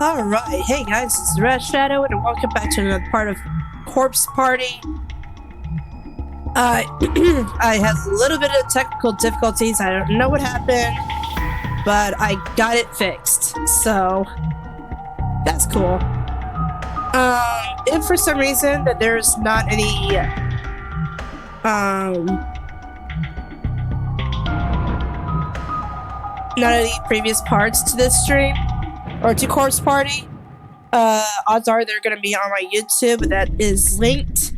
Alright, hey guys, it's Red Shadow, and welcome back to another part of Corpse Party. I had a little bit of technical difficulties. I don't know what happened, but I got it fixed, so that's cool. If for some reason that there's not any, not any previous parts to this stream, or to Corpse Party, odds are they're going to be on my YouTube. That is linked.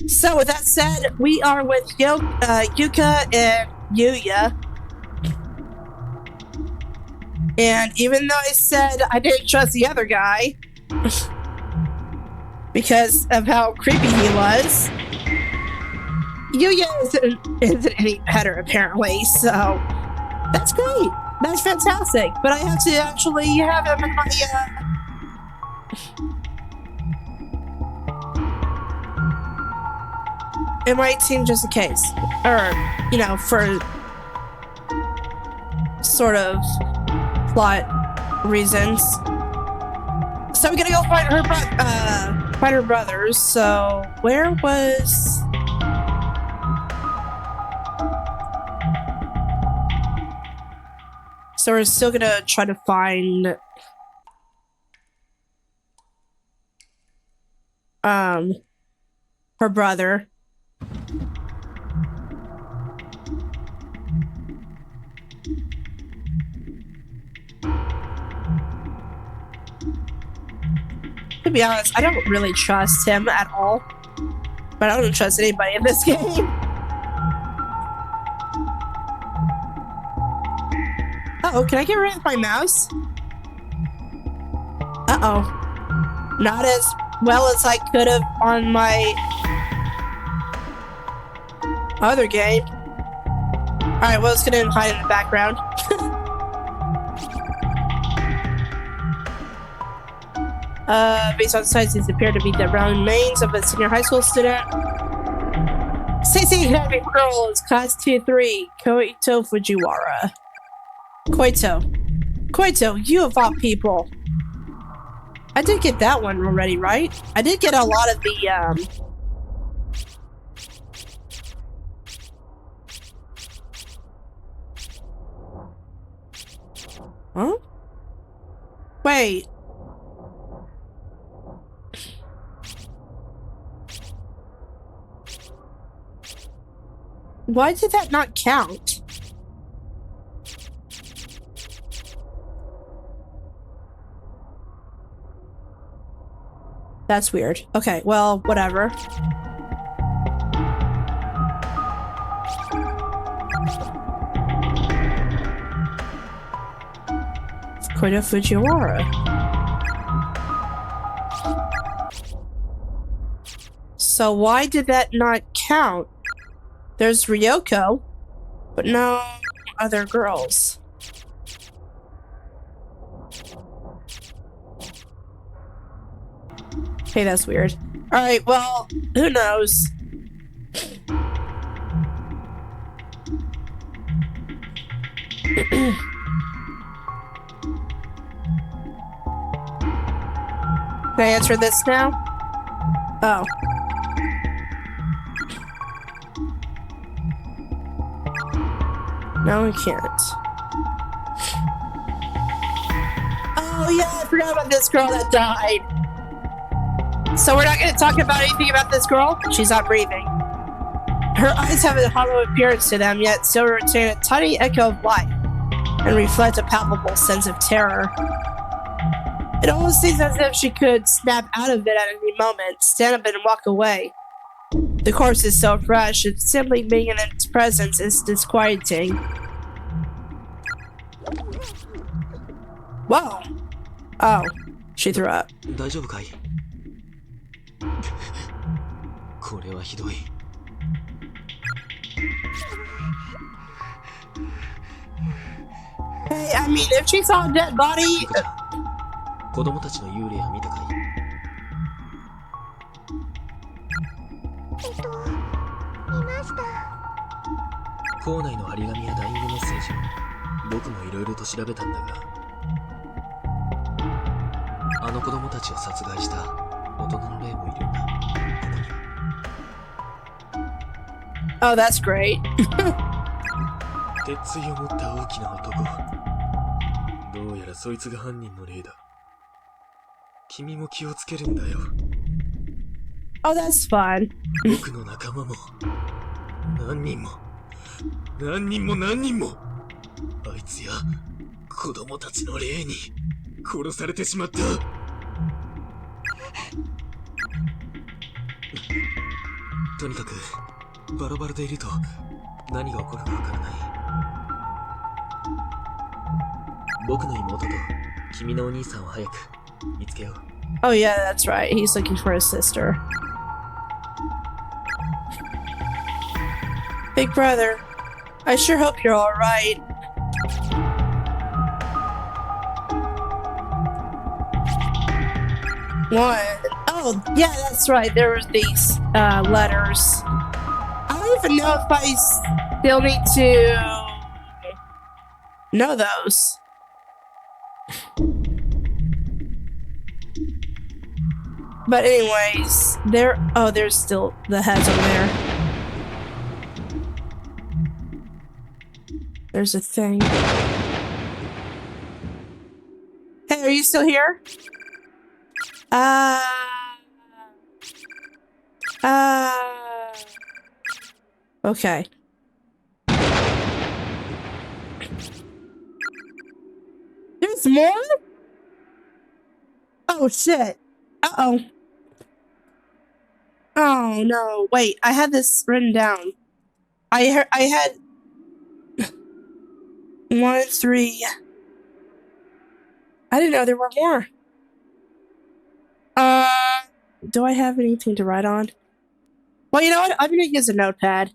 So with that said, we are with Yuka and Yuya. And even though I said I didn't trust the other guy, because of how creepy he was, Yuya isn't any better apparently, so that's great. That's fantastic, but I have to actually have him in my team just in case. Or, you know, for sort of plot reasons. So we gotta go find her brothers. So where was... So we're still gonna try to find her brother. To be honest, I don't really trust him at all. But I don't trust anybody in this game. Uh-oh, can I get rid of my mouse? Uh-oh. Not as well as I could have on my other game. Alright, well, it's gonna hide in the background. Based on size, these appear to be the remains of a senior high school student. Stacy Heavy Girl is class 2-3, Koito Fujiwara. Koito, you of all people. I did get that one already, right? I did get a lot of the, Huh? Wait. Why did that not count? That's weird. Okay, well, whatever. Koito Fujiwara. So why did that not count? There's Ryoko, but no other girls. Okay, that's weird. Alright, well, who knows? Can I answer this now? Oh. No, we can't. Oh yeah, I forgot about this girl that died. So we're not going to talk about anything about this girl? She's not breathing. Her eyes have a hollow appearance to them, yet still retain a tiny echo of life, and reflect a palpable sense of terror. It almost seems as if she could snap out of it at any moment, stand up and walk away. The corpse is so fresh, and simply being in its presence is disquieting. Whoa. Oh. She threw up. 大丈夫かい？これはひどい。Hey, I mean, if she saw a dead body... リカちゃん、子供たちの幽霊は見たかい？見ました。校内の張り紙やダイイングメッセージ、僕もいろいろと調べたんだが、あの子供たちを殺害した大人の霊もいるんだ、ここには。Oh, that's great. 鉄槌を持った大きな男。どうやらそいつが犯人の霊だ。君も気をつけるんだよ。Oh, that's fun. 僕の仲間も何人もあいつや子供たちの霊に殺されてしまった。とにかくバラバラでいると何が起こるかわからない。僕の妹と君のお兄さんを早く見つけよう。 Oh, yeah, that's right. He's looking for his sister. Big brother, I sure hope you're alright. One. Oh, yeah, that's right. There were these letters. I don't even know if I still need to know those. But anyways, there's still the heads over there. There's a thing. Hey, are you still here? Okay. There's more? Oh, shit. Uh-oh. Oh, no. Wait, I had this written down. I had 1, 3. I didn't know there were more. Do I have anything to write on? Well, you know what? I'm gonna use a notepad.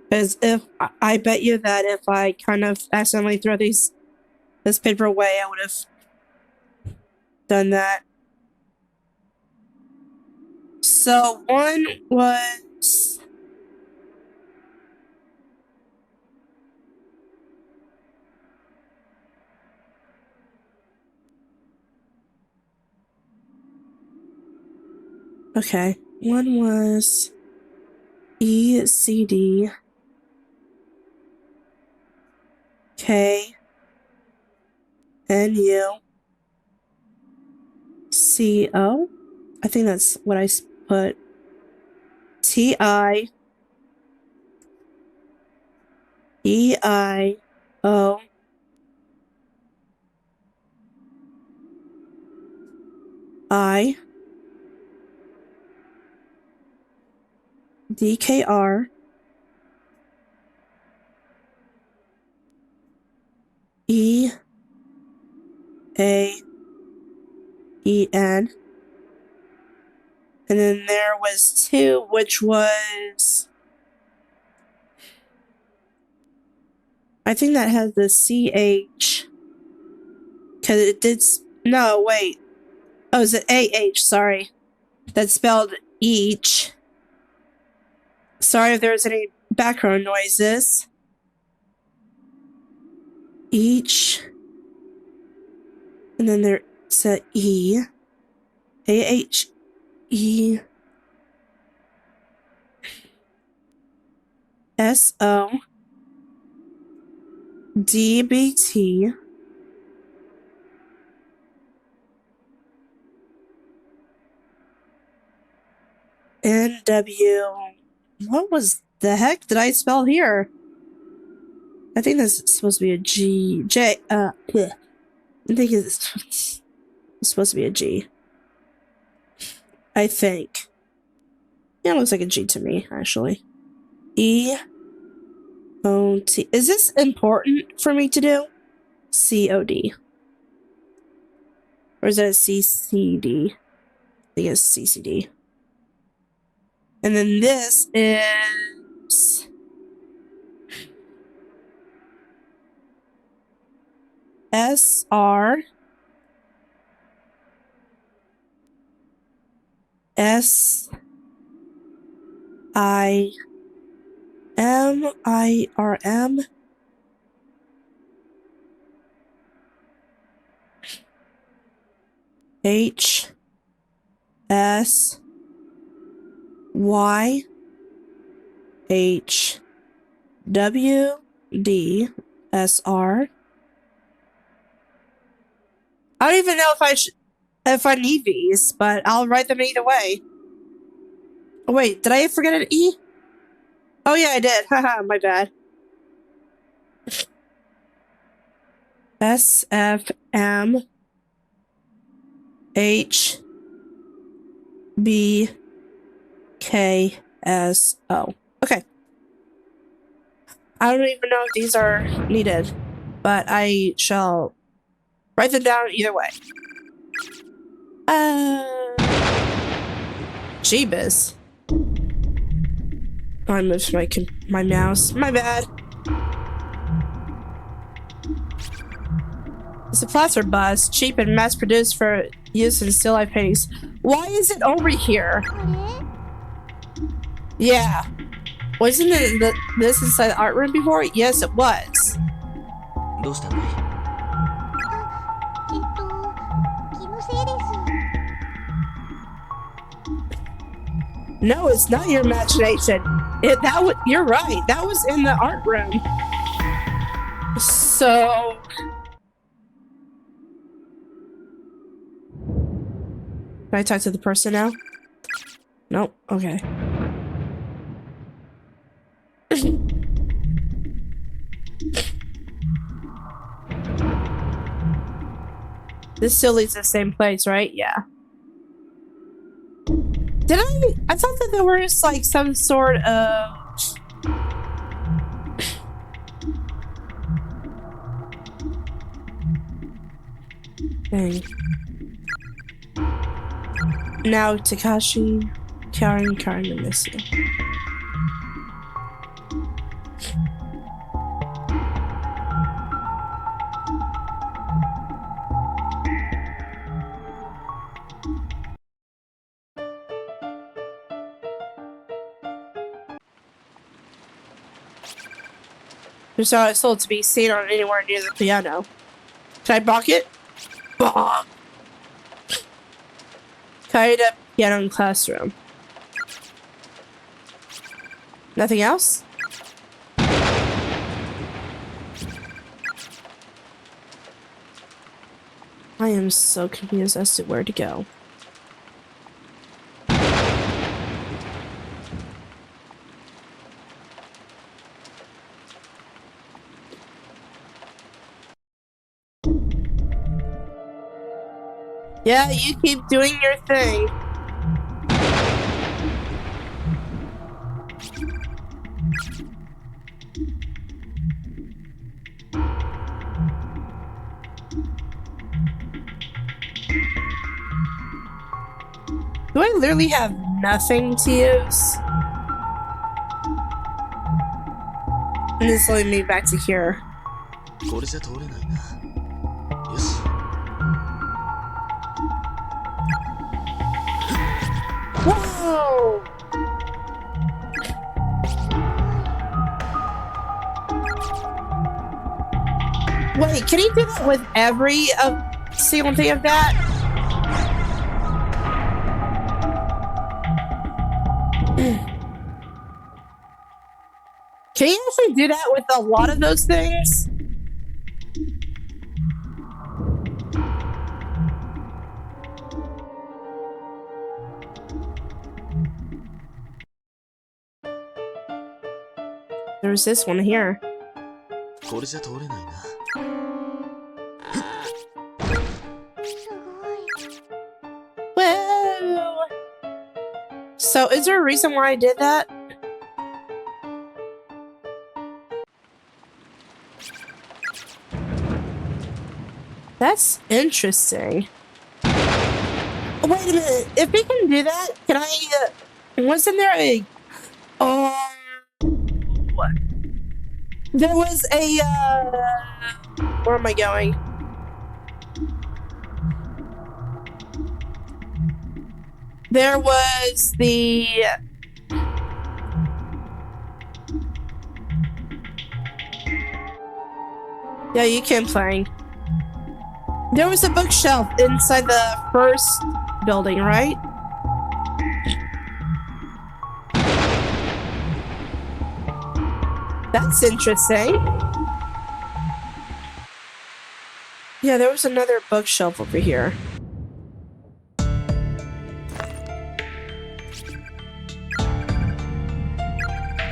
Because I bet you that if I kind of accidentally throw this paper away, I would have done that. So one was... Okay, one was E, C, D, K, N, U, C, O. I think that's what I put. T, I, E, I, O, I, D, K, R, E, A, E, N. And then there was 2, which was... I think that has the CH. Because it did... No, wait. Oh, is it AH? Sorry. That spelled each. Sorry if there's any background noises. Each. And then there's a E. AH. E. S. O. D. B. T. N. W. What was the heck did I spell here? I think this is supposed to be a G. J. Bleh. I think it's supposed to be a G. I think. Yeah, it looks like a G to me, actually. E. O. T. Is this important for me to do? COD. Or is it a CCD? I think it's CCD. And then this is SR SIMIRM HSYHWDSR. I don't even know if I need these, but I'll write them either way. Oh, wait, did I forget an E? Oh yeah, I did. Haha, my bad. SFMHBKSO. Okay. I don't even know if these are needed, but I shall write them down either way. Jeebus. Oh, I moved my mouse. My bad. It's a plaster bus, cheap and mass-produced for use in still life paintings. Why is it over here? あれ Yeah.Wasn't this inside the art room before? Yes, it was. どうしたんだい？気のせいです。 No, it's not your imagination. You're right. That was in the art room. So... Can I talk to the person now? Nope. Okay. This still leads to the same place, right? Yeah. Did I thought that there was like some sort of thing. Now Takashi, Karen, I miss you. There's not a soul to be seen on anywhere near the piano. Can I block it? Bonk. Carried up piano in classroom. Nothing else? I am so confused as to where to go. Yeah, you keep doing your thing. Do I literally have nothing to use? And it's leading me back to here. これじゃ通れないな。よし。Whoa! Wait, can he do that with every single thing of that? Can he actually do that with a lot of those things? There's this one here. これじゃ通れないな。すごい。 Whoa! So, is there a reason why I did that? That's interesting. Oh, wait a minute. If we can do that, can I, wasn't there a, oh, there was a, where am I going? There was the, yeah, you can play. There was a bookshelf inside the first building, right? That's interesting. Yeah, there was another bookshelf over here.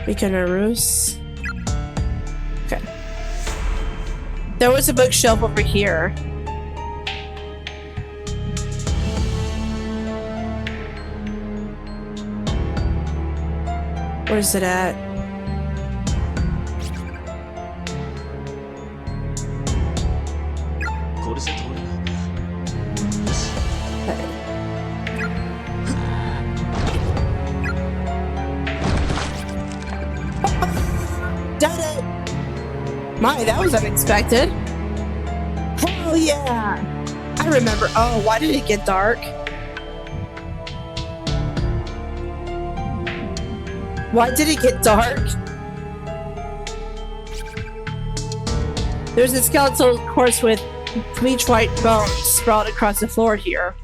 Roost. Okay. There was a bookshelf over here. Where's it at? Done it! My, that was unexpected. Hell yeah! I remember. Oh, why did it get dark? Why did it get dark? There's a skeletal corpse with bleach white bones sprawled across the floor here.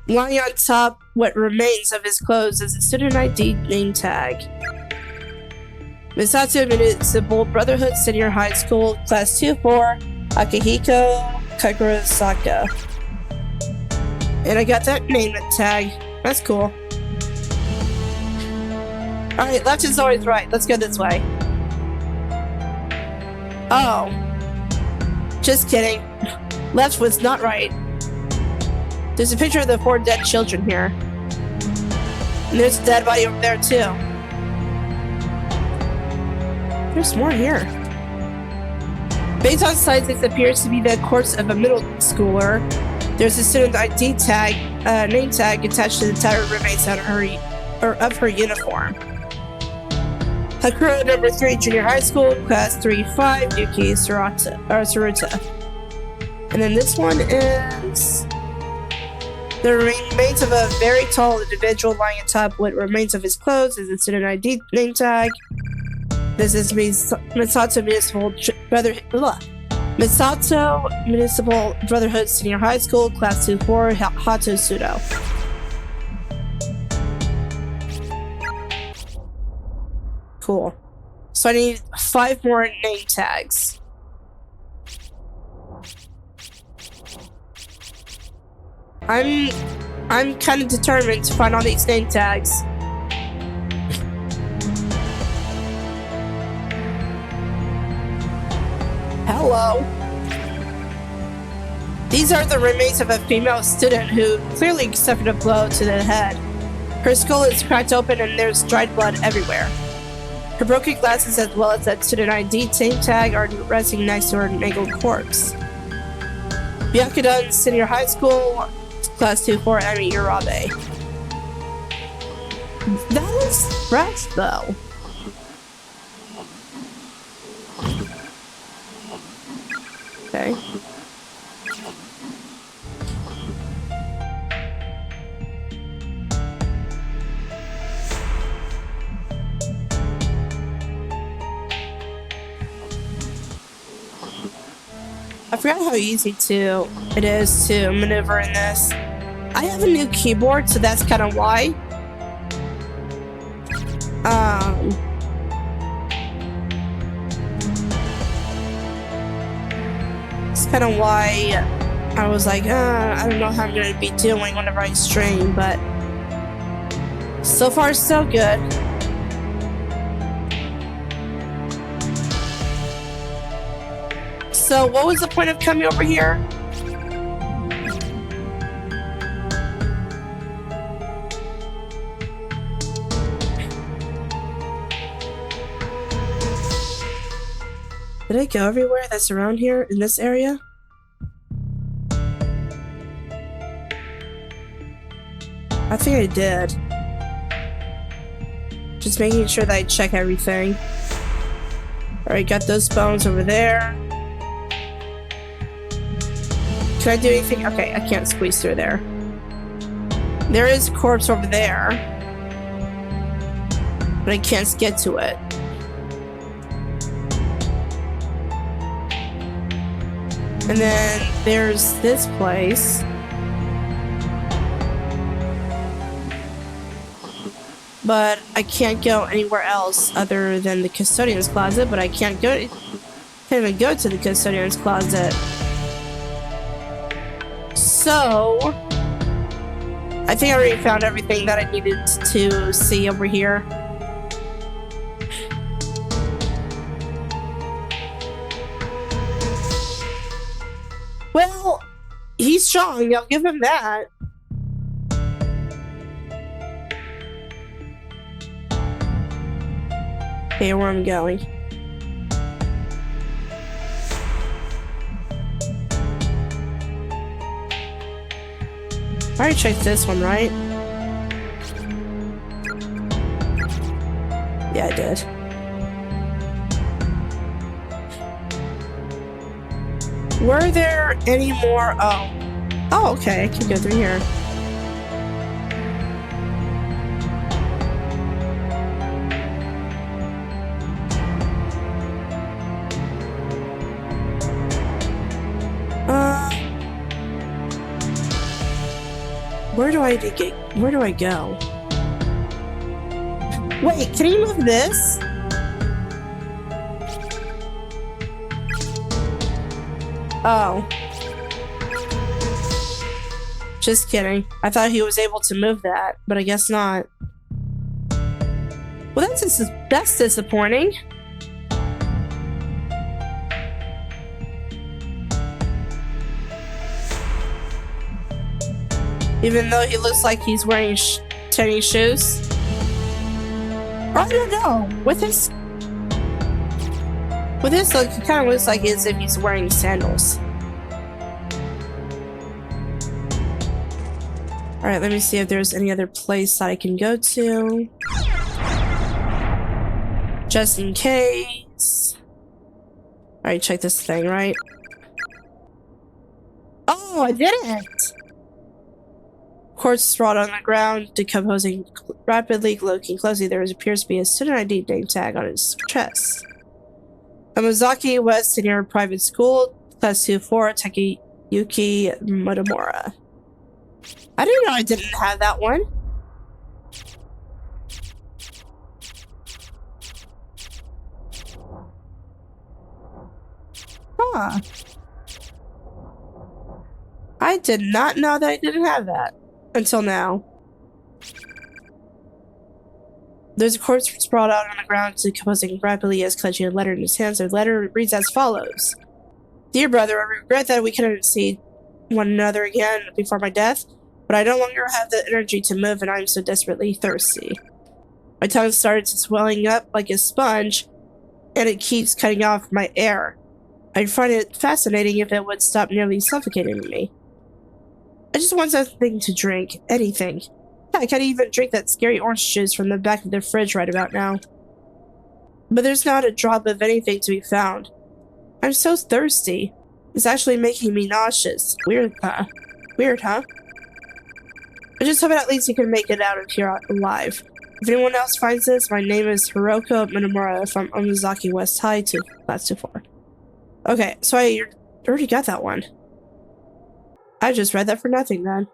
Lying on top, what remains of his clothes is a student ID name tag. Misato Municipal Brotherhood Senior High School, Class 2-4, Akihiko Kakurasaka. And I got that name tag. That's cool. Alright, left is always right. Let's go this way. Oh. Just kidding. Left was not right. There's a picture of the 4 dead children here. And there's a dead body over there too. There's more here. Based on signs, this appears to be the corpse of a middle schooler. There's a student ID tag, name tag attached to the entire remains of her uniform. Hakuro number 3, Junior High School, Class 3-5, Yuki Saruta. And then this one is the remains of a very tall individual lying atop what remains of his clothes is a student ID name tag. This is Misato Municipal Brotherhood Senior High School, Class 2-4, Hato Sudo. Cool. So I need 5 more name tags. I'm kind of determined to find all these name tags. Hello. These are the remains of a female student who clearly suffered a blow to the head. Her skull is cracked open and there's dried blood everywhere. Her broken glasses as well as that student ID name tag are resting next to her mangled corpse. Byakudon Senior High School, Class 2-4, Emi Urabe. That was fresh though. Okay. I forgot how easy it is to maneuver in this. I have a new keyboard, so that's kind of why. It's kind of why I was like, I don't know how I'm going to be doing whenever I stream, but so far so good. So what was the point of coming over here? Did I go everywhere that's around here in this area? I think I did. Just making sure that I check everything. Alright, got those bones over there. Can I do anything? Okay, I can't squeeze through there. There is a corpse over there, but I can't get to it. And then there's this place. But I can't go anywhere else other than the custodian's closet, but I can't even go to the custodian's closet. So I think I already found everything that I needed to see over here. Well, he's strong, I'll give him that. Okay, where I'm going. I already checked this one, right? Yeah, I did. Were there any more? Oh, okay, I can go through here. Where do I go? Wait, can you move this? Oh. Just kidding. I thought he was able to move that, but I guess not. Well, that's disappointing. Even though he looks like he's wearing tennis shoes. Or I don't know. With this look, it kind of looks like as if he's wearing sandals. Alright, let me see if there's any other place that I can go to. Just in case. Alright, check this thing, right? Oh, I didn't! Corpse sprawled on the ground, decomposing rapidly, looking closely. There appears to be a student ID name tag on his chest. Amazaki West Senior Private School, Class 2-4, Takayuki Motomura. I didn't know I didn't have that one. Huh. I did not know that I didn't have that. Until now. There's a corpse sprawled out on the ground, decomposing rapidly as clenching a letter in his hands. The letter reads as follows. Dear brother, I regret that we couldn't see one another again before my death, but I no longer have the energy to move and I am so desperately thirsty. My tongue started swelling up like a sponge, and it keeps cutting off my air. I'd find it fascinating if it would stop nearly suffocating me. I just want something to drink. Anything. I can't even drink that scary orange juice from the back of the fridge right about now. But there's not a drop of anything to be found. I'm so thirsty. It's actually making me nauseous. Weird, huh? Weird, huh? I just hope at least you can make it out of here alive. If anyone else finds this, my name is Hiroko Monomura from Omizaki West High to Class 2-4. Okay, so I already got that one. I just read that for nothing, then.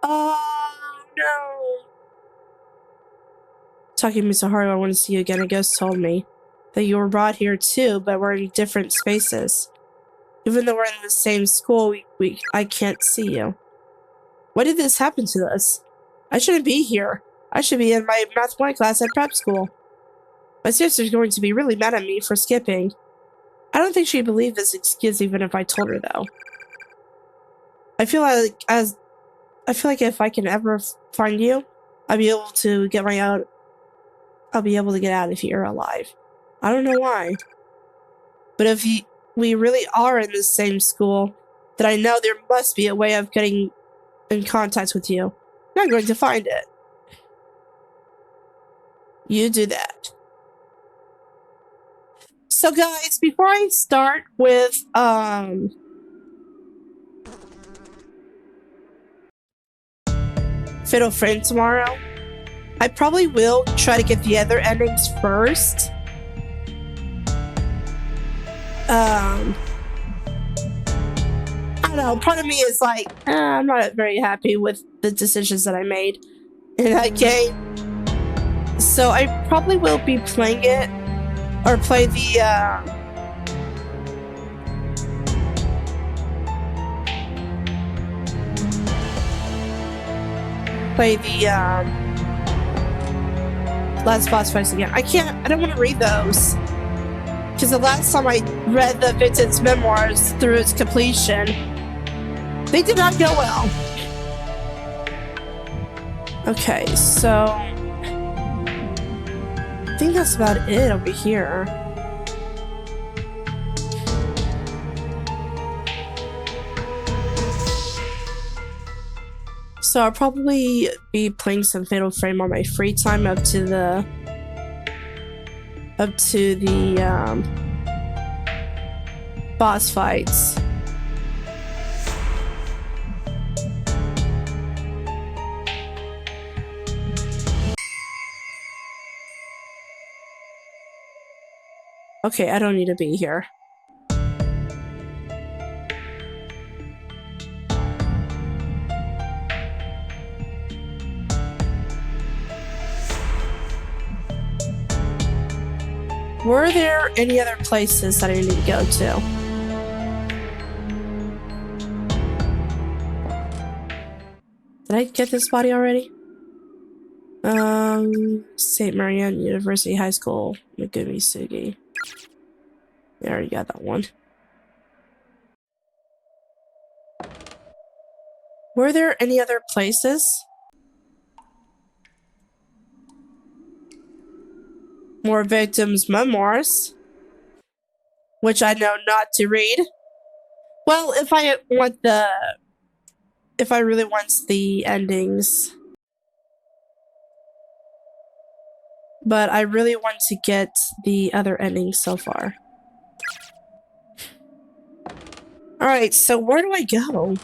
Oh, no. Talking to Misaharu, I want to see you again. A ghost told me that you were brought here too, but we're in different spaces. Even though we're in the same school, I can't see you. Why did this happen to us? I shouldn't be here. I should be in my Math 1 class at prep school. My sister's going to be really mad at me for skipping. I don't think she'd believe this excuse even if I told her, though. I feel like if I can ever find you, I'll be able to get out of here alive. I don't know why. But if we really are in the same school, then I know there must be a way of getting in contact with you. And I'm going to find it. You do that. So guys, before I start with Fatal Frame tomorrow, I probably will try to get the other endings first. I don't know, part of me is like, I'm not very happy with the decisions that I made in that game. So I probably will be playing it, or play the, last boss fights again. I don't want to read those. Because the last time I read the Vince's memoirs through its completion, they did not go well. Okay, so I think that's about it over here. So I'll probably be playing some Fatal Frame on my free time up to the boss fights. Okay, I don't need to be here. Were there any other places that I need to go to? Did I get this body already? St. Marianne University High School, Megumi Sugi. I already got that one. Were there any other places? More victims' memoirs, which I know not to read. Well, if I really want the endings. But I really want to get the other endings so far. Alright, so where do I go?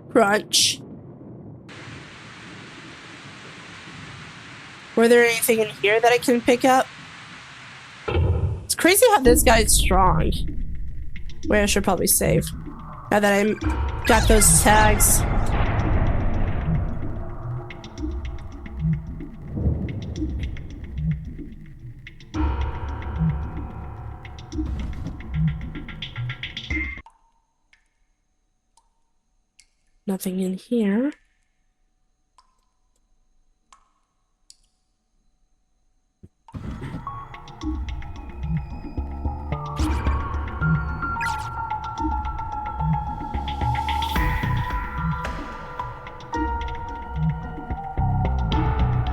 Crunch. Were there anything in here that I can pick up? It's crazy how this guy is strong. Wait, I should probably save. Now that I got those tags. Nothing in here.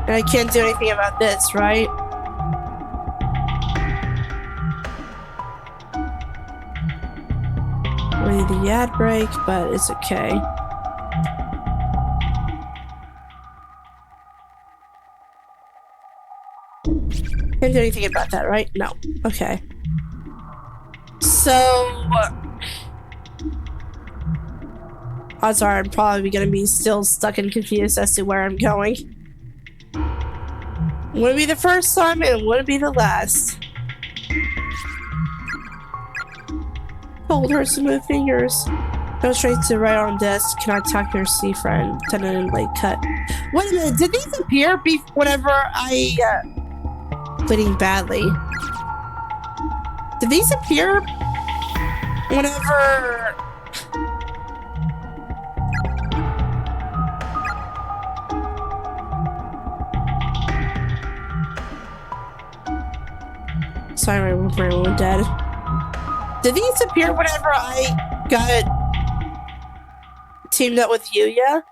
And I can't do anything about this, right? We need the ad break, but it's okay. Can't do anything about that, right? No. Okay. So odds are I'm probably gonna be still stuck and confused as to where I'm going. Wouldn't be the first time, and wouldn't be the last. Hold her smooth fingers. Go straight to right on desk. Can I talk to your C friend? Tentatively cut. Wait a minute, did these appear whenever I bleeding badly? Did these appear whenever Sorry, my wound dead. Did these appear whenever I got teamed up with Yuya?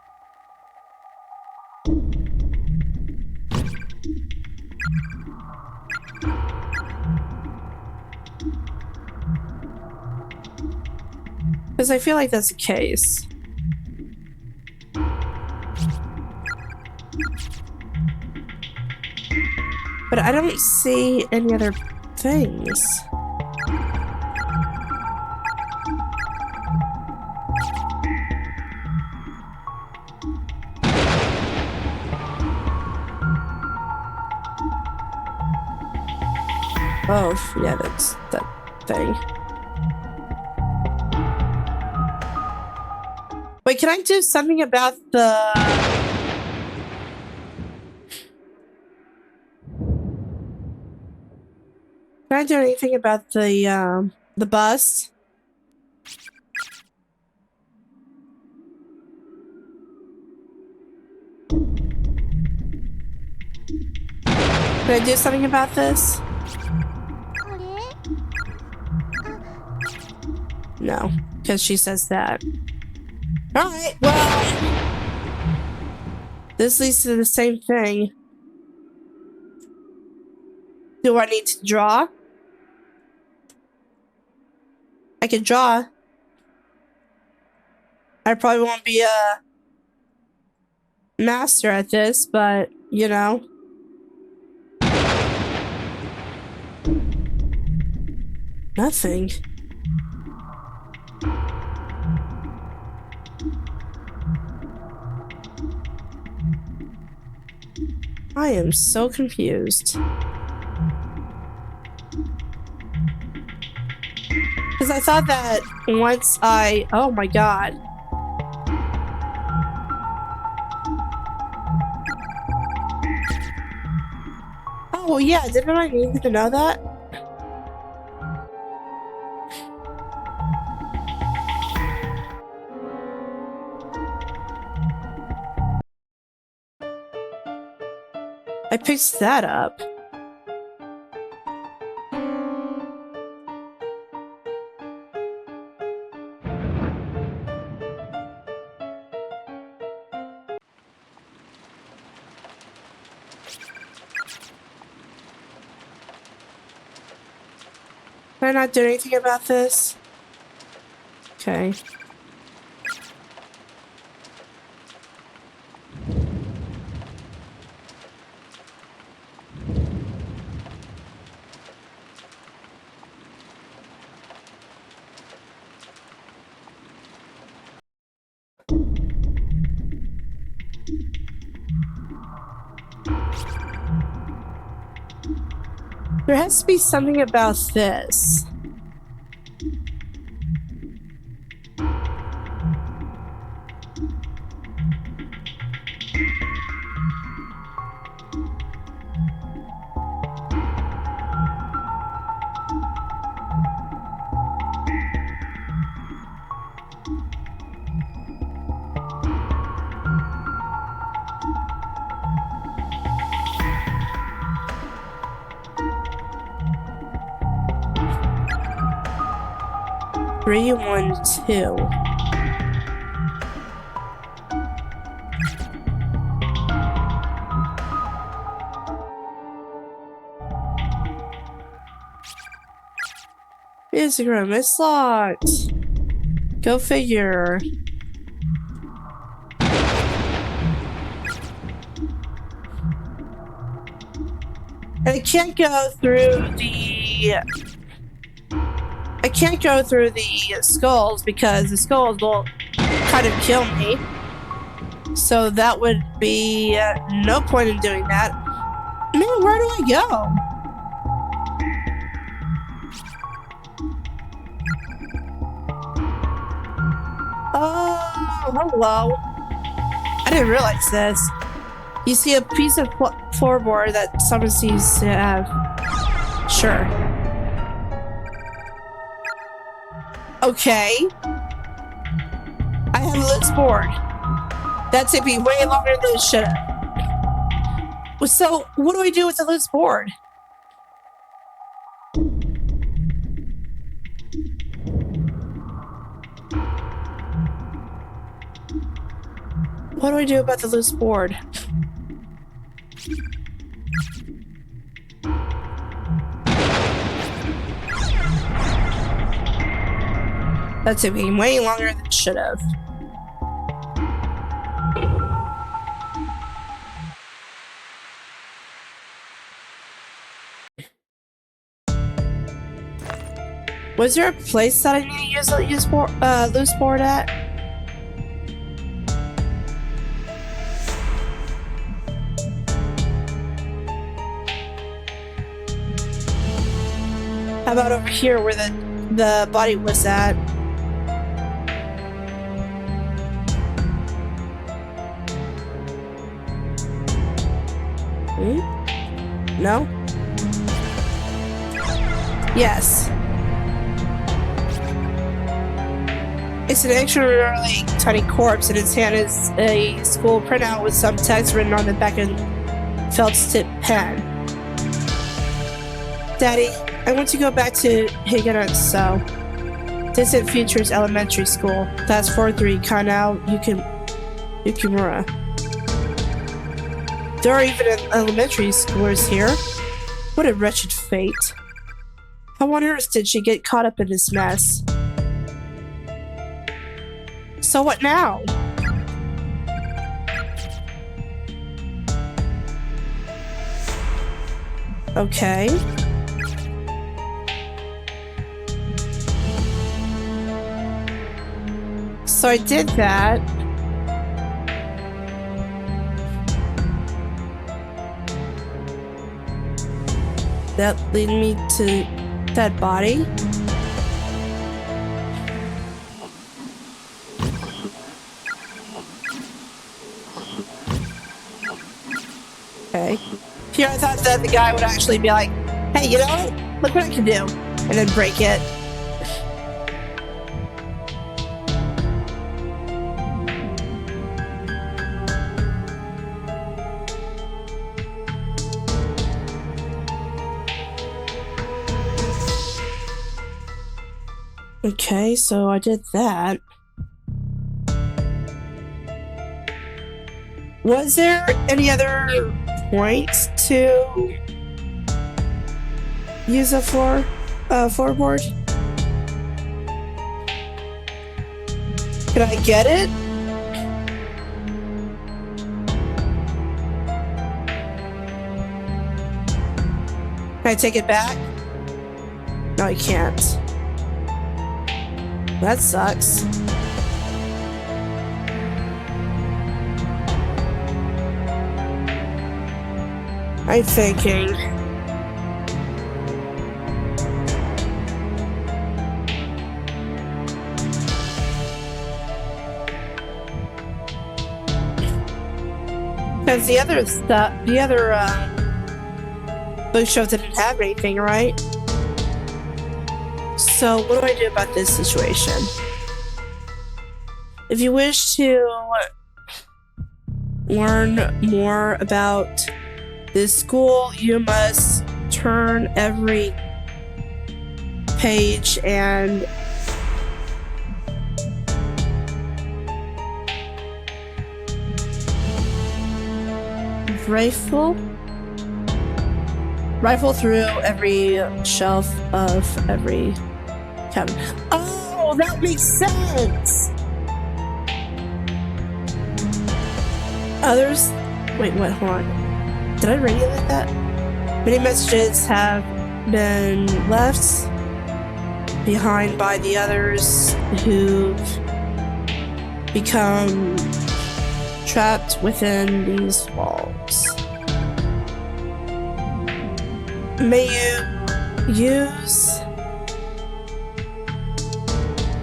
Because I feel like that's the case. But I don't see any other things. Oh, yeah, that's that thing. Wait, can I do something about the... Can I do anything about the bus? Can I do something about this? あれ？ No, because she says that. Alright, well... This leads to the same thing. Do I need to draw? I can draw. I probably won't be a master at this, but, you know. Nothing. I am so confused. Because I thought that once I... Oh my god. Oh yeah, didn't I need to know that? I picked that up. Can I not do anything about this? Okay. There has to be something about this. Three, 1, 2. Music room, it's locked. Go figure. And I can't go through the... I can't go through the skulls because the skulls will kind of kill me. So that would be no point in doing that. Man, where do I go? Oh, hello. I didn't realize this. You see a piece of floorboard that someone seems to have. Sure. Okay. I have a loose board. That took me way longer than it should have. So, what do I do with the loose board? What do I do about the loose board? That took me way longer than it should have. Was there a place that I need to use a loose board at? How about over here where the body was at? No? Yes. It's an extraordinarily tiny corpse, and its hand is a school printout with some text written on the back of felt-tip pen. Daddy, I want to go back to Higgins, so Distant Futures Elementary School. That's 4-3 Kanao Yukimura. There are even elementary schoolers here. What a wretched fate. How on earth did she get caught up in this mess? So what now? Okay. So I did that. That lead me to that body. Okay. Here I thought that the guy would actually be like, hey, you know what? Look what I can do. And then break it. Okay, so I did that. Was there any other points to use a floorboard? Can I get it? Can I take it back? No, I can't. That sucks. I'm thinking. Because the other bookshelf didn't have anything, right? So what do I do about this situation? If you wish to learn more about this school, you must turn every page and rifle through every shelf of every cabinet. Oh, that makes sense! Others... Wait, what? Hold on. Did I regulate that? Many messages have been left behind by the others who've become trapped within these walls. May you use...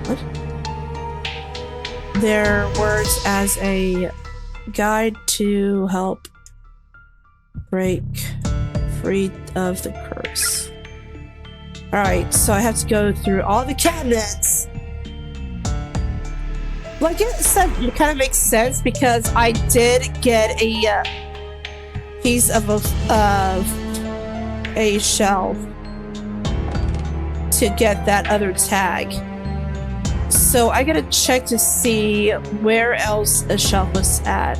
What? Their words as a guide to help break free of the curse. Alright, so I have to go through all the cabinets. Well, I guess that kind of makes sense because I did get a piece of a shelf to get that other tag. So I gotta check to see where else a shelf was at.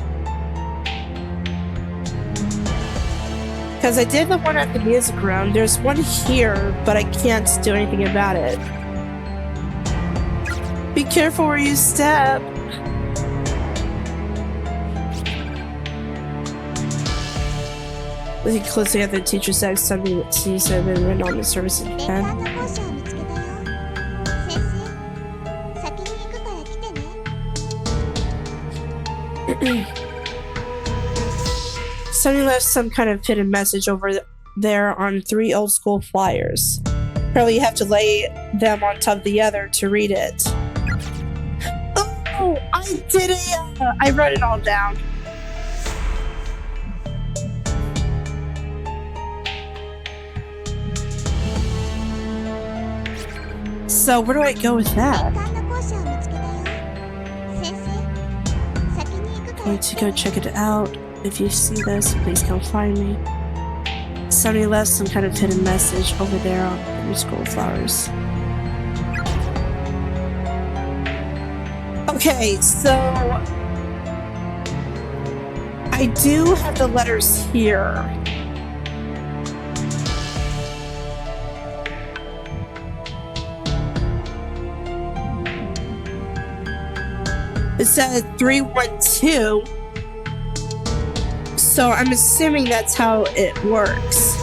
Because I did the one at the music room. There's one here, but I can't do anything about it. Be careful where you step. Looking closely at the teacher's desk, something that seems to have been written on the surface of the 連 pen. 番の校舎を見つけたよ。先生、先に行くから来てね。 Somebody left some kind of hidden message over there on 3 old school flyers. Probably you have to lay them on top of the other to read it. Oh, I did it! I wrote it all down. So where do I go with 連 that? 番の校舎を見つけたよ。先生、先に行くから Going 来 to て go ね。 check it out. If you see this, please come find me. Somebody left some kind of hidden message over there on the school flowers. Okay, so I do have the letters here. It says 312. So I'm assuming that's how it works.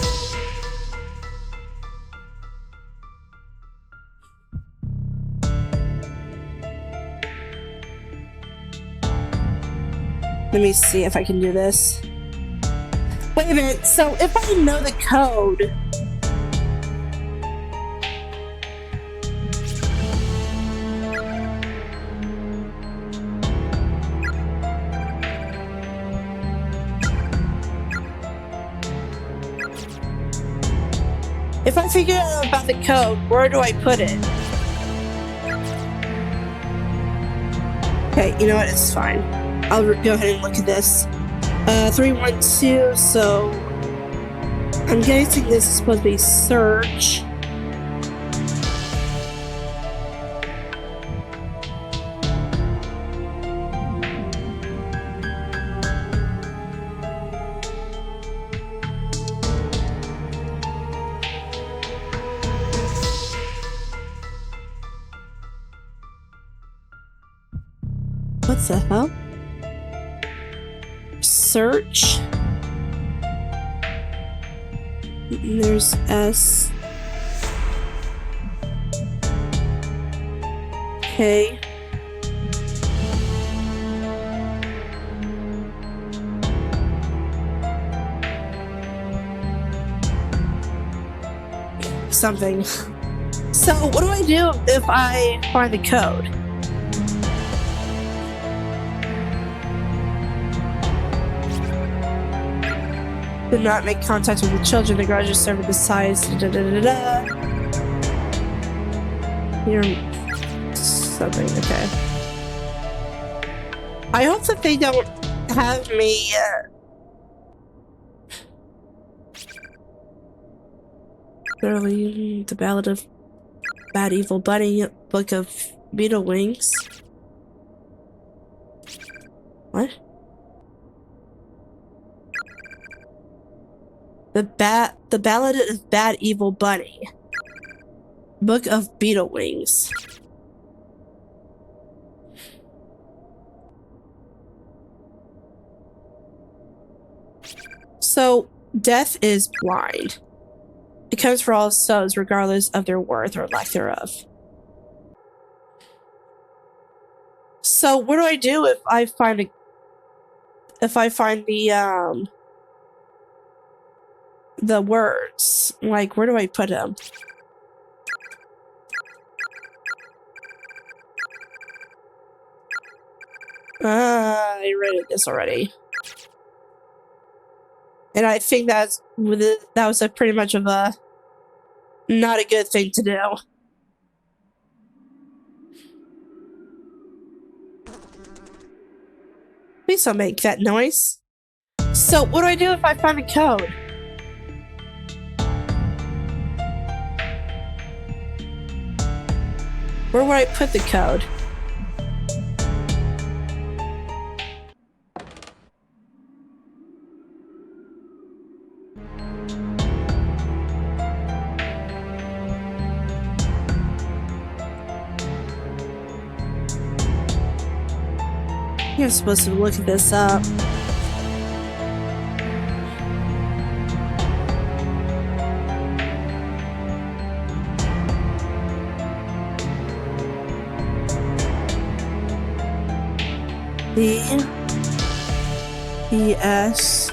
Let me see if I can do this. Wait a minute, so if I know the code... If I figure out about the code, where do I put it? Okay, you know what? It's fine. I'll go ahead and look at this. 312, so... I'm guessing this is supposed to be search. What the hell? Search. There's S. K. Something. So, what do I do if I find the code? Did not make contact with the children. The garage is served with the size. Da, da, da, da. You're something. Okay. I hope that they don't have me. Literally, the Ballad of Bad Evil Bunny, Book of Beetle Wings. What? The Ballad of Bad Evil Bunny. Book of Beetle Wings. So, death is blind. It comes for all souls, regardless of their worth or lack thereof. So, what do I do if I find the words? Like, where do I put them? I read this already. And I think that was a pretty much of a not a good thing to do. Please don't make that noise. So, what do I do if I find the code? Where would I put the code? You're supposed to look this up. E-S.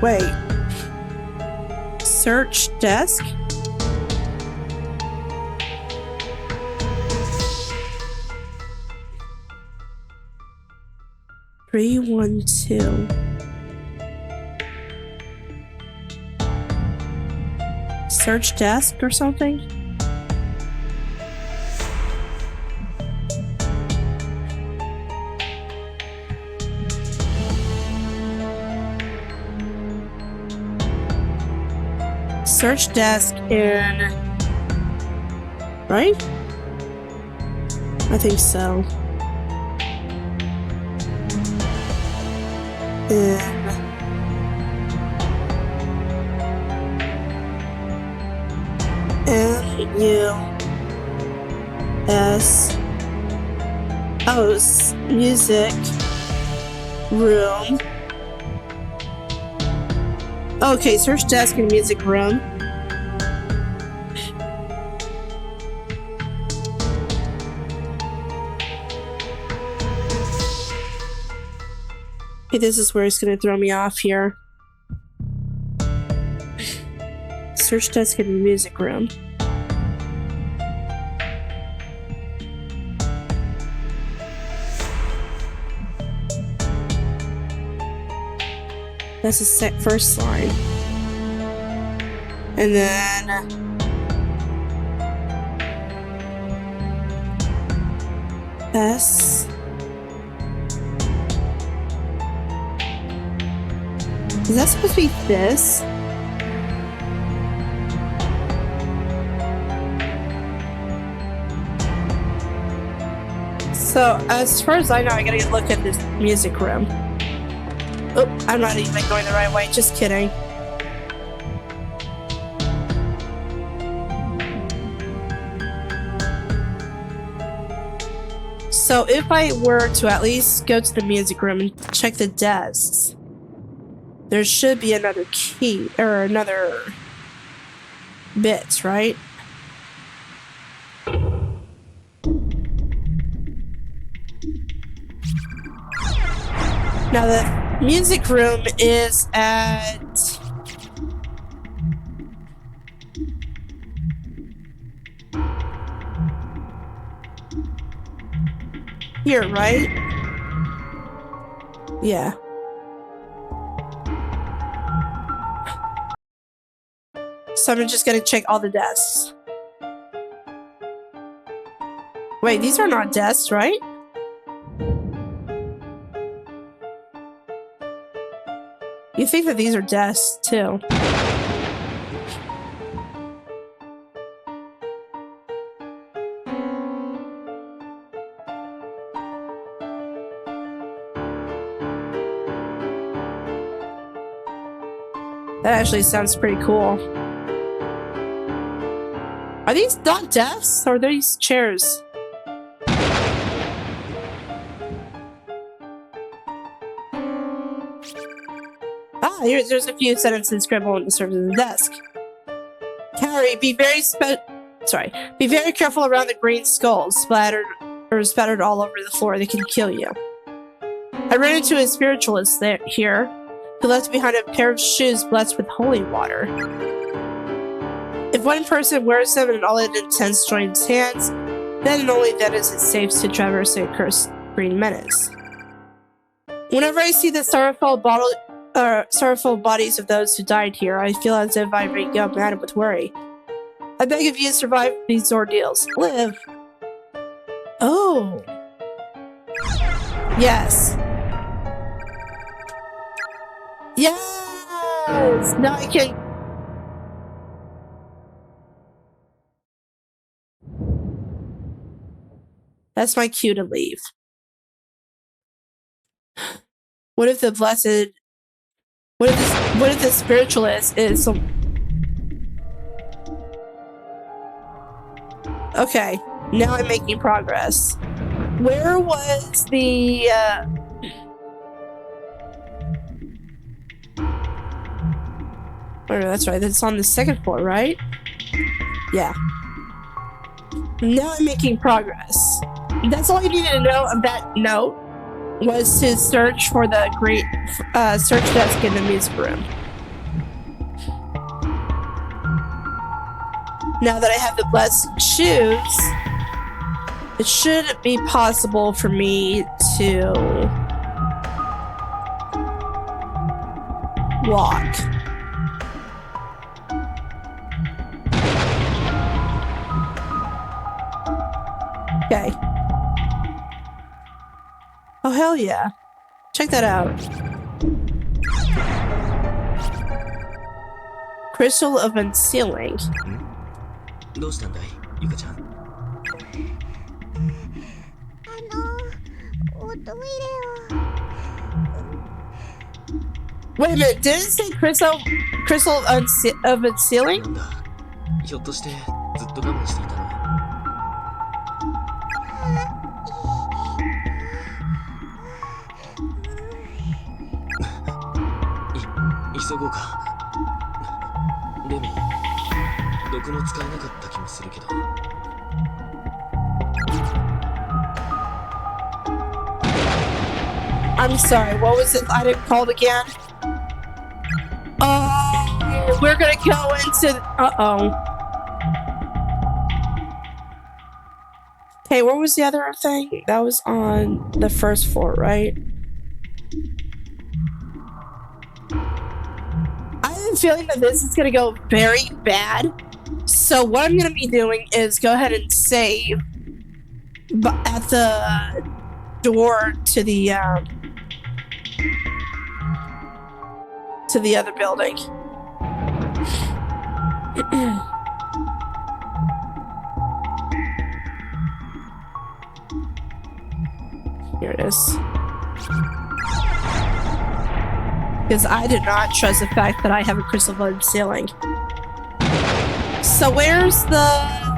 Wait. Search desk? Three, 1, 2. Search desk or something? Search desk in... Right? I think so. In... M-U-S... Oh, music... room... Okay, search desk in music room. Okay, this is where it's gonna throw me off here. Search desk in music room. That's the first line. And then... S... Is that supposed to be this? So, as far as I know, I gotta look at this music room. Oh, I'm not even going the right way, just kidding. So if I were to at least go to the music room and check the desks, there should be another key, or another bit, right? Now the music room is at... here, right? Yeah. So I'm just gonna check all the desks. Wait, these are not desks, right? You think that these are desks, too. That actually sounds pretty cool. Are these not desks, or are these chairs? Ah, there's a few sentences scribbled on the surface of the desk. Carrie, be very careful around the green skulls splattered all over the floor. They can kill you. I ran into a spiritualist here who left behind a pair of shoes blessed with holy water. If one person wears them and all it intends joins hands, then and only then is it safe to traverse the accursed green menace. Whenever I see the sorrowful bodies of those who died here, I feel as if I may go mad with worry. I beg of you to survive these ordeals. Live! Oh! Yes! Yes! Now I can... That's my cue to leave. What if the blessed... What if the spiritualist is some... Okay, now I'm making progress. Where was the, Oh, that's right, that's on the second floor, right? Yeah. Now I'm making progress. That's all you needed to know of that note, was to search for the great, search desk in the music room. Now that I have the blessed shoes, it should be possible for me to walk. Okay. Oh, hell yeah. Check that out. Crystal of Unsealing. どうしたんだい、ゆかちゃん。おトイレを。Wait a minute, did it say Crystal of Unsealing? なんだ、ひょっとしてずっと我慢していたの。急ごうか。レミ、毒も使えなかった気もするけど。I'm sorry, what was it I didn't call it again? Oh, we're gonna go into... Uh-oh. Hey, what was the other thing? That was on the first floor, right? I have a feeling that this is gonna go very bad. So what I'm gonna be doing is go ahead and save at the door to the other building. Here it is. Because I do not trust the fact that I have a crystal of unsealing. So where's the...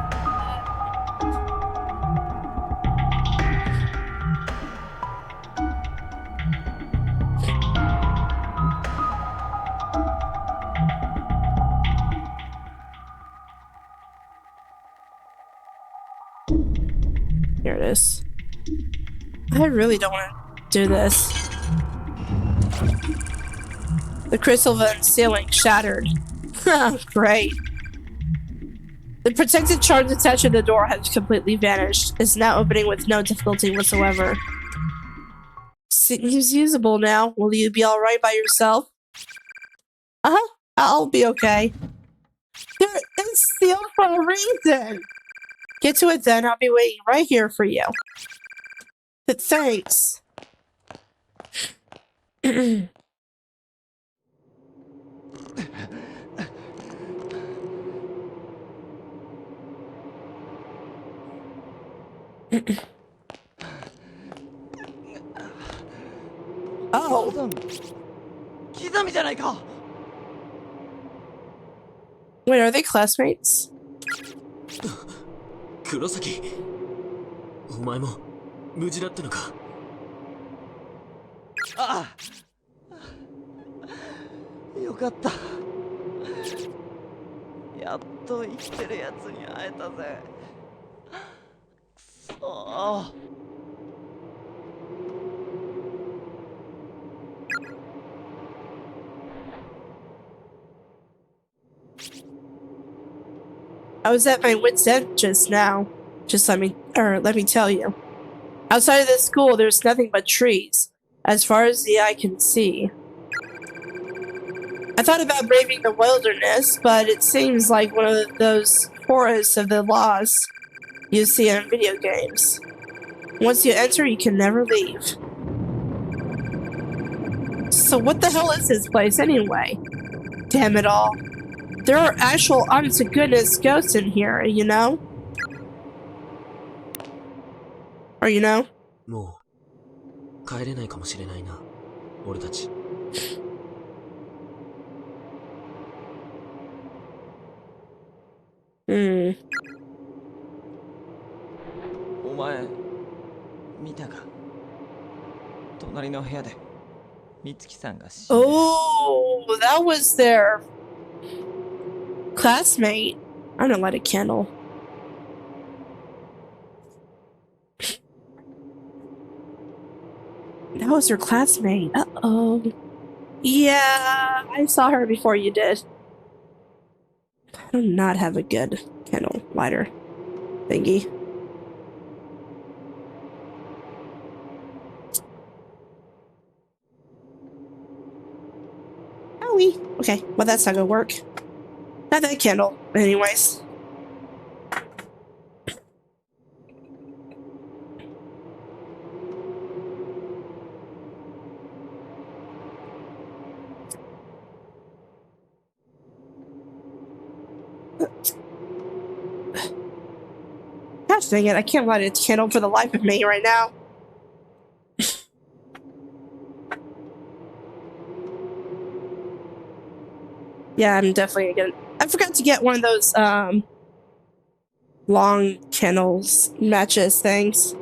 Here it is. I really don't want to do this. The crystal of unsealing shattered. Great. The protected charge attached to the door has completely vanished. It's now opening with no difficulty whatsoever. Seems usable now. Will you be alright by yourself? Uh-huh. I'll be okay. It's sealed for a reason. Get to it then. I'll be waiting right here for you. But thanks. Oh. Wait, are they classmates? 黒崎、お前も無事だったのか。ああ、よかった。やっと生きてるやつに会えたぜ。くそー。I was at my wit's end just now. Let me tell you. Outside of this school, there's nothing but trees, as far as the eye can see. I thought about braving the wilderness, but it seems like one of those forests of the lost you see in video games. Once you enter, you can never leave. So what the hell is this place anyway? Damn it all. There are actual honest-to-goodness ghosts in here, you know? Or you know? もう帰れないかもしれないな、俺たち。Hmm. お前見たか？隣の部屋で美月さんが死んで。 Oh, that was their classmate. I'm gonna light a candle. That was her classmate. Uh-oh. Yeah, I saw her before you did. I do not have a good candle lighter thingy. Owie. Okay, well that's not gonna work. Not that candle, anyways. Gosh dang it, I can't light a candle for the life of me right now. Yeah, I'm definitely gonna. I forgot to get one of those long candles matches things.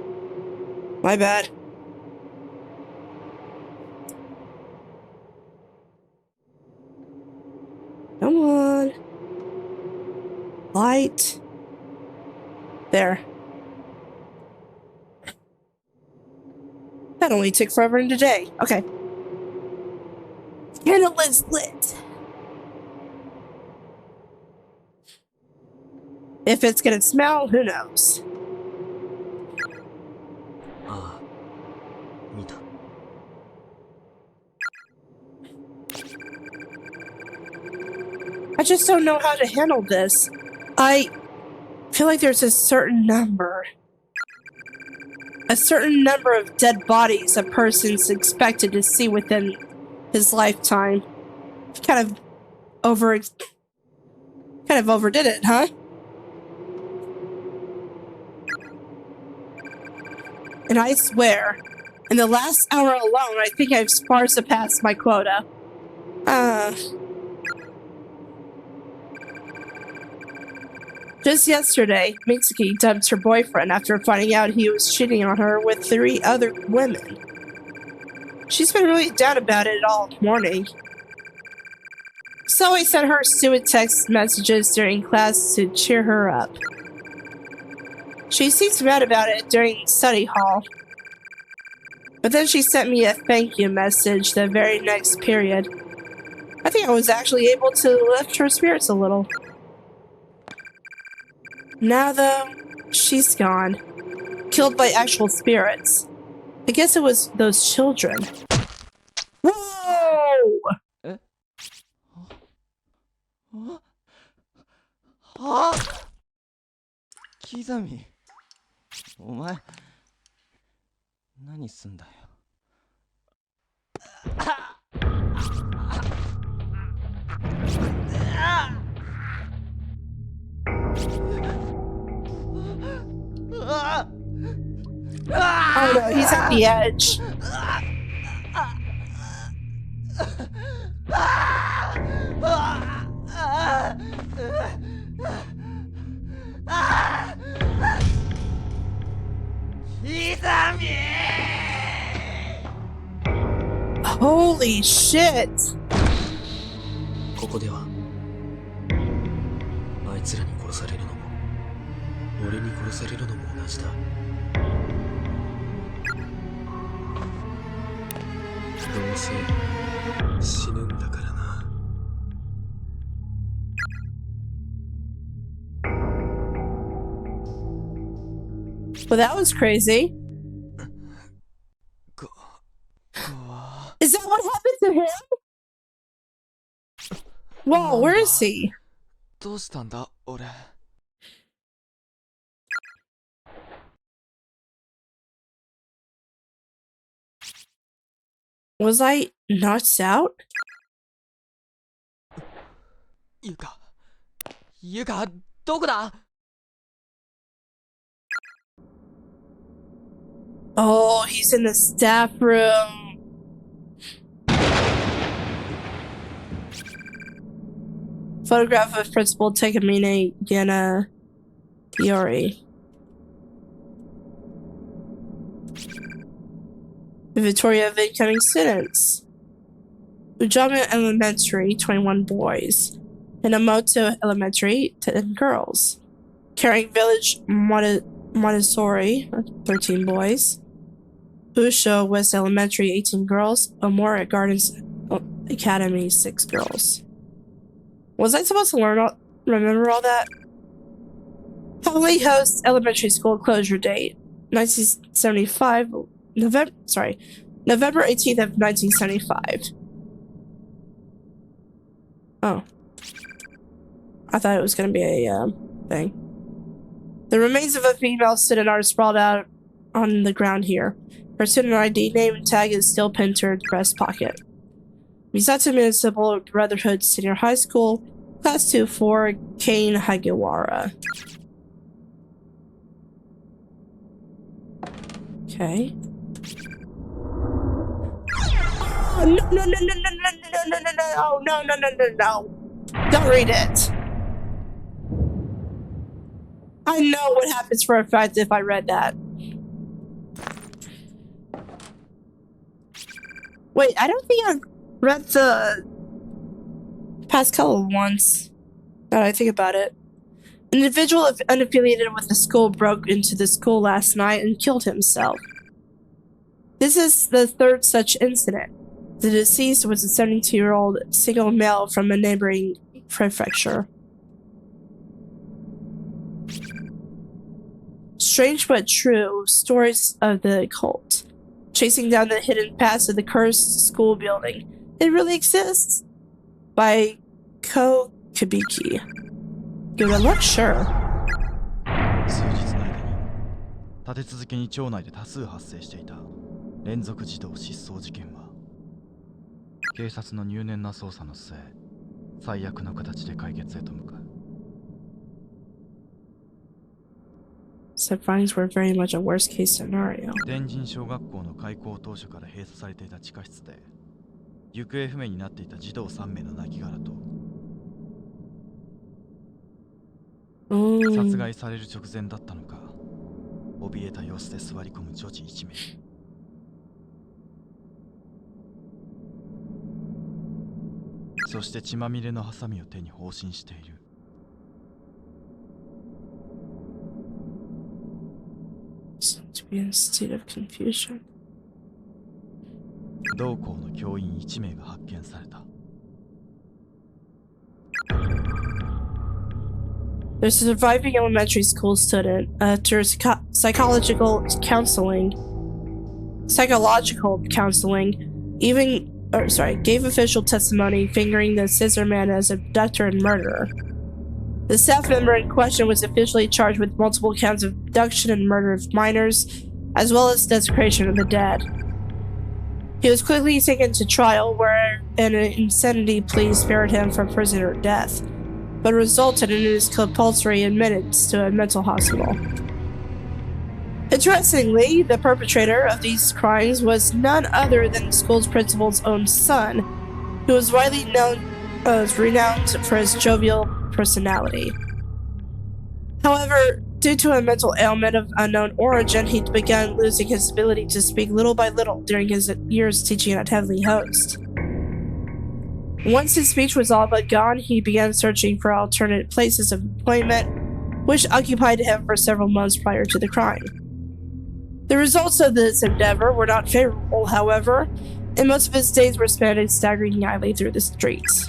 My bad. Come on. Light. There. That only took forever in today. Okay. Candle is lit. If it's gonna smell, who knows? ああ、見た。I just don't know how to handle this. I feel like there's a certain number of dead bodies a person's expected to see within his lifetime. Kind of overdid it, huh? And I swear, in the last hour alone, I think I've far surpassed my quota. Just yesterday, Mitsuki dumped her boyfriend after finding out he was cheating on her with 3 other women. She's been really down about it all morning. So I sent her stupid text messages during class to cheer her up. She seems mad about it during study hall. But then she sent me a thank you message the very next period. I think I was actually able to lift her spirits a little. Now though, she's gone. Killed by actual spirits. I guess it was those children. Whoa! はあ、キザミ、お前何すんだよ。Oh no, he's at the edge. Holy shit! ここではあいつらに殺されるのも俺に殺されるのも同じだ。どうせ死ぬんだからな。Well, that was crazy. Is that what happened to him? Whoa, where is he? どうしたんだ俺。Was I knocked out? ゆかどこだ。Oh, he's in the staff room. Photograph of Principal Takamine Yana Yori. Inventory of incoming students. Ujama Elementary, 21 boys. Minamoto Elementary, 10 girls. Caring Village Montessori, 13 boys. Busho West Elementary, 18 girls. Omora Gardens Academy, 6 girls. Was I supposed to remember all that? Heavenly Host Elementary School closure date, 1975, November 18th of 1975. Oh. I thought it was going to be a thing. The remains of a female student are sprawled out on the ground here. Her student ID, name, and tag is still pinned to her breast pocket. Misato Municipal Brotherhood Senior High School, Class 2-4, Kane Hagiwara. Okay. Oh, no. Don't read it. I know what happens for a fact if I read that. Wait, I don't think I've read the past couple ones. Now that I think about it. An individual unaffiliated with the school broke into the school last night and killed himself. This is the third such incident. The deceased was a 72-year-old single male from a neighboring prefecture. Strange but true stories of the occult. Chasing down the hidden past of the cursed school building. It really exists? By Ko Kubiki. Give it a look, sure. 数日の間に立て続けに町内で多数発生していた連続児童失踪事件は警察の入念な捜査の末最悪の形で解決へと向かう。 Said findings were very much a worst case scenario. 天神小学校の開校当初から閉鎖されていた地下室で行方不明になっていた児童3名の亡骸と殺害される直前だったのか怯えた様子で座り込む女児1名。そして血まみれのハサミを手に放心している。 To be in a state of confusion. 同校の教員1名が発見された。 There's a surviving elementary school student after psychological counseling, gave official testimony fingering the scissor man as abductor and murderer. The staff member in question was officially charged with multiple counts of abduction and murder of minors, as well as desecration of the dead. He was quickly taken to trial, where an insanity plea spared him from prison or death, but resulted in his compulsory admittance to a mental hospital. Interestingly, the perpetrator of these crimes was none other than the school's principal's own son, who was widely renowned for his jovial personality. However, due to a mental ailment of unknown origin, he began losing his ability to speak little by little during his years teaching at Heavenly Host. Once his speech was all but gone, he began searching for alternate places of employment, which occupied him for several months prior to the crime. The results of this endeavor were not favorable, however, and most of his days were spent staggering idly through the streets.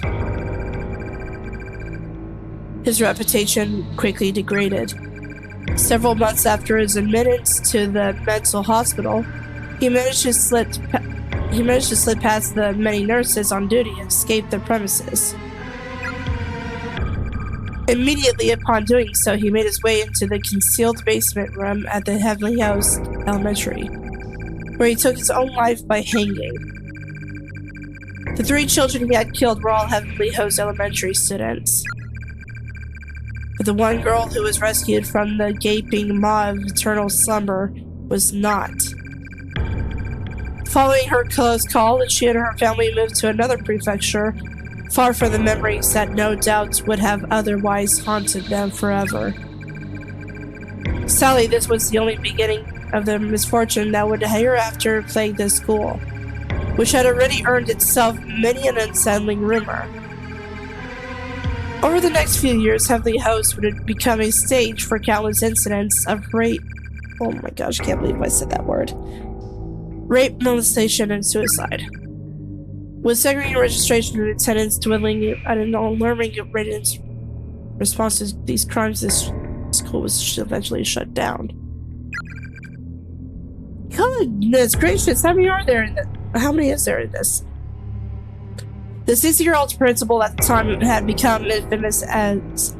His reputation quickly degraded. Several months after his admittance to the mental hospital, he managed to slip past the many nurses on duty and escape the premises. Immediately upon doing so, he made his way into the concealed basement room at the Heavenly Host Elementary, where he took his own life by hanging. The 3 children he had killed were all Heavenly Host Elementary students. But the one girl who was rescued from the gaping maw of eternal slumber was not. Following her close call, she and her family moved to another prefecture, far from the memories that no doubt would have otherwise haunted them forever. Sadly, this was the only beginning of the misfortune that would hereafter plague the school, which had already earned itself many an unsettling rumor. Over the next few years, Heavenly Host would become a stage for countless incidents of rape. Oh my gosh, I can't believe I said that word. Rape, molestation, and suicide. With segregated registration and attendance dwindling at an alarming rate in response to these crimes, this school was eventually shut down. Goodness gracious, how many are there in this? How many is there in this? The 60-year-old principal at the time had become infamous as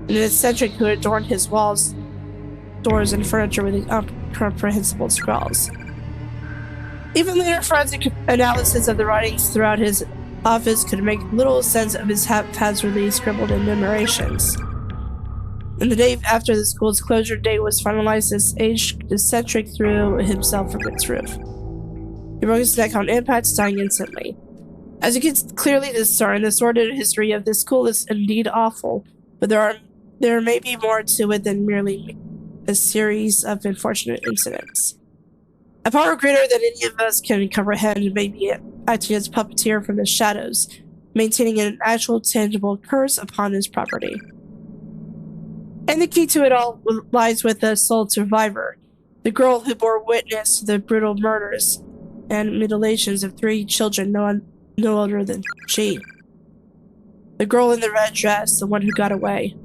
an eccentric who adorned his walls, doors, and furniture with incomprehensible scrawls. Even later forensic analysis of the writings throughout his office could make little sense of his haphazardly scribbled enumerations. And the day after the school's closure date was finalized, this aged eccentric threw himself from its roof. He broke his neck on impact, dying instantly. As you can clearly discern, the sordid history of this school is indeed awful, but there may be more to it than merely a series of unfortunate incidents. A power greater than any of us can comprehend may be acting as puppeteer from the shadows, maintaining an actual tangible curse upon his property. And the key to it all lies with the sole survivor, the girl who bore witness to the brutal murders and mutilations of 3 children no older than she. The girl in the red dress, the one who got away.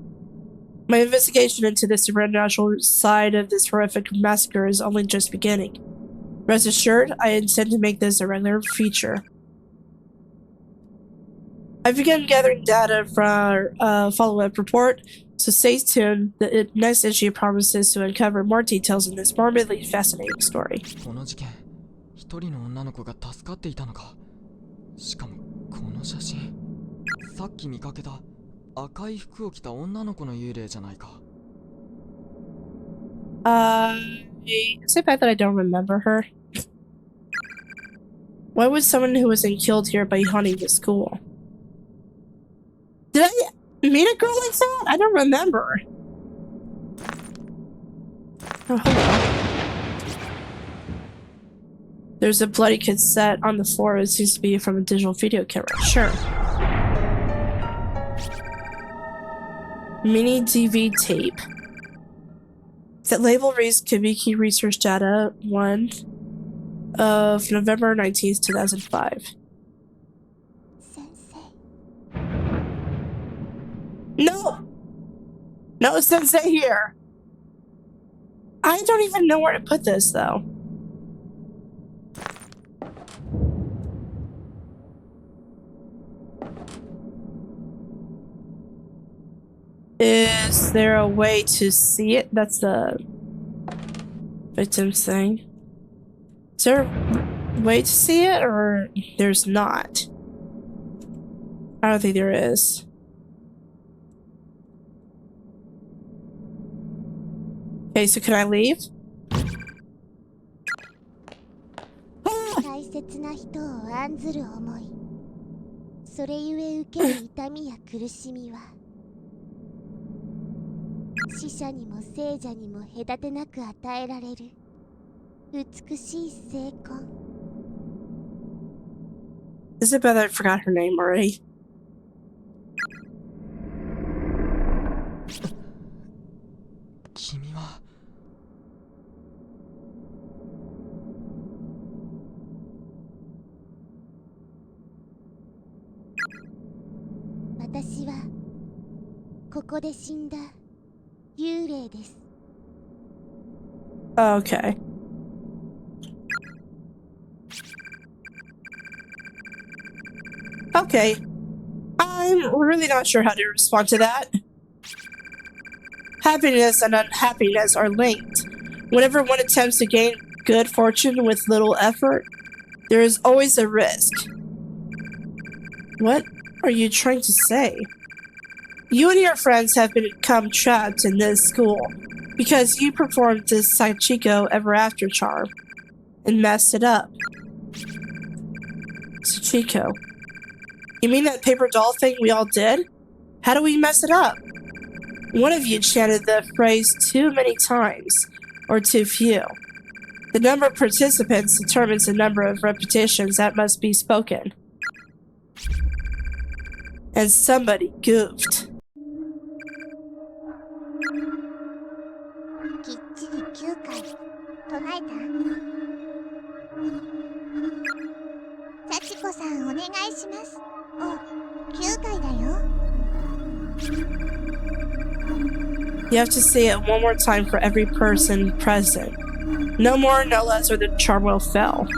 My investigation into the supernatural side of this horrific massacre is only just beginning. Rest assured, I intend to make this a regular feature. I've begun gathering data from a follow-up report, so stay tuned. The next issue promises to uncover more details in this morbidly fascinating story. この事件、一人の女の子が助かっていたのか。しかもこの写真、さっき見かけた赤い服を着た女の子の幽霊じゃないか。Is it bad that I don't remember her? Why would someone who wasn't killed here be haunting the school? Did I meet a girl like that? I don't remember. Oh, hello. There's a bloody cassette on the floor. It seems to be from a digital video camera. Sure. Mini DV tape. That label reads Kabiki Research Data 1 of November 19th, 2005. Sensei. No! No sensei here! I don't even know where to put this, though. Is there a way to see it? That's the victim's thing. Is there a way to see it, or there's not? I don't think there is. Okay, so can I leave? 大切な人を案ずる思い、それゆえ受ける痛みや苦しみは死者にも生者にも隔てなく与えられる美しい聖婚。 Is it bad that I forgot her name already? 君は私はここで死んだ幽霊です。 Okay. Okay. I'm really not sure how to respond to that. Happiness and unhappiness are linked. Whenever one attempts to gain good fortune with little effort, there is always a risk. What are you trying to say? You and your friends have become trapped in this school because you performed this Sachiko Ever After charm and messed it up. Chico. You mean that paper doll thing we all did? How do we mess it up? One of you chanted the phrase too many times, or too few. The number of participants determines the number of repetitions that must be spoken. And somebody goofed. きっちり9回唱えた？幸子さんお願いします。お、9回だよ。 You have to say it one more time for every person present. No more, no less, or the charm will fail.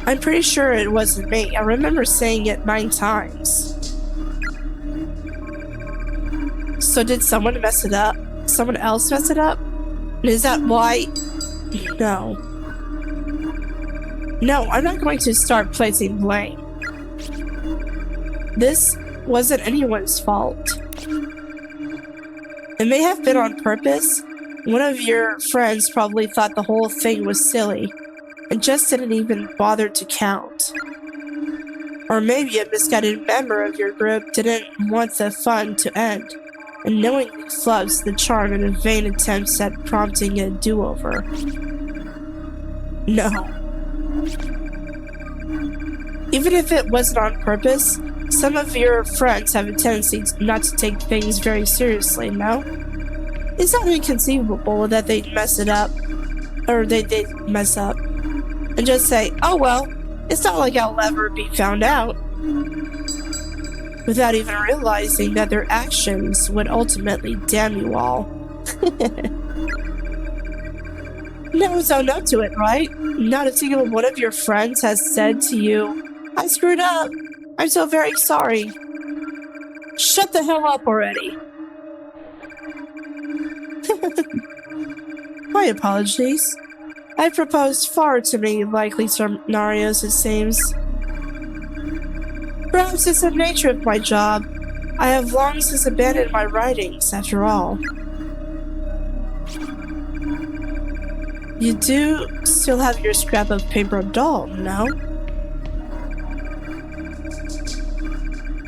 I'm pretty sure it wasn't me. I remember saying it 9 times. So did someone mess it up? Someone else mess it up? And is that why? No. No, I'm not going to start placing blame. This wasn't anyone's fault. It may have been on purpose. One of your friends probably thought the whole thing was silly and just didn't even bother to count. Or maybe a misguided member of your group didn't want the fun to end and knowingly flubs the charm in a vain attempt at prompting a do-over. No. Even if it wasn't on purpose, some of your friends have a tendency not to take things very seriously, no? It's not inconceivable that they'd mess it up, or they'd mess up, and just say, oh well, it's not like I'll ever be found out, without even realizing that their actions would ultimately damn you all. No one's owned up to it, right? Not a single one of your friends has said to you, I screwed up. I'm so very sorry. Shut the hell up already. My apologies. I've proposed far too many likely scenarios, it seems. Perhaps it's the nature of my job. I have long since abandoned my writings, after all. You do still have your scrap of paper doll, no?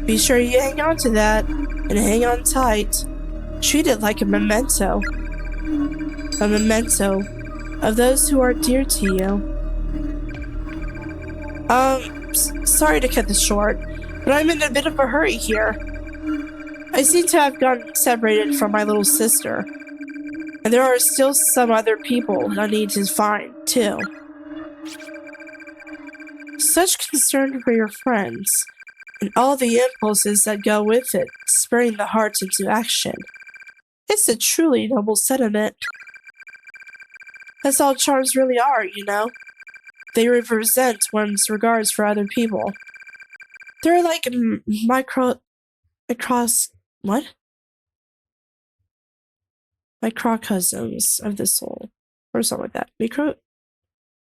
Be sure you hang on to that, and hang on tight. Treat it like a memento. A memento of those who are dear to you. Sorry to cut this short, but I'm in a bit of a hurry here. I seem to have gotten separated from my little sister, and there are still some other people I need to find, too. Such concern for your friends, and all the impulses that go with it, spurring the heart into action. It's a truly noble sentiment. That's all charms really are, you know. They represent one's regards for other people. They're like microcosms of the soul, or something like that.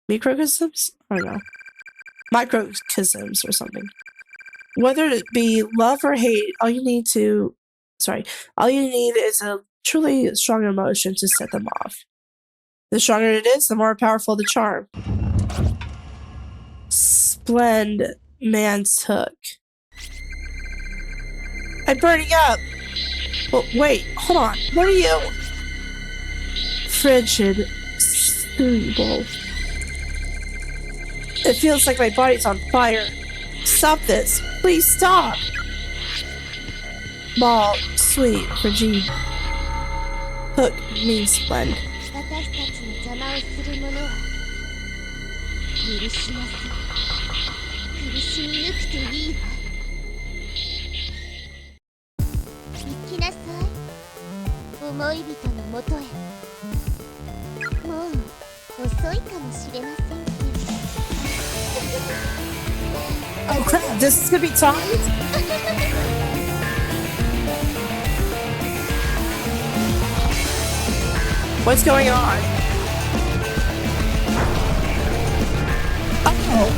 Microcosms? I don't know. Microcosms or something. Whether it be love or hate, all you need is a truly strong emotion to set them off. The stronger it is, the more powerful the charm. Splend man's hook. I'm burning up! Well, wait, hold on. What are you? Frigid. Soluble. It feels like my body's on fire. Stop this. Please stop. Ball, sweet, frigid. Hook means splend. 私たちの邪魔をする者は許しなさい。苦しみ抜くといいわ。行きなさい。思い人のもとへ。もう遅いかもしれませんけど。Oh crap, this is gonna be timed? What's going on? Oh.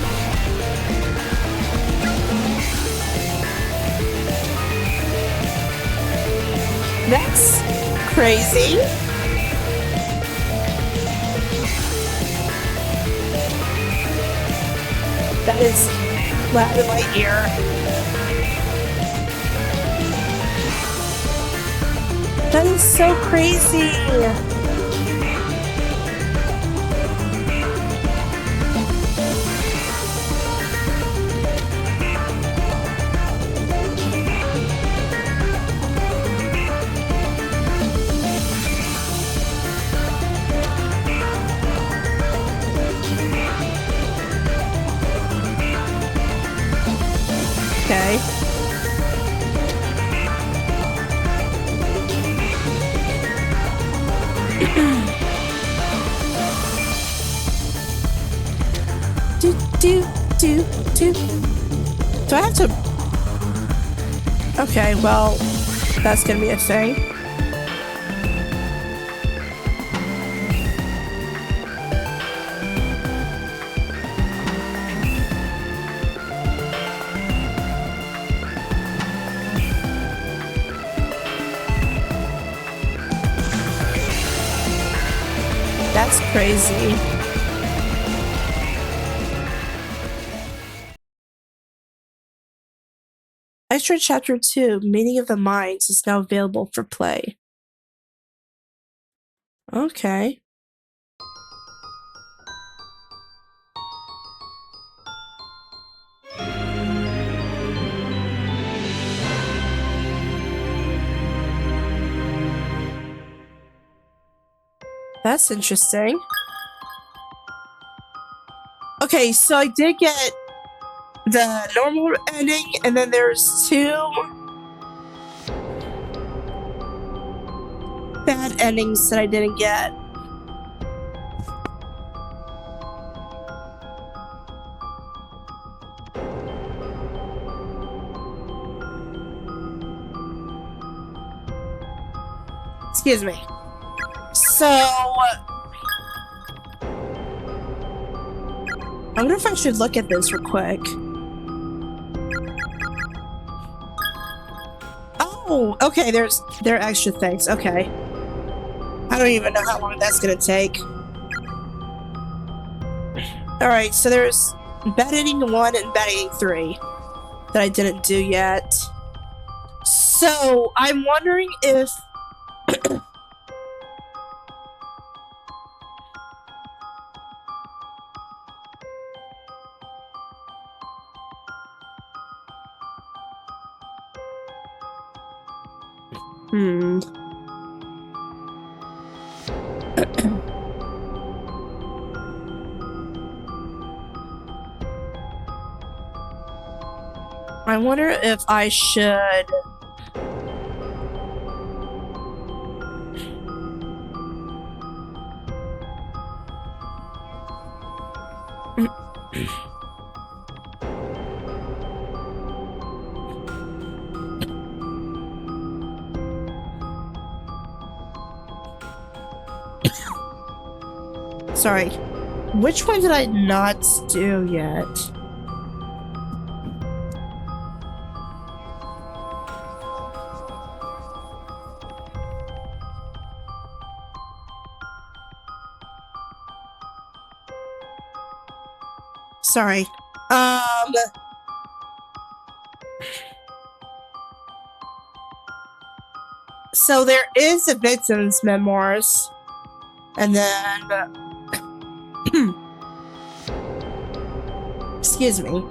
That's crazy. That is loud in my ear. That is so crazy. Okay. do. Do I have to? Okay, well, that's gonna be a thing. That's crazy. Extra Chapter 2, Meaning of the Minds, is now available for play. Okay. That's interesting. Okay, so I did get the normal ending, and then there's 2 bad endings that I didn't get. Excuse me. So, I wonder if I should look at this real quick. Oh, okay, there are extra things. Okay. I don't even know how long that's gonna take. Alright, so there's bad ending 1 and bad ending 3 that I didn't do yet. So, I'm wondering if I wonder if I should Sorry. Which one did I not do yet? Sorry. So there is a victim's memoirs, and then excuse me.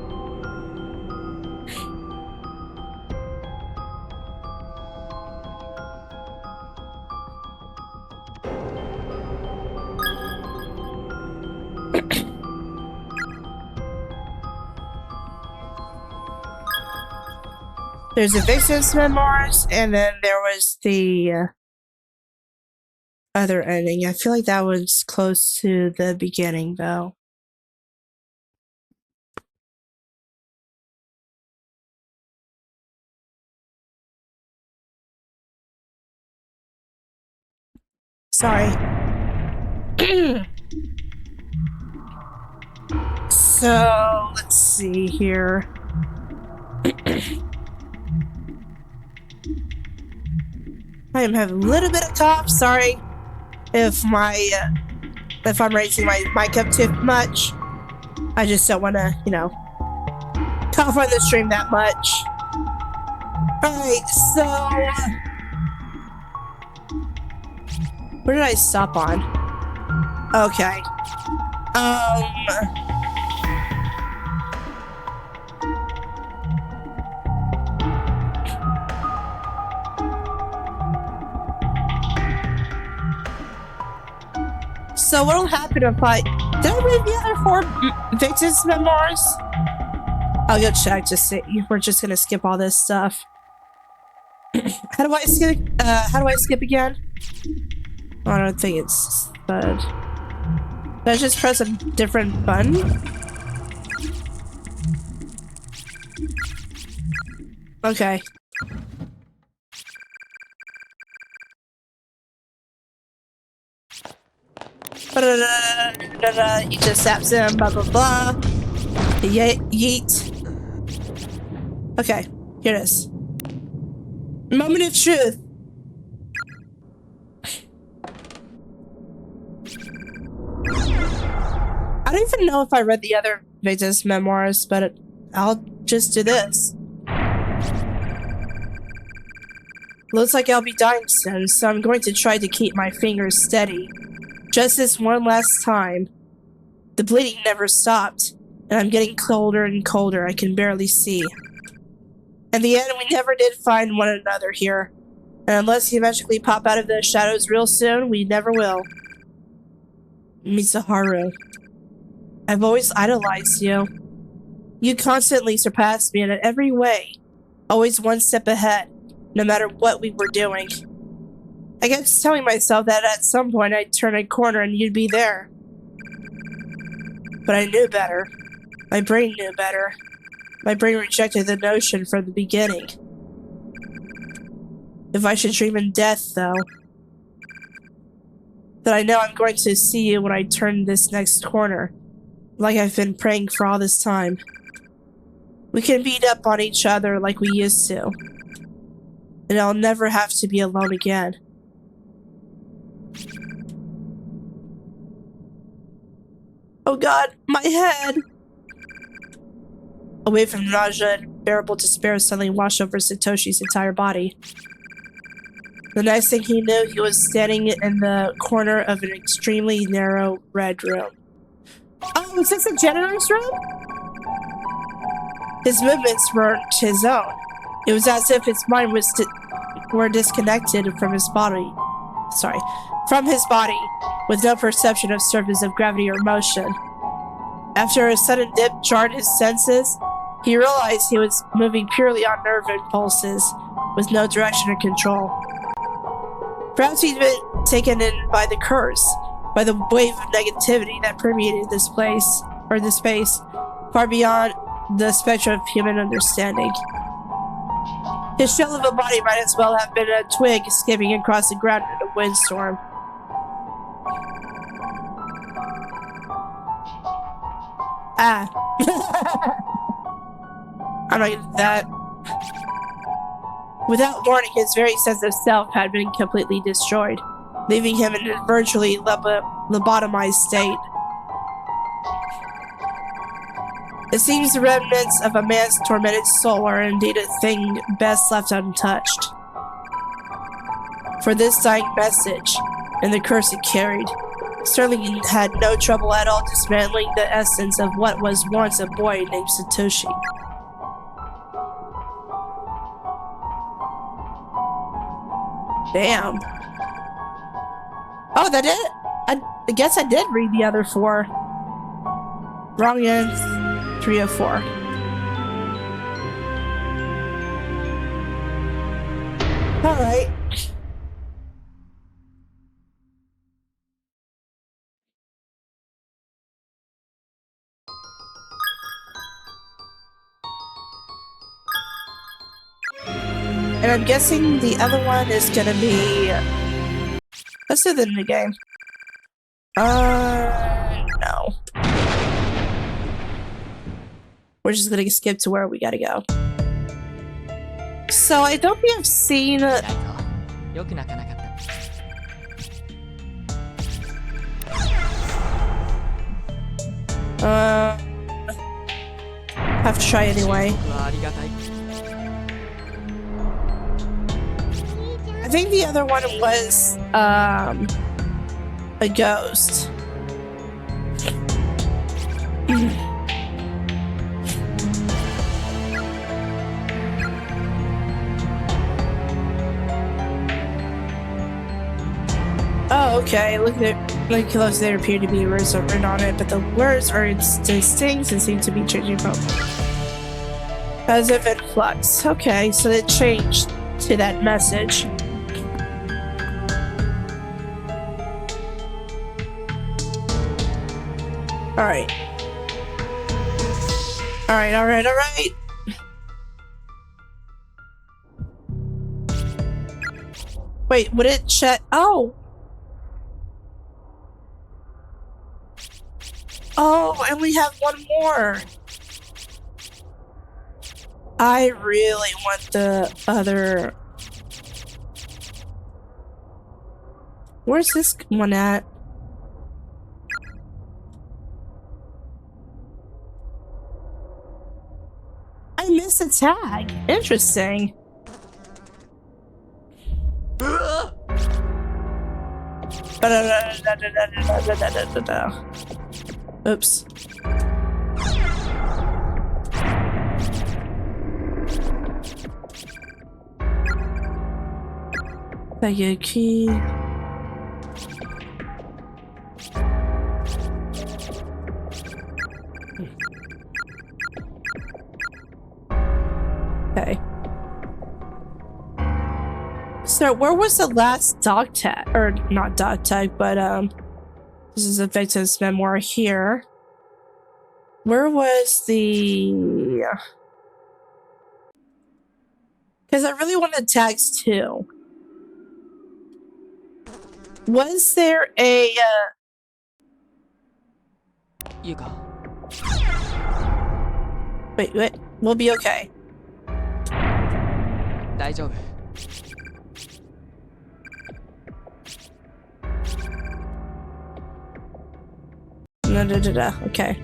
There's a victim's memoirs, and then there was the other ending. I feel like that was close to the beginning, though. Sorry. So, let's see here. I am having a little bit of cough. Sorry if I'm raising my mic up too much. I just don't want to, I'll find the stream that much. Alright, so... Where did I stop on? Okay. So what'll happen if I... Did I read the other 4 victims' memoirs? I'll go check to see. We're just gonna skip all this stuff. How do I skip again? Oh, I don't think it's... But... Did I just press a different button? Okay. He just zaps him, blah blah blah. Yeet. Okay, here it is. Moment of truth. I don't even know if I read the other victims' memoirs, but I'll just do this. Looks like I'll be dying soon, so I'm going to try to keep my fingers steady. Just this one last time. The bleeding never stopped, and I'm getting colder and colder. I can barely see. In the end, we never did find one another here. And unless you magically pop out of the shadows real soon, we never will. Misaharu. I've always idolized you. You constantly surpassed me in every way. Always one step ahead, no matter what we were doing. I kept telling myself that at some point I'd turn a corner and you'd be there. But I knew better. My brain knew better. My brain rejected the notion from the beginning. If I should dream in death, though, then I know I'm going to see you when I turn this next corner, like I've been praying for all this time. We can beat up on each other like we used to, and I'll never have to be alone again. Oh god, my head! Away from nausea and unbearable despair suddenly washed over Satoshi's entire body. The next thing he knew, he was standing in the corner of an extremely narrow red room. Oh, is this a janitor's room? His movements weren't his own. It was as if his mind were disconnected from his body. From his body, with no perception of surface of gravity or motion. After a sudden dip jarred his senses, he realized he was moving purely on nerve impulses, with no direction or control. Perhaps he'd been taken in by the curse, by the wave of negativity that permeated this place, or this space, far beyond the spectrum of human understanding. His shell of a body might as well have been a twig skipping across the ground in a windstorm. Ah. I'm not gonna do that. Without warning, his very sense of self had been completely destroyed, leaving him in a virtually lobotomized state. It seems the remnants of a man's tormented soul are indeed a thing best left untouched. For this dying message, and the curse it carried, Sterling had no trouble at all dismantling the essence of what was once a boy named Satoshi. Damn. Oh, that did? I guess I did read the other 4. Wrong end, 3 of 4. Alright. And I'm guessing the other one is gonna be... Let's do the new game. No. We're just gonna skip to where we gotta go. So I don't think I've seen... よく泣かなかった。 I Have to try anyway. 僕はありがたい。 I think the other one was a ghost. Oh, okay. Look at it. Like close there appear to be words written on it, but the words are distinct and seem to be changing from as if in flux. Okay, so it changed to that message. Alright. Alright. Wait, would it check? Oh! Oh, and we have one more. I really want the other. Where's this one at? I missed a tag. Interesting. Oops. Thank you, key. Okay. So where was the last dog tag? Or not dog tag, but this is a victim's memoir here. Where was the... Because I really wanted tags too. Was there a... Yuka. Wait. We'll be okay. 大丈夫。 Okay.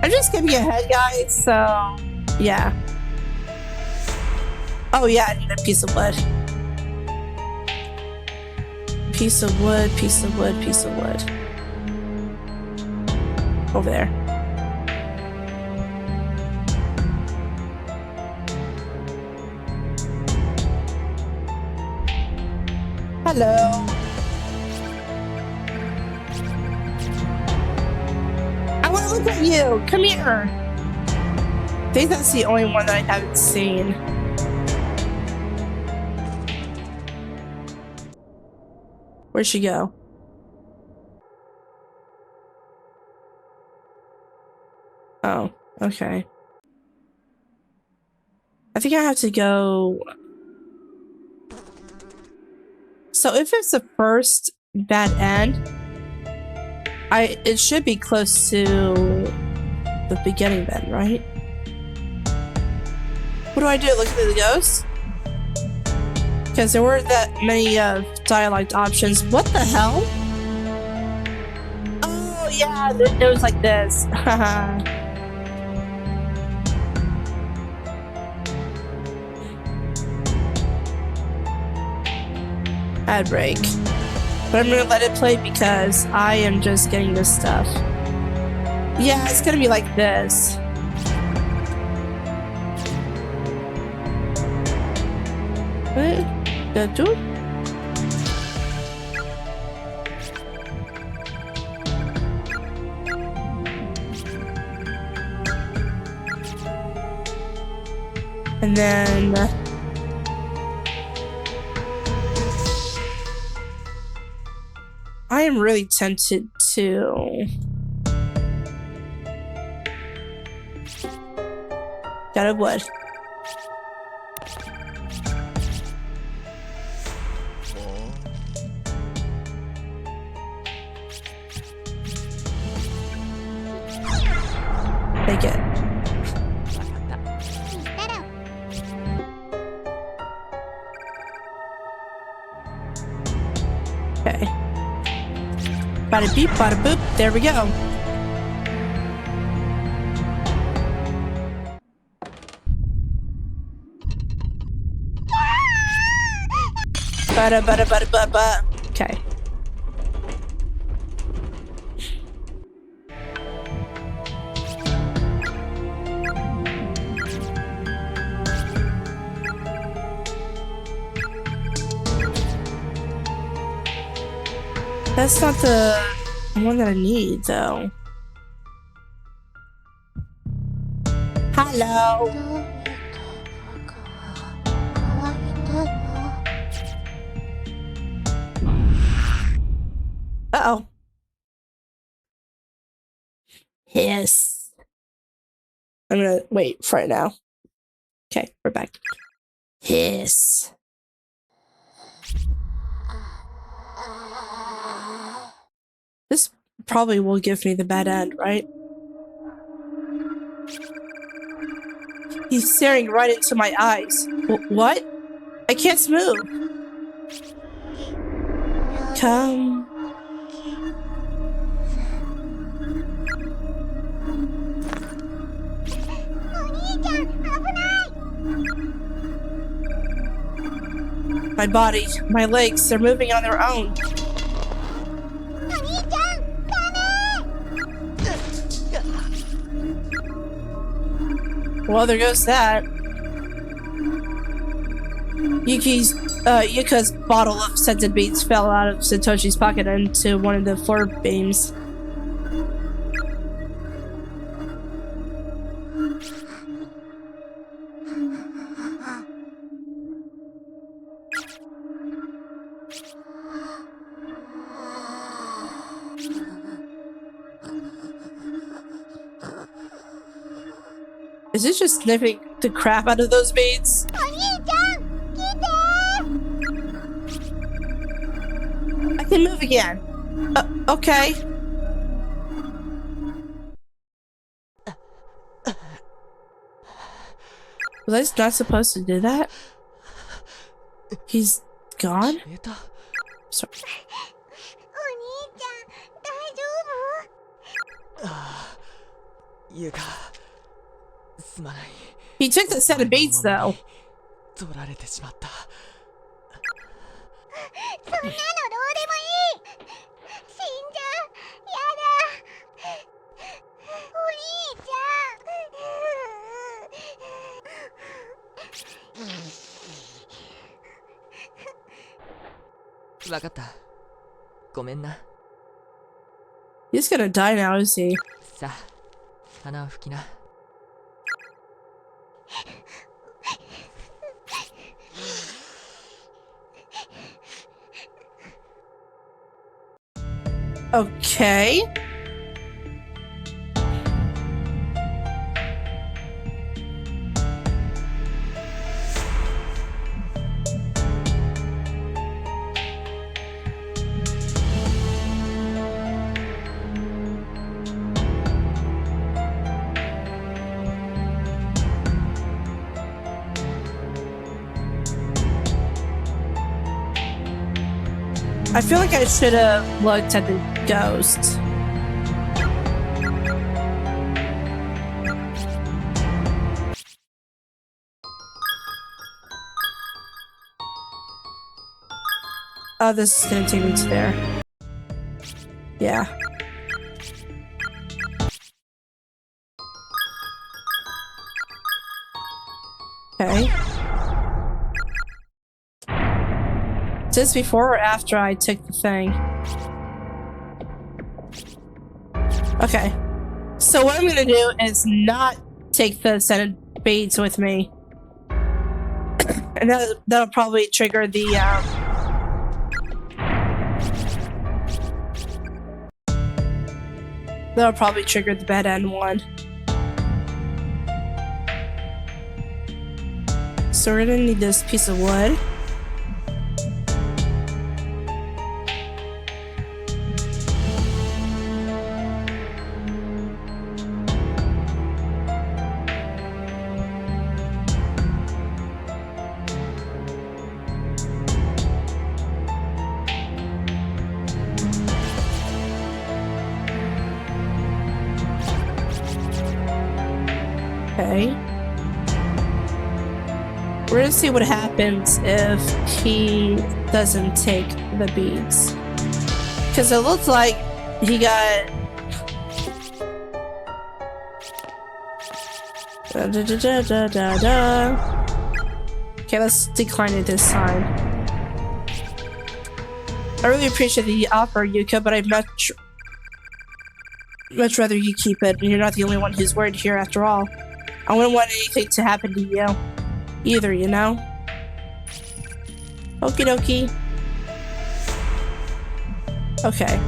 I'm just skipping ahead, guys, so... Yeah. Oh, yeah, I need a piece of wood. Piece of wood. Over there. Hello. I want to look at you. Come here. I think that's the only one that I haven't seen. Where'd she go? Oh, okay. I think I have to go... So if it's the first bad end, it should be close to the beginning then, right? What do I do? Look at the ghosts? Because there weren't that many dialect options. What the hell? Oh yeah, it was like this. Ad break. But I'm gonna let it play because I am just getting this stuff. Yeah, it's gonna be like this. What? The two? And then I am really tempted to got a wood. Take it. Okay. Bada beep, bada boop. There we go. Ba-da-ba-da-ba-da-ba-ba. Okay. That's not the one that I need, though. Hello. どういうとこか乾いたの Uh-oh. Hiss. I'm gonna wait for it now. Okay, we're back. Hiss. This probably will give me the bad end, right? He's staring right into my eyes. What? I can't move. Come. My body, my legs, they're moving on their own. Well, there goes that. Yuka's bottle of scented beads fell out of Satoshi's pocket into one of the floor beams. Is it just sniffing the crap out of those beads? I can move again. Okay. Was I not supposed to do that? He's gone? 消えた Sorry. ああゆかすまない He took the set of beads, though. 取られてしまったそんなのどうでもいい死んじゃやだお兄ちゃんわかったごめんな He's gonna die now, is he? さあ鼻を拭きな Okay. I feel like I should have looked at the ghost. Oh, this is gonna take me to there. Yeah. Okay. Is this before or after I took the thing? Okay. So what I'm gonna do is not take the scented beads with me. And that'll probably trigger the, that'll probably trigger the bad end one. So we're gonna need this piece of wood. Okay. We're gonna see what happens if he doesn't take the beads. Because it looks like he got... Okay, let's decline it this time. I really appreciate the offer, Yuka, but I'd much rather you keep it. You're not the only one who's worried here after all. I wouldn't want anything to happen to you either, you know? Okie dokie. Okay.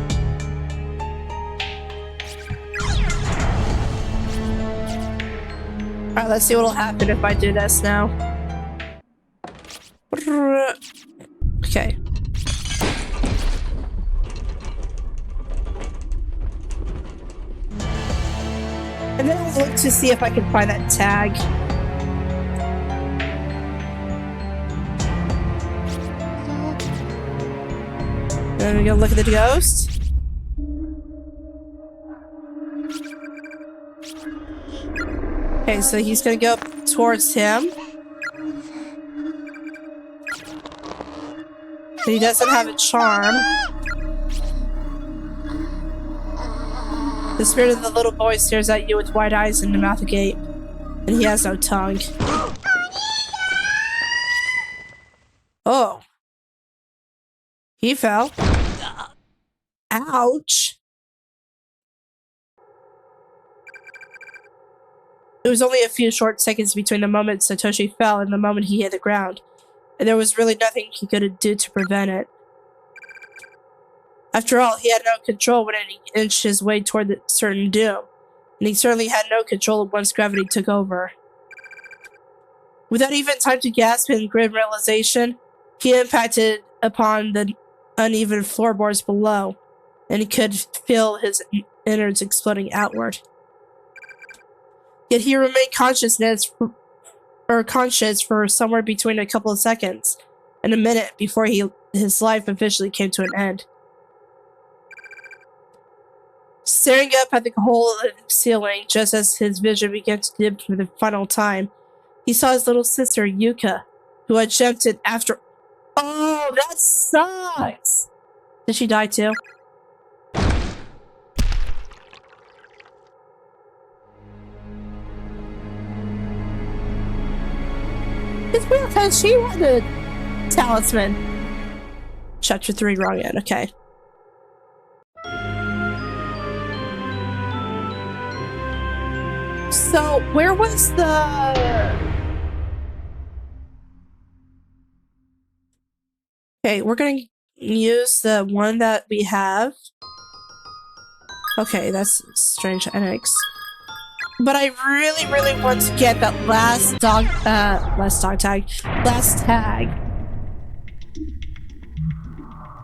Alright, let's see what'll happen if I do this now. Okay. And then I'll look to see if I can find that tag. Then we go look at the ghost. Okay, so he's gonna go towards him. But he doesn't have a charm. The spirit of the little boy stares at you with wide eyes and a mouth agape, and he has no tongue. Oh. He fell. Ouch. It was only a few short seconds between the moment Satoshi fell and the moment he hit the ground, and there was really nothing he could do to prevent it. After all, he had no control when he inched his way toward the certain doom, and he certainly had no control once gravity took over. Without even time to gasp in grim realization, he impacted upon the uneven floorboards below, and he could feel his innards exploding outward. Yet he remained conscious for somewhere between a couple of seconds and a minute before his life officially came to an end. Staring up at the hole in the ceiling, just as his vision began to dim for the final time, he saw his little sister, Yuka, who had jumped in after... Oh, that sucks! Did she die too? It's weird because she had a talisman. Chapter 3 wrong end, okay. So, where was the... Okay, we're gonna use the one that we have. Okay, that's strange annex. But I really want to get that last tag.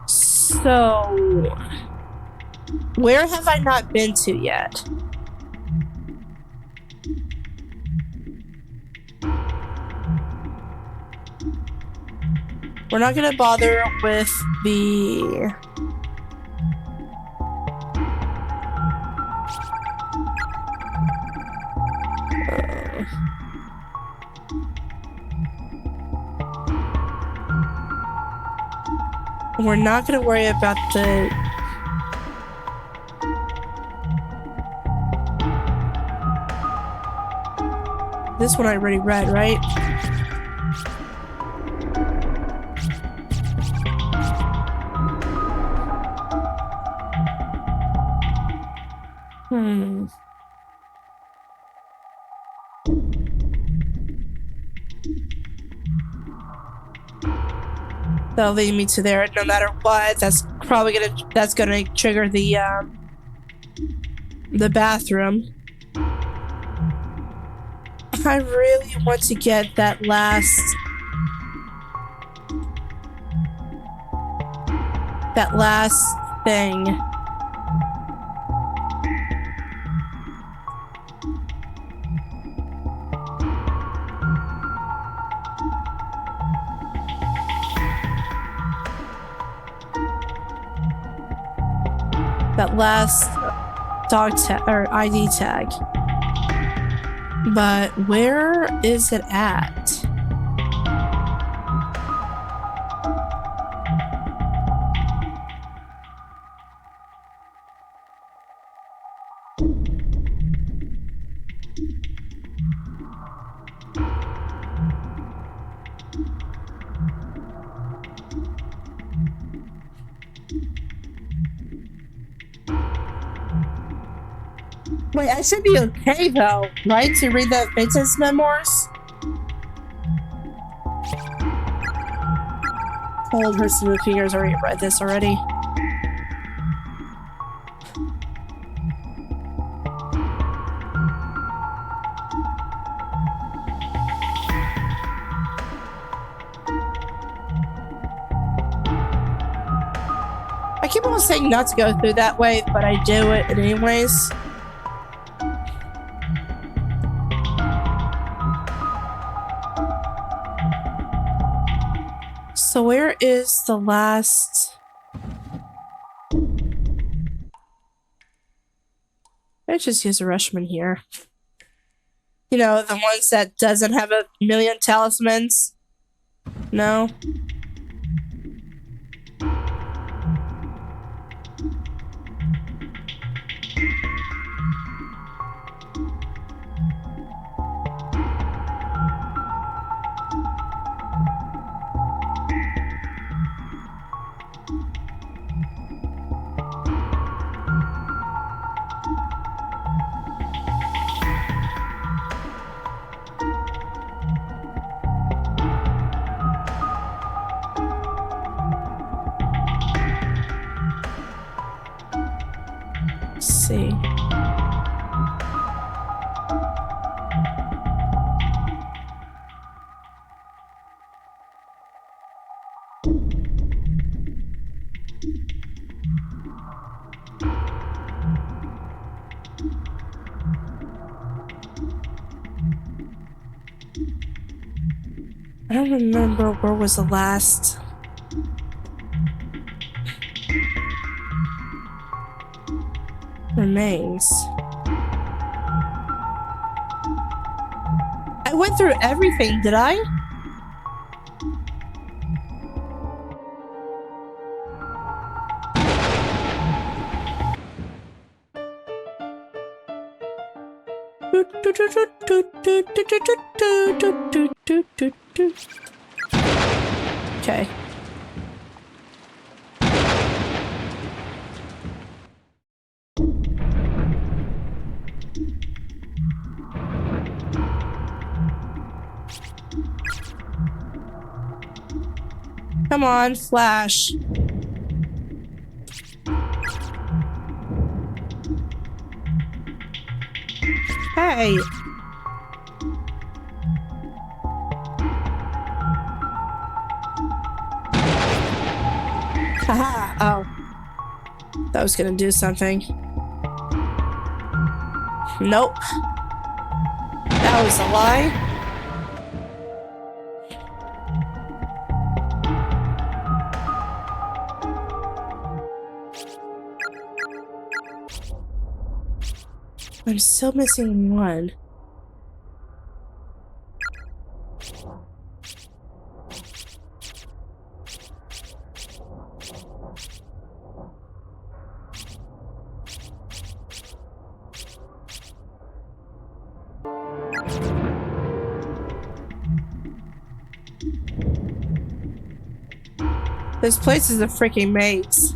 So, where have I not been to yet? We're not gonna bother with the... We're not gonna worry about the... This one I already read, right? That'll lead me to there no matter what. That's gonna trigger the bathroom. I really want to get that last thing. That last dog tag or ID tag. But where is it at? Wait, I should be okay though, right? To read the Fate's memoirs? Hold her smooth fingers. Already read this already. I keep on saying not to go through that way, but I do it anyways. So where is the last... I just use a Rushman here. You know, the ones that doesn't have a million talismans? No? Let's see. I don't remember where was the last... remains. I went through everything, did I? Okay. Come on, Flash. Hey. Haha. Oh. That was gonna do something. Nope. That was a lie. I'm still missing one. This place is a freaking maze.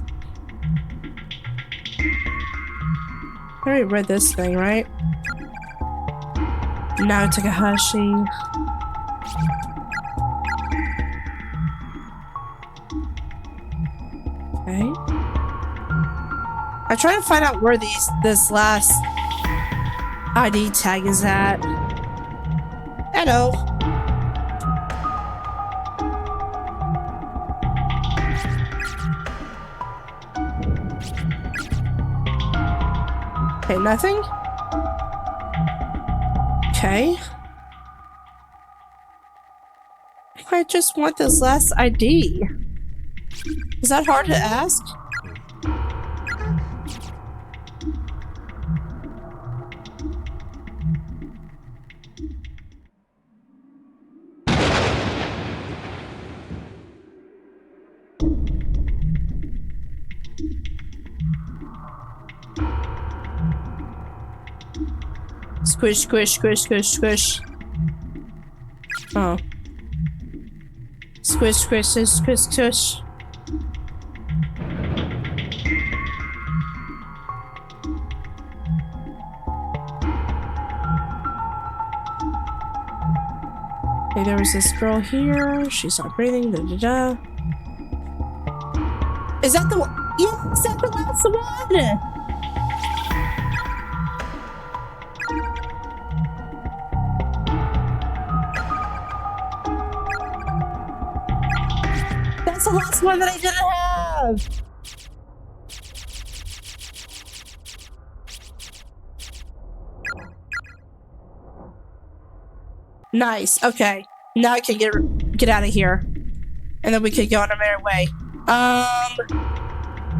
I already read this thing, right? Now Takahashi. Okay. I'm trying to find out where this last ID tag is at. Hello. Okay, nothing? Okay. I just want this last ID. Is that hard to ask? Squish, squish, squish, squish, squish. Oh. Squish, squish, squish, squish, squish. there was this girl here. She's not breathing. Da, da, da. Is that the one? Yes, that's the last one! That's the last one that I didn't have! Nice. Okay. Now I can get out of here. And then we can go on our merry way.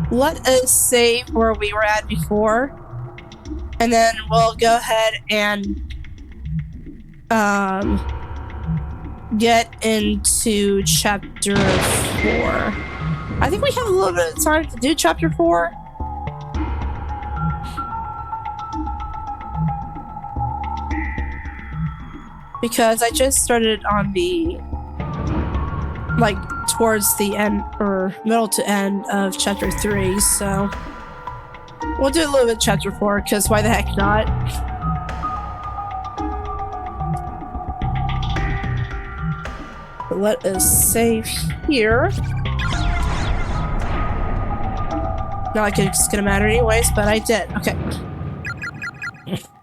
Let us save where we were at before. And then we'll go ahead and get into chapter 4. I think we have a little bit of time to do chapter 4. Because I just started on the, like, towards the end, or middle to end of chapter 3, so we'll do a little bit of chapter 4, because why the heck not? But let us save here. Not like it's gonna matter anyways, but I did. Okay.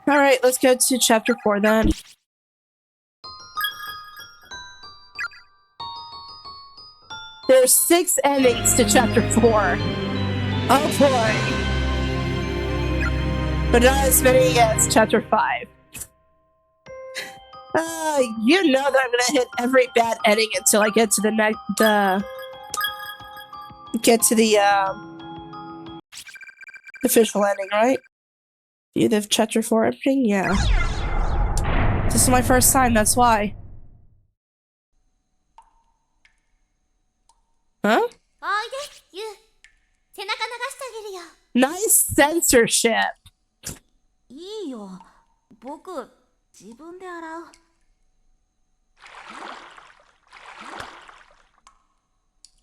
Alright, let's go to chapter 4 then. There's 6 endings to chapter 4. Oh boy. But not as many as chapter 5. You know that I'm gonna hit every bad ending until I get to the official ending, right? You have chapter 4 ending? Yeah. This is my first time, that's why. Huh? Nice censorship. いいよ。僕、自分で洗う。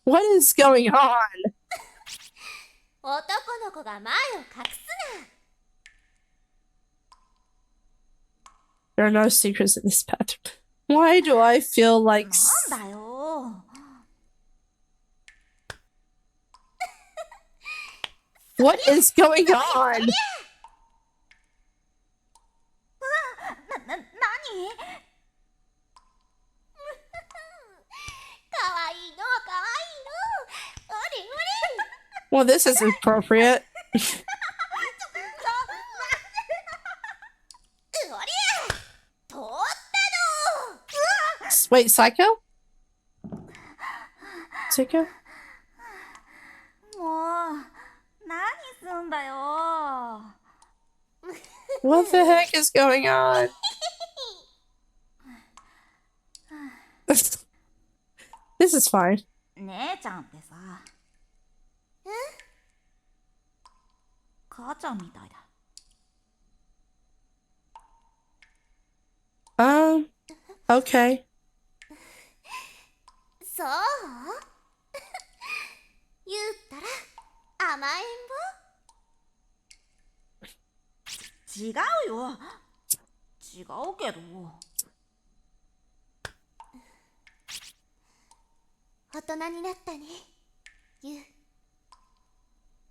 What is going on? 男の子が前を隠すな。 There are no secrets in this bathroom. Why do I feel like... なんだよ。 What is going on? 何？ かわいいの、かわいいの。おりおり。 Well, this is appropriate. おりゃ。通ったの。 Wait, Psycho? Psycho? もう、何すんだよ。 What the heck is going on? This is fine. 姉ちゃんってさ。母ちゃんみたいだ。 Okay. そう言ったら甘えん坊。違うよ。違うけど。大人になったね。ゆう。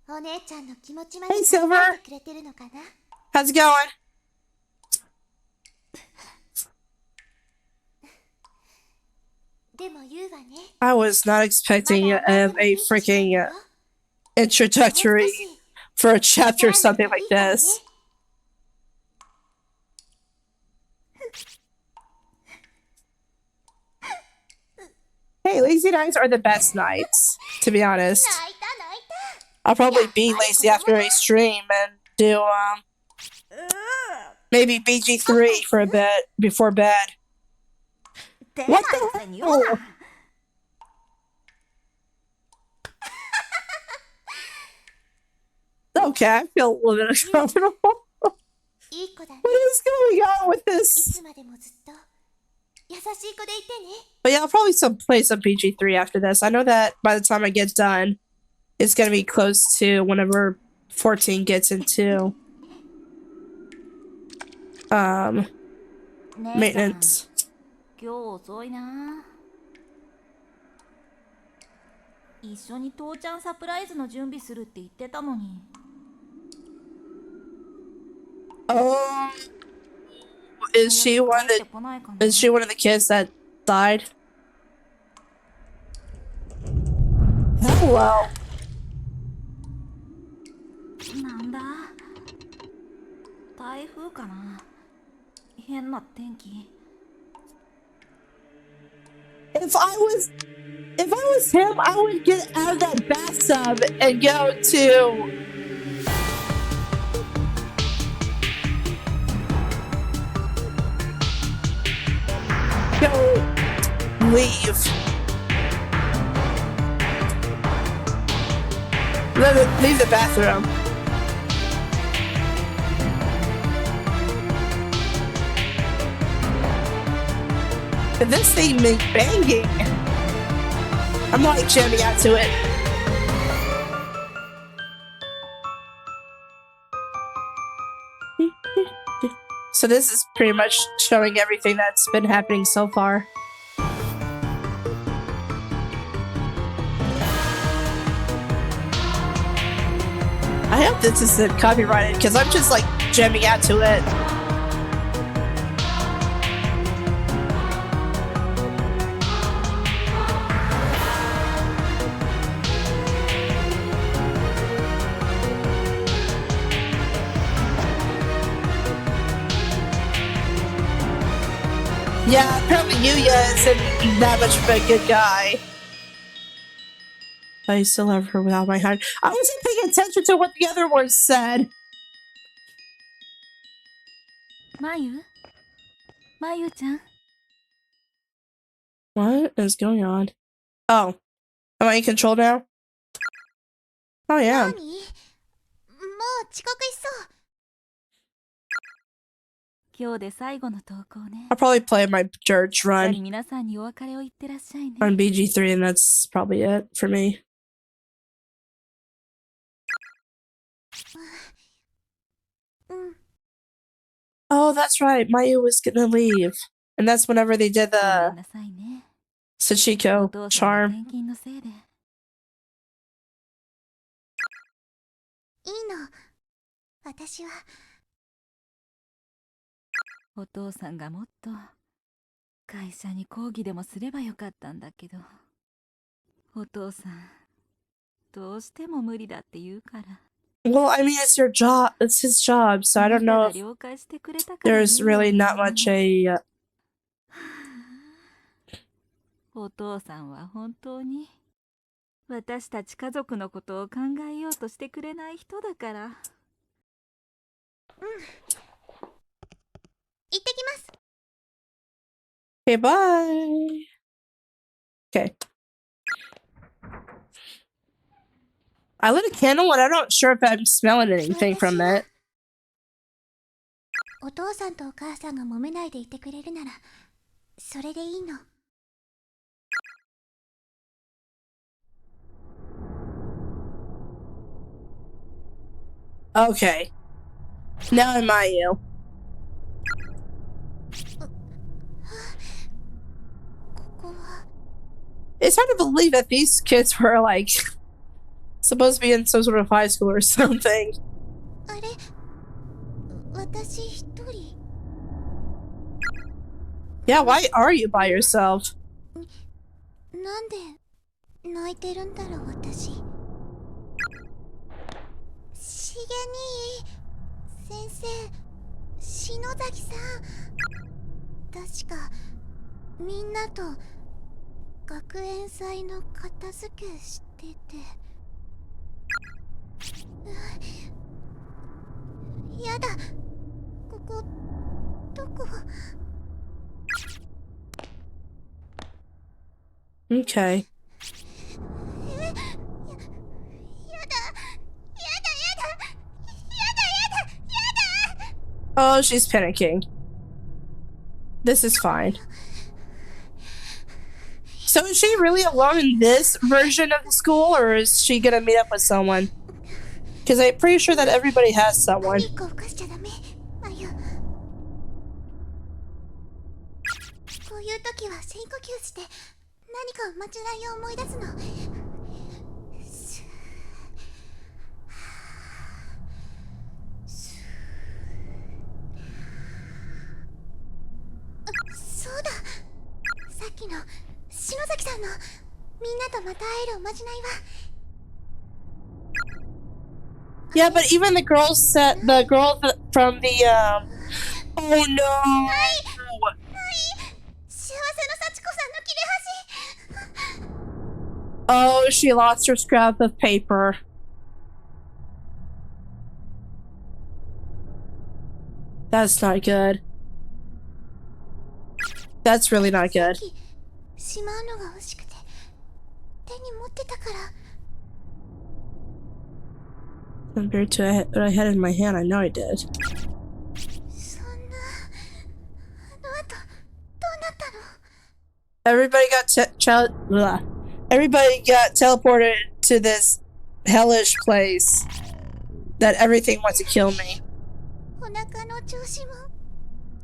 お姉ちゃんの気持ちまで Hey, 考 Silver. えてくれてるのかな。 How's it going? でもゆうはね。 I was not expecting a freaking introductory for a chapter or something like this. Hey, lazy nights are the best nights, to be honest. 泣いた泣いた。 I'll probably be lazy after I stream and do maybe BG3 for a bit before bed. What the hell? Okay, I feel a little bit uncomfortable. いい子だね。 What is going on with い this? つまでもずっと優しい子でいてね。 But yeah, I'll probably play some PG3 after this. I know that by the time I get done, it's gonna be close to whenever 14 gets into maintenance. 今日遅いな。一緒に父ちゃんサプライズの準備するって言ってたのに。Oh, is she one 帰って of こないかな。 the is she one of the kids that died? Hello. なんだ、台風かな。変な天気。If I was him, I would get out of that bathtub and go leave. Leave the bathroom. And this thing is banging. I'm like jamming out to it. So this is pretty much showing everything that's been happening so far. I hope this isn't copyrighted because I'm just like jamming out to it. Yeah, apparently Yuya isn't that much of a good guy. I still have her without my heart. I wasn't paying attention to what the other ones said. まゆちゃん。 What is going on? Oh, am I in control now? Oh yeah. 何？もう遅刻しそう。今日で最後の投稿ね。 I'll probably play my church しっかり run 皆さんにお別れを言ってらっしゃいね。 on BG3, and that's probably it for me. Oh, that's right. Mayu was gonna leave, and that's whenever they did ごめん the なさいね。お Sachiko 父さんの charm. 転勤のせいで。いいの。私は。お父さんがもっと会社に抗議でもすればよかったんだけど、お父さんどうしても無理だって言うから。 Well, I mean, it's your job. It's his job, so I don't know if 了解してくれたから言う there's よ really not much a. お父さんは本当に私たち家族のことを考えようとしてくれない人だから。うん。行ってきます。 Okay, bye. Okay. I lit a candle, and I'm not sure if I'm smelling anything from it. お父さんとお母さんが揉めないでいてくれるならそれでいいの。 Okay. Now I'm Mayu. ここは It's hard to believe that these kids were like supposed to be in some sort of high school or something. あれ、私一人。 Yeah, why are you by yourself? なんで泣いてるんだろう私。しげに先生、篠崎さん、確かみんなと学園祭の片付けしてて。やだ、ここどこ？ Okay. Oh, she's panicking. This is fine. So is she really alone in this version of the school, or is she gonna meet up with someone? Because I'm pretty sure that everybody has someone. ここういう時して何か間違いを思い出すの。そうだ、さっきの篠崎さんのみんなとまた会えるおまじないは。 Yeah, but even the girl said from the oh no. 幸せの幸子さんの切れ端。 Oh, she lost her scrap of paper. That's not good. That's really not good. さっきしまうのが欲しくて手に持ってたから。 Compared to what I had in my hand, I know I did. そんな、あの後どうなったの？ Everybody got teleported to this hellish place that everything wants to kill me. お腹の調子も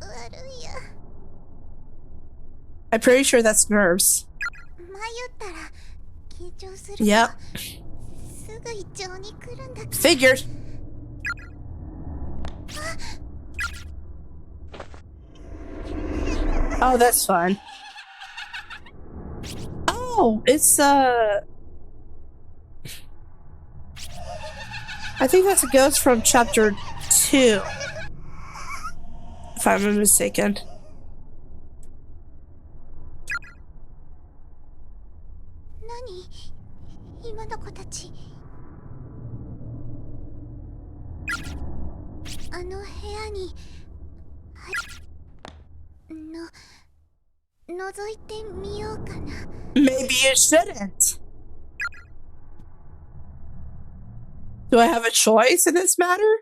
悪いや。 I'm pretty sure that's nerves. 前言ったら緊張すると Yep. すぐ胃腸に来るんだから。 Figured. Oh, that's fun. Oh, it's I think that's a ghost from chapter 2. If I'm not mistaken. 何？今の子たち。あの部屋に覗いてみようかな。 Maybe you shouldn't. Do I have a choice in this matter?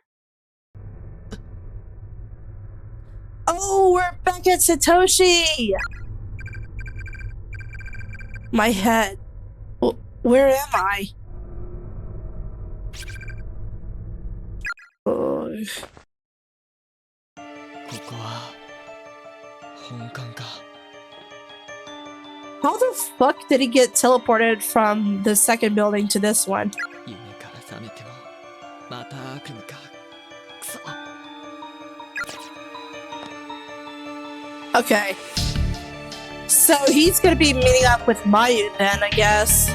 Oh, we're back at Satoshi! My head. Where am I? Oh. ここは本館か。 How the fuck did he get teleported from the second building to this one? 夢から覚めてもまた悪夢か。くそ。 Okay. So he's gonna be meeting up with Mayu then, I guess.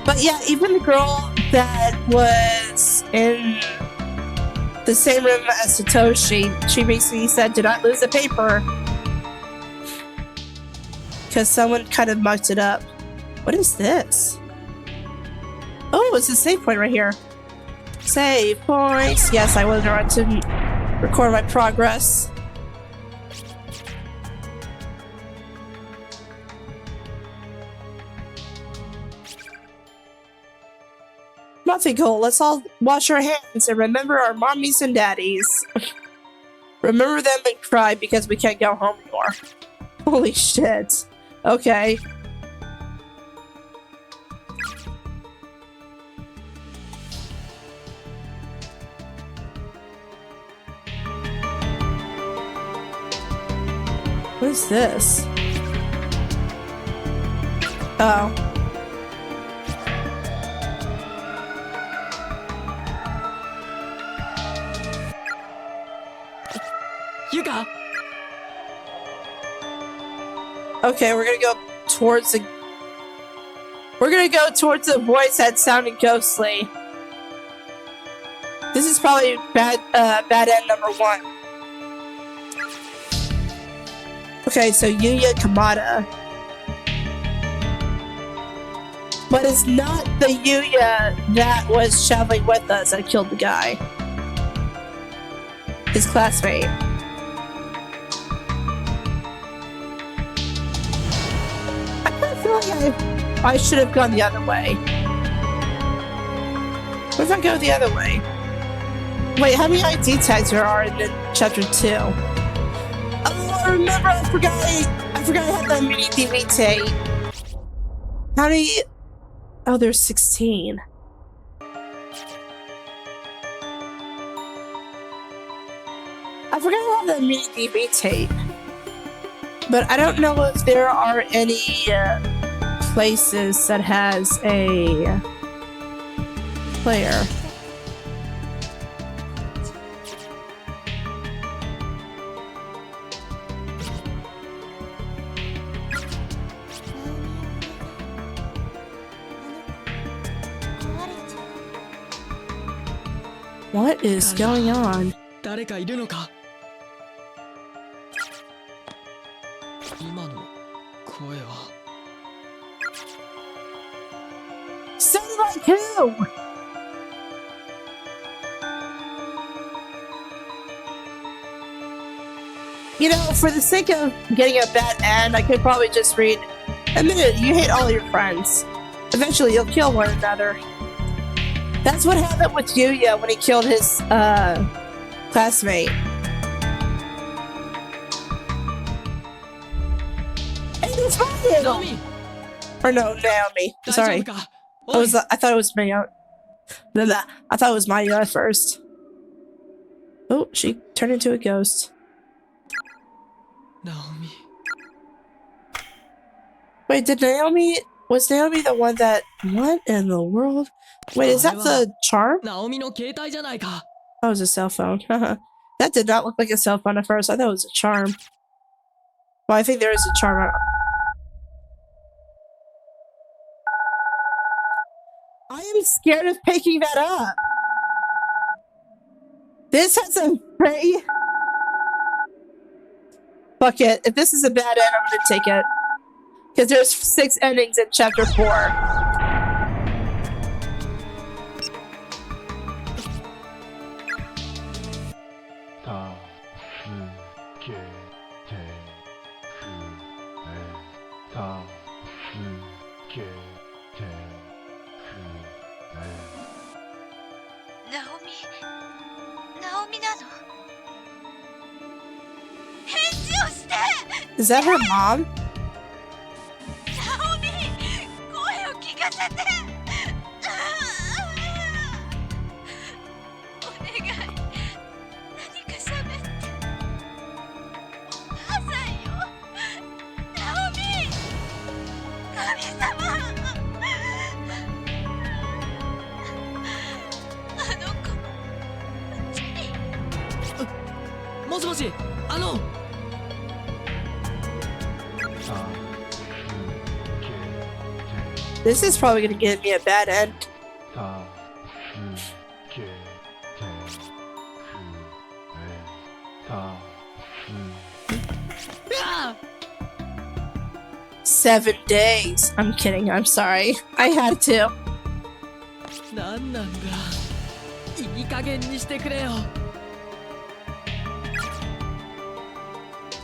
But yeah, even the girl that was in the same room as Satoshi, she basically said, "Do not lose the paper." Because someone kind of mucked it up. What is this? Oh, it's a save point right here. Save points. Yes, I was going to record my progress. Nothing cool. Let's all wash our hands and remember our mommies and daddies. Remember them and cry because we can't go home anymore. Holy shit. Okay. What is this? Oh. Yuka! Okay, we're gonna go towards the... We're gonna go towards the voice that sounded ghostly. This is probably bad end number 1. Okay, so Yuya Kamada. But it's not the Yuya that was traveling with us that killed the guy. His classmate. I kind of feel like I should have gone the other way. What if I go the other way? Wait, how many ID tags there are in chapter 2? Oh, I remember, I forgot I had that mini DV tape. How many? Oh, there's 16. I forgot I have that mini DV tape. But I don't know if there are any places that has a player. What is going on? 誰かいるのか？今の声は。 Sounded like who? You know, for the sake of getting a bad end, I could probably just read, admit it, you hate all your friends. Eventually you'll kill one another. That's what happened with Yuya when he killed his classmate. Hey, it's Naomi! Or no, Naomi. Sorry. I thought it was Mayo. I thought it was Mayo at first. Oh, she turned into a ghost. Naomi. Wait, was Naomi the one that, what in the world? Wait, is that the charm? Oh, it was a cell phone. That did not look like a cell phone at first. I thought it was a charm. Well, I think there is a charm. I am scared of picking that up. This has a pretty... Fuck it. If this is a bad end, I'm gonna take it. Because there's 6 endings in chapter 4. Is that her mom? This is probably gonna give me a bad end. 7 days. I'm kidding. I'm sorry. I had to.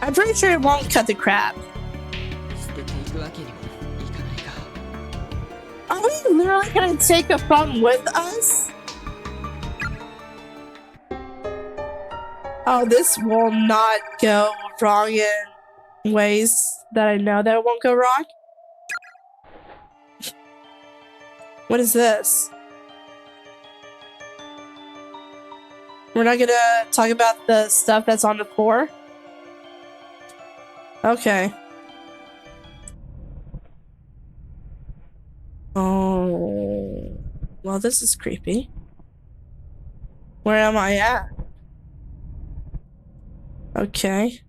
I'm pretty sure it won't cut the crap. Are we literally gonna take a phone with us? Oh, this will not go wrong in ways that I know that it won't go wrong. What is this? We're not gonna talk about the stuff that's on the floor? Okay. Oh, well, this is creepy. Where am I at? Okay.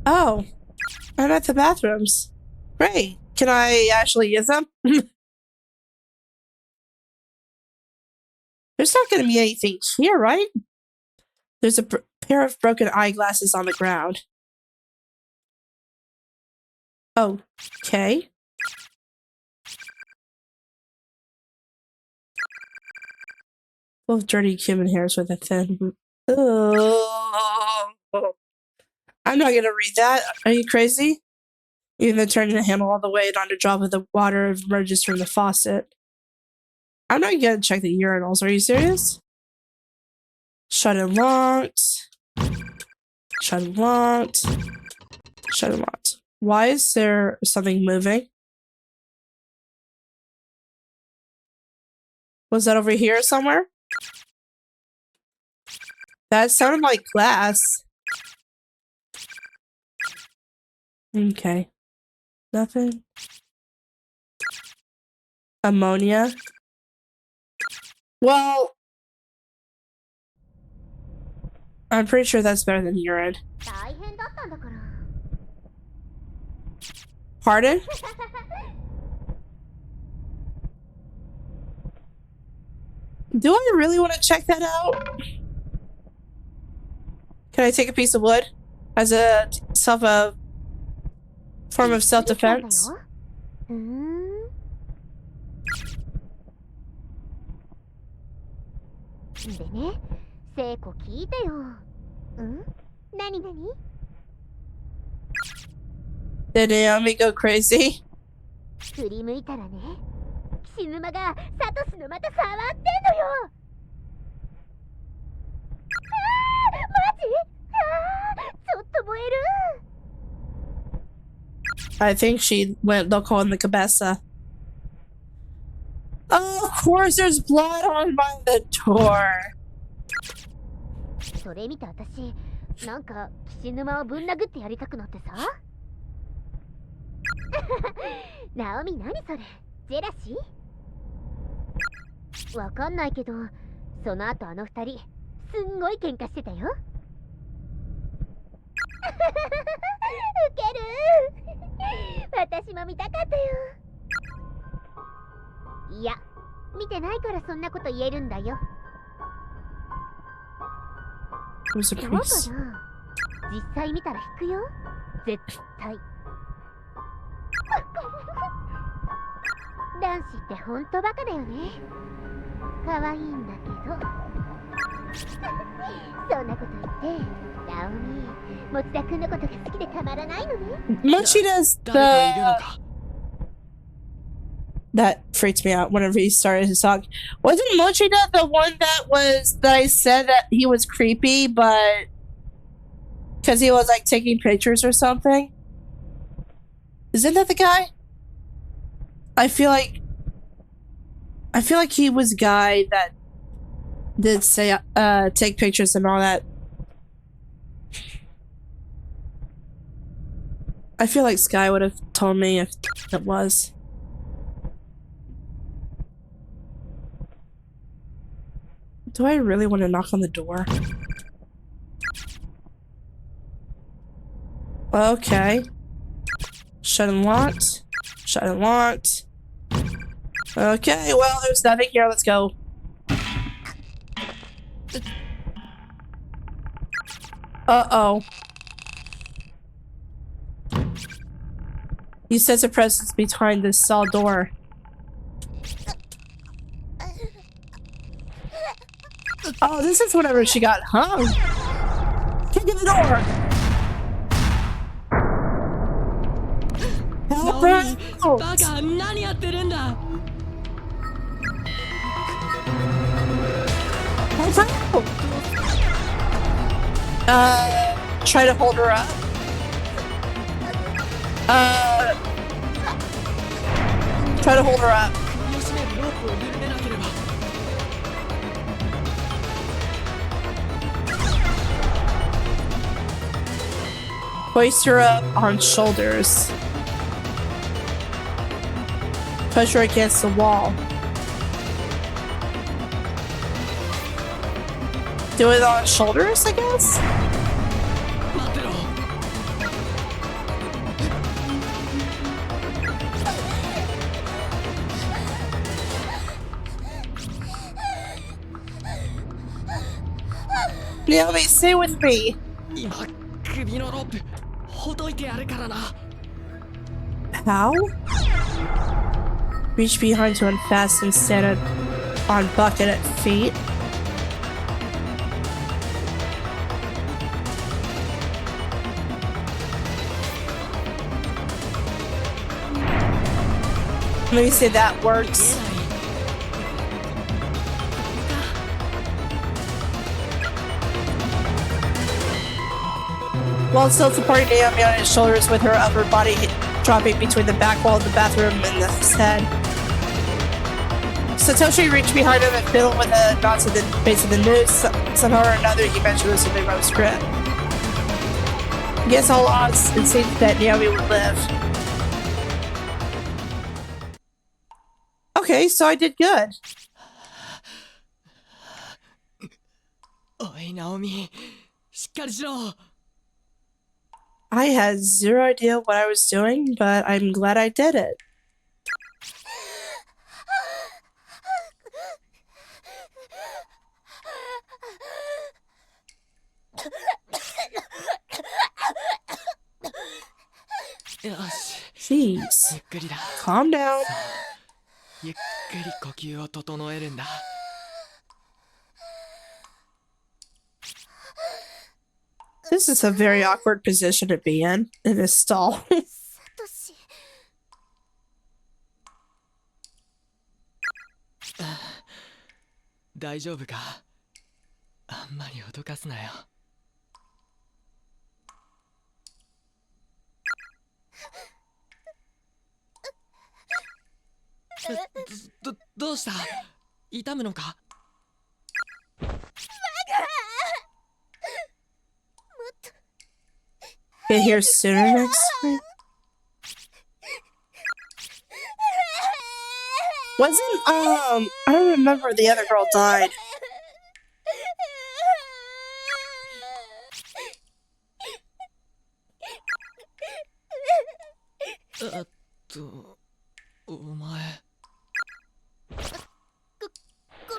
Oh, I'm at the bathrooms. Great. Can I actually use them? There's not going to be anything here, right? There's a pair of broken eyeglasses on the ground. Okay. Both dirty human hairs with a thin... Oh. I'm not gonna read that. Are you crazy? Even then turning the handle all the way and on a drop of the water emerges from the faucet. I'm not gonna check the urinals. Are you serious? Shut and locked. Shut and locked. Shut and locked. Why is there something moving? Was that over here somewhere? That sounded like glass. Okay. Nothing. Ammonia. Well, I'm pretty sure that's better than urine. 大変だったんだから。 Pardon? Do I really want to check that out? Can I take a piece of wood as a form of self-defense? ふーん。でね、聖子聞いてよ。ん？何何？ Did Naomi go crazy? 振り向いたらね、岸沼がサトシのまた触ってんのよ。マジ？ちょっと燃える。 I think she went local in the cabeza. Oh, of course there's blood on by the door. それ見た私、なんか岸沼をぶん殴ってやりたくなってさ。ナオミ何それ？ジェラシー？わかんないけど、その後あの二人すんごい喧嘩してたよ。ウケる。私も見たかったよ。いや、見てないからそんなこと言えるんだよ。 Who's a そうか priest? な。実際見たら引くよ。絶対。男子ってほんとバカだよね。可愛いんだけど。そんなこと言って、ナオミ、持田君のことが好きでたまらないのね。Mochita's 誰かいるの the... か。 That freaked me out whenever he started his song. Wasn't Mochita the one that I said that he was creepy, but because he was like taking pictures or something? Isn't that the guy? I feel like he was the guy that did say take pictures and all that. I feel like Sky would have told me if it was. Do I really want to knock on the door? Okay. Shut and locked. Shut and locked. Okay, well, there's nothing here. Let's go. Uh-oh. You sense a presence behind this cell door. Oh, this is whenever she got hung. Kick in the door. Help her out. バカ、何やってるんだ。 Help her out. Try to hold her up. Try to hold her up. よしね、ロープを緩めなければ。 Hoist her up on shoulders. Push her against the wall. Do it on shoulders, I guess? 待ってろ。 Naomi, stay with me. 今、首のロープ、ほどいてやるからな。 How? Reach behind to unfasten, stand on bucket at feet. Let me see if that works. While still supporting Naomi on his shoulders with her upper body dropping between the back wall of the bathroom and his head. Satoshi reached behind him and fiddled with a knot to the base of the noose. Somehow or another, he managed to loosen the rope's grip. Against all odds, it seems that Naomi would live. Okay, so I did good. おいナオミ、しっかりしろ。 I had zero idea what I was doing, but I'm glad I did it. よし、ゆ Jeez. っくりだ。 Calm down. ゆっくり呼吸を整えるんだ。 This is a very awkward position to be in a stall. サトシ。大丈夫か？あんまり脅かすなよ。どうした？痛むのか？ Get here sooner next time. Wasn't I don't remember the other girl died. お前。ご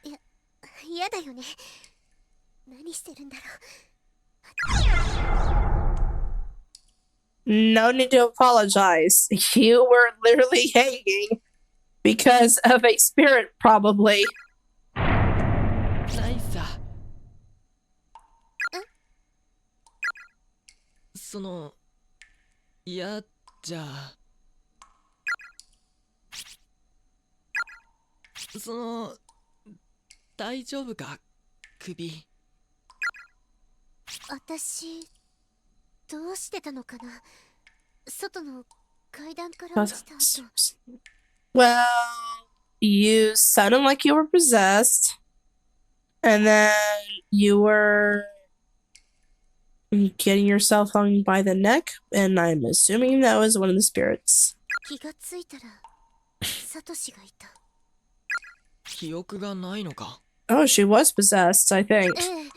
めん。嫌だよね。何してるんだろう。 No need to apologize. You were literally hanging because of a spirit, probably. ないさ。その、嫌じゃ。その、大丈夫か、首。 私どうしてたのかな。外の階段から落ちた後。 Well, you sounded like you were possessed, and then you were getting yourself hung by the neck, and I'm assuming that was one of the spirits. 気がついたらサトシがいた。記憶がないのか？ Oh, she was possessed, I think. ええ、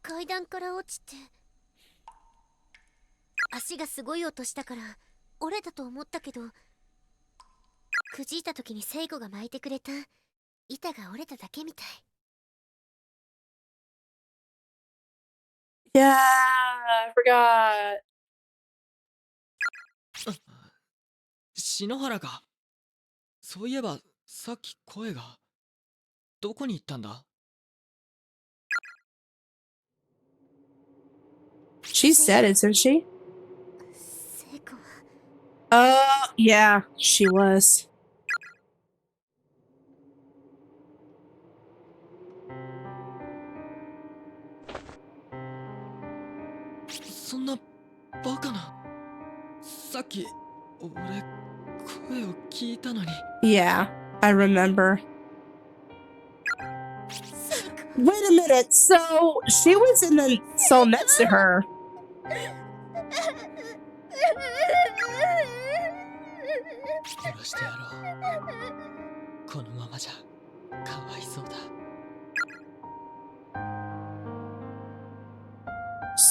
階段から落ちて足がすごい音したから折れたと思ったけど、くじいた時にセイコが巻いてくれた板が折れただけみたい。 Yeah, I forgot. 篠原か。そういえばさっき声が。どこに行ったんだ？ She's dead, isn't she? セイコは Oh, yeah, she was. そんなバカな。さっき俺声を聞いたのに。 Yeah, I remember. Wait a minute, so she was in the cell next to her. 殺してやろう。このままじゃかわいそうだ。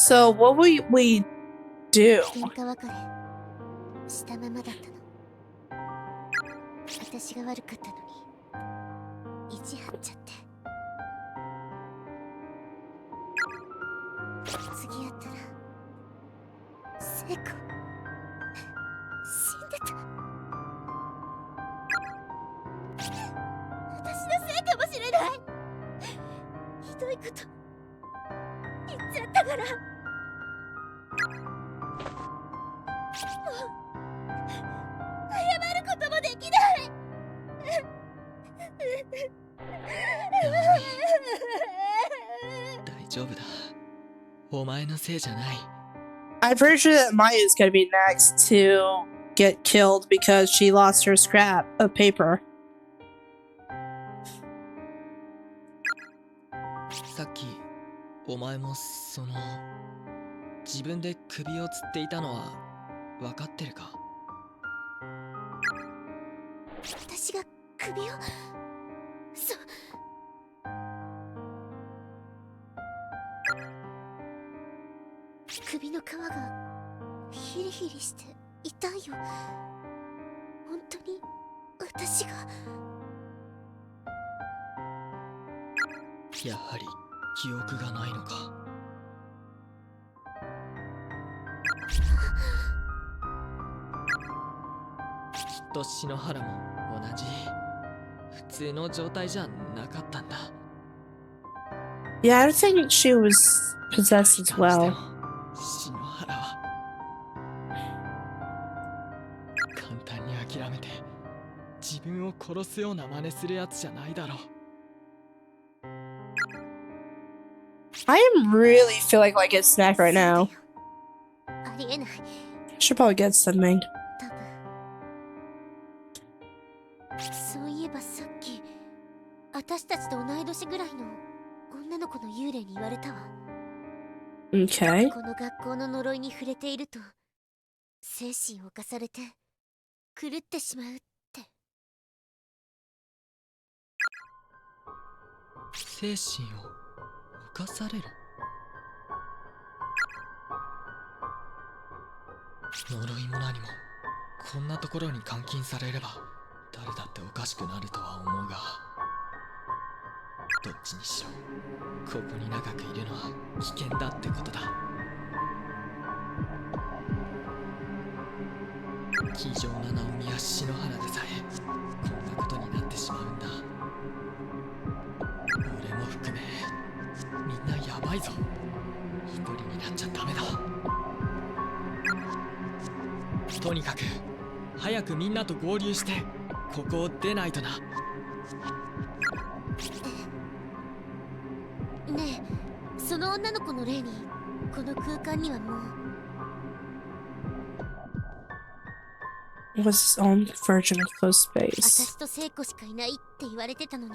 So what will we do? 喧嘩別れしたままだったの。私が悪かったのに意地張っちゃって。次会ったらセイコ死んでた。私のせいかもしれない。ひどいこと言っちゃったから。謝ることもできない。大丈夫だ。お前のせいじゃない。 I'm pretty sure that Maya's gonna be next to get killed because she lost her scrap of paper. さっきお前もその。自分で首を吊っていたのは分かってるか？私が首を首の皮がヒリヒリして痛いよ。本当に私が。やはり記憶がないのか。きっと篠原も同じ普通の状態じゃなかったんだ。 Yeah, I don't think she was possessed as いかにして well. も篠原は簡単に諦めて自分を殺すような真似するやつじゃないだろう。 I really feel like a snack right now. ありえない。 Should probably get something. 多分。そういえばさっき私たちと同い年ぐらいの女の子の幽霊に言われたわ。 Okay. この学校の呪いに触れていると精神を侵されて狂ってしまうって。精神を犯される。呪いも何もこんなところに監禁されれば誰だっておかしくなるとは思うが、どっちにしろここに長くいるのは危険だってことだ。気丈なナオミや篠原でさえこんなことになってしまうんだ。俺も含めみんなヤバいぞ。一人になっちゃダメだ。とにかく早くみんなと合流してここを出ないとな。ねえ、その女の子の霊にこの空間にはもう。 Was his own version of closed space. 私と聖子しかいないって言われてたのに。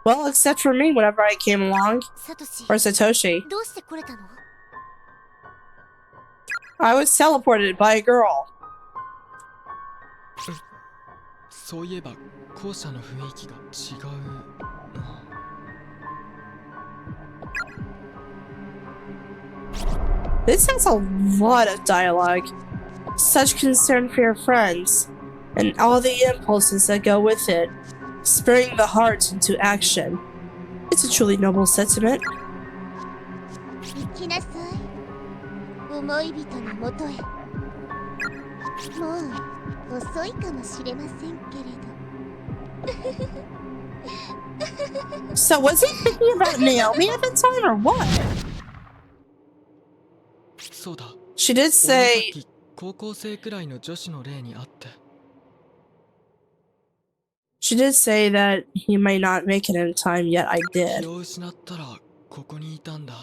Well, except for me whenever I came along. サトシ、 Or Satoshi. どうして来れたの？ I was teleported by a girl. そういえば校舎の雰囲気が違うな。 This has a lot of dialogue. Such concern for your friends, and all the impulses that go with it, spurring the heart into action. It's a truly noble sentiment. 行きなさい、思い人のもとへ。もう遅いかもしれませんけれど。 So was he thinking about Naomi at the time or what? そうだ。 She did 俺はさっ say き高校生くらいの女子の霊に会って。 that he may not make it in time, yet I 気 did. を失ったらここにいたんだ。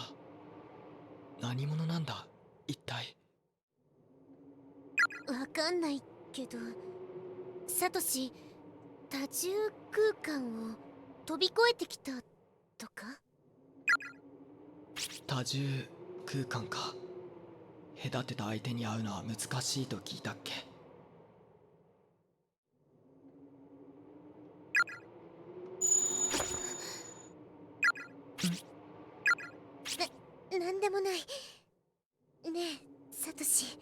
何者なんだ一体。わかんないけど、サトシ、多重空間を飛び越えてきたとか？多重空間か。隔てた相手に会うのは難しいと聞いたっけ。なんでもない。ねえ、サトシ。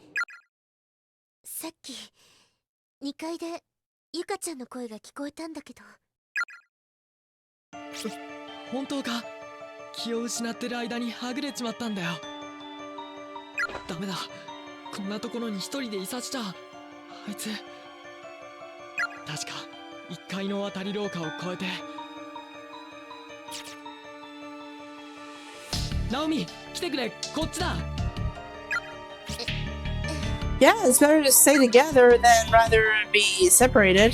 さっき、2階でゆかちゃんの声が聞こえたんだけど。本当か？気を失ってる間にはぐれちまったんだよ。ダメだ。こんなところに一人でいさせちゃ。あいつ確か1階の渡り廊下を越えて。ナオミ、来てくれ。こっちだ。 Yeah, it's better to stay together than rather be separated.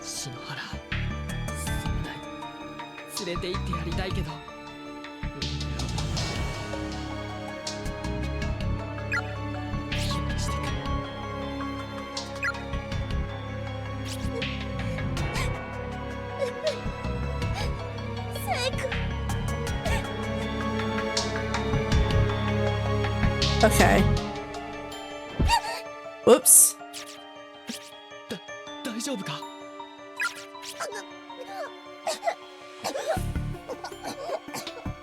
篠原、すまない。連れて行ってやりたいけど。許してくれ。最高。Okay. Whoops. 大丈夫か？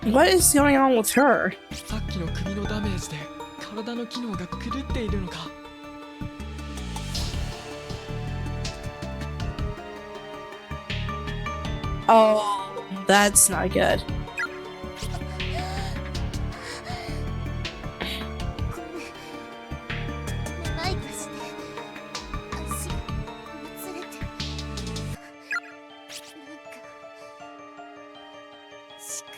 What is going on with her? さっきの首のダメージで体の機能が狂っているのか。 Oh, that's not good. 寝ないかして足がもつれてなんか視界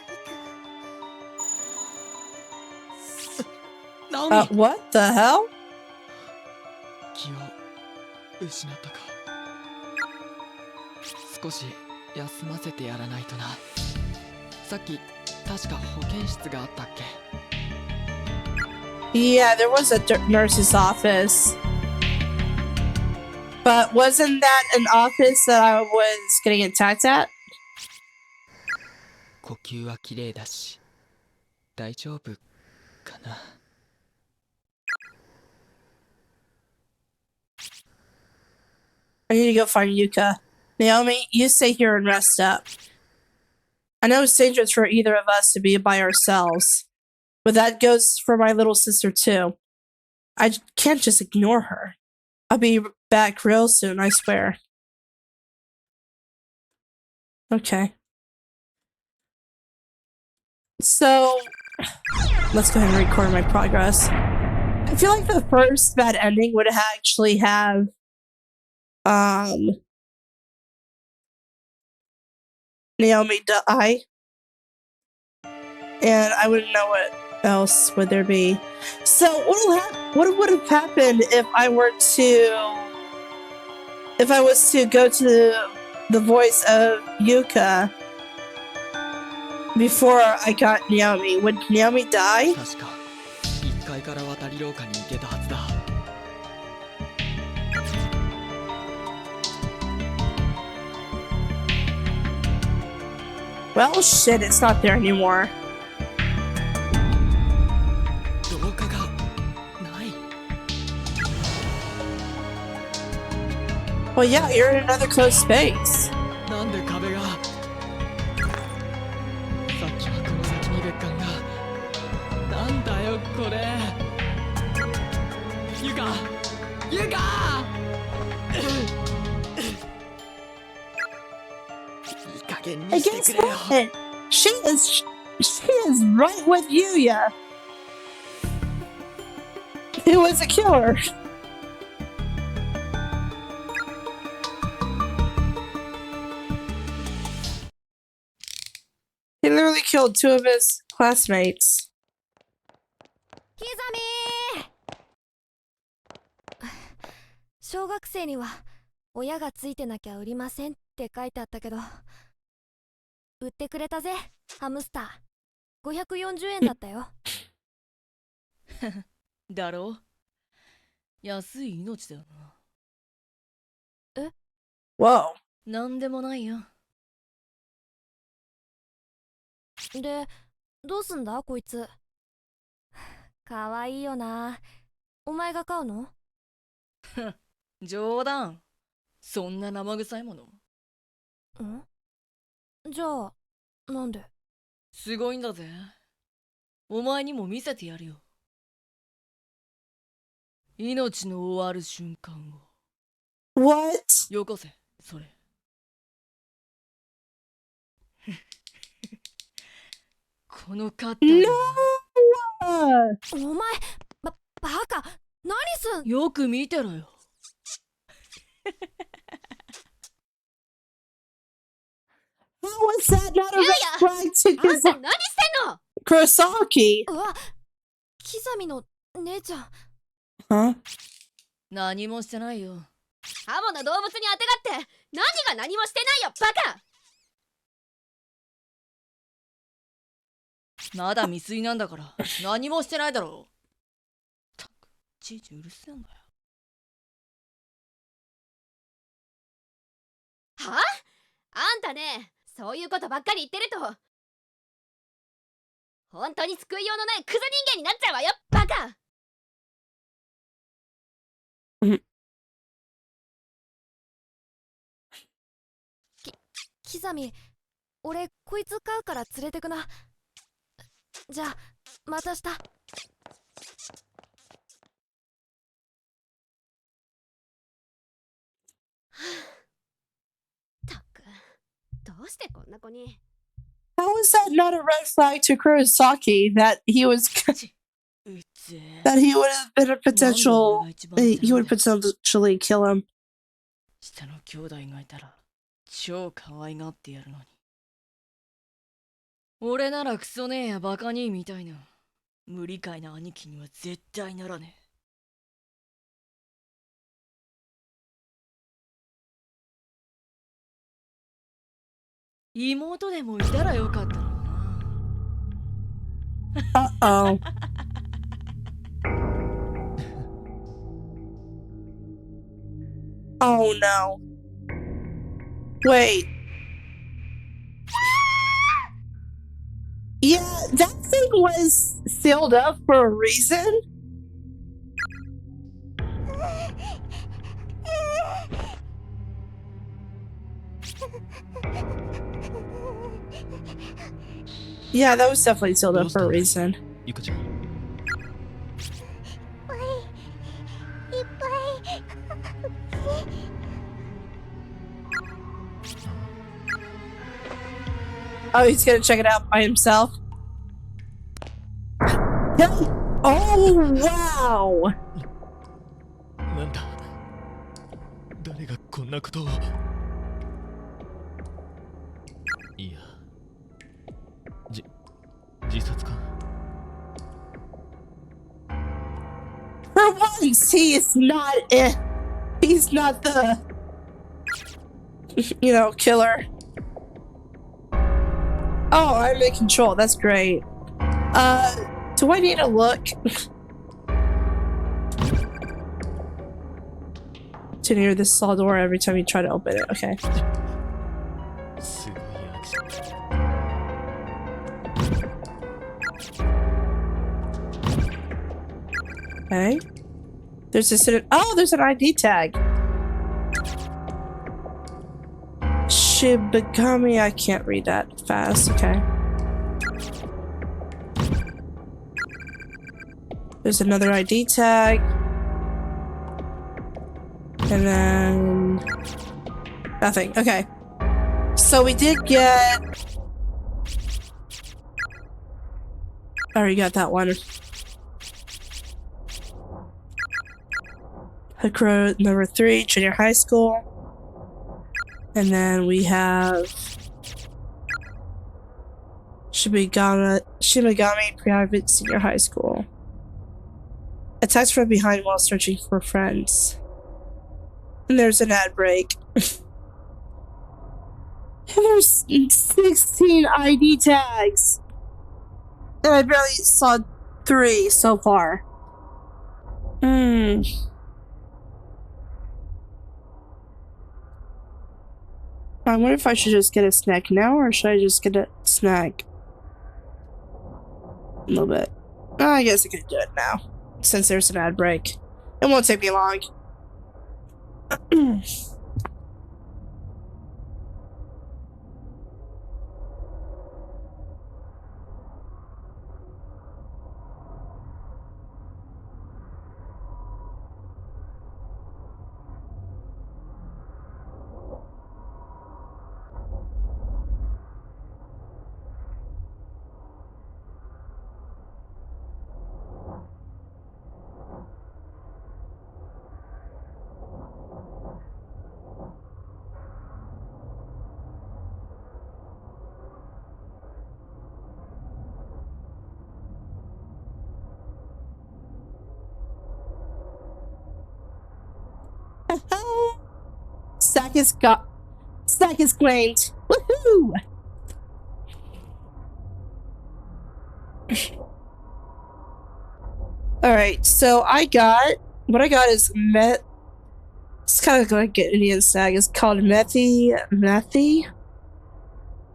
がナオミ、 What the hell? 気を失ったか。少し休ませてやらないとな。さっき確か保健室があったっけ？ Yeah, there was a nurse's office. But wasn't that an office that I was getting attacked at? 呼吸は綺麗だし大丈夫かな。 I need to go find Yuka. Naomi, you stay here and rest up. I know it's dangerous for either of us to be by ourselves, but that goes for my little sister too. I can't just ignore her. I'll be back real soon, I swear. Okay. So, let's go ahead and record my progress. I feel like the first bad ending would actually have Naomi die, and I wouldn't know what else would there be. So what would have happened if I was to go to the voice of Yuka before I got Naomi? Would Naomi die? 確か1階から渡り廊下に行けたはずだ。 Well, shit, it's not there anymore. 廊下がない。 Well, yeah, you're in another closed space. なんで壁が。さっきはこの先に別館が。なんだよこれ。ユカ、ユカ。いい加減 I にして guess くれよ。 what? She is right with Yuya. Who was a killer? He literally killed two of his classmates. 刻み小学生には親がついてなきゃ売りませんって書いてあったけど、売ってくれたぜハムスター。540円だったよ。だろう。安い命だよな。え？ Whoa. なんでもないよ。で、どうすんだこいつ。かわいいよな。お前が買うの？冗談。そんな生臭いもの。ん？じゃあ、なんで？すごいんだぜ。お前にも見せてやるよ。命の終わる瞬間を。 What? よこせ、それ。このカッター。 No! お前、バカ、何すん？よく見てろよ。How was that not a red flag to あんた何してんの？ Kurosaki? うわ、キザミの姉ちゃん。Huh? 何もしてないよ。ハモの動物にあてがって何が何もしてないよバカ。まだ未遂なんだから何もしてないだろう。たく、ちいちうるせえんだよ。は？あんたね、そういうことばっかり言ってると本当に救いようのないクズ人間になっちゃうわよバカ。キザミ、俺こいつ飼うから連れてくな。じゃあまた明日。たく、どうしてこんな子に。 How is that not a red flag to Kurosaki that he was うつ that he would have been a potential なんで俺が一番 he 世話 would で potentially kill him? 下の兄弟がいたら超可愛がってやるのに。俺ならクソねえやバカ兄みたいな無理解な兄貴には絶対ならねえ。妹でもいたらよかったのにな。Uh-oh. Oh no. Wait. Yeah, that thing was sealed up for a reason. Yeah, that was definitely sealed up for a reason. ゆかちゃん。いっぱい。 Oh, he's gonna check it out by himself. Oh, wow. なんだ誰がこんなことを。いや。自殺か。For once, he's not it. He's not the, killer. Oh, I'm in control. That's great. Do I need to look to near this saw door every time you try to open it? Okay. すごいアクション。Okay. There's there's an ID tag. Shibagami, I can't read that fast. Okay. There's another ID tag. And then nothing. Okay. So we did get. I already got that one. Hakuro number 3, junior high school. And then we have Shimagami private senior high school. Attacks from behind while searching for friends. And there's an ad break. And there's 16 ID tags. And I barely saw 3 so far. I wonder if I should just get a snack now, or should I just get a snack? A little bit. I guess I could do it now, since there's an ad break. It won't take me long. Stack is claimed. Woohoo! Alright, so what I got is it's kind of like an Indian snack. It's called Methi.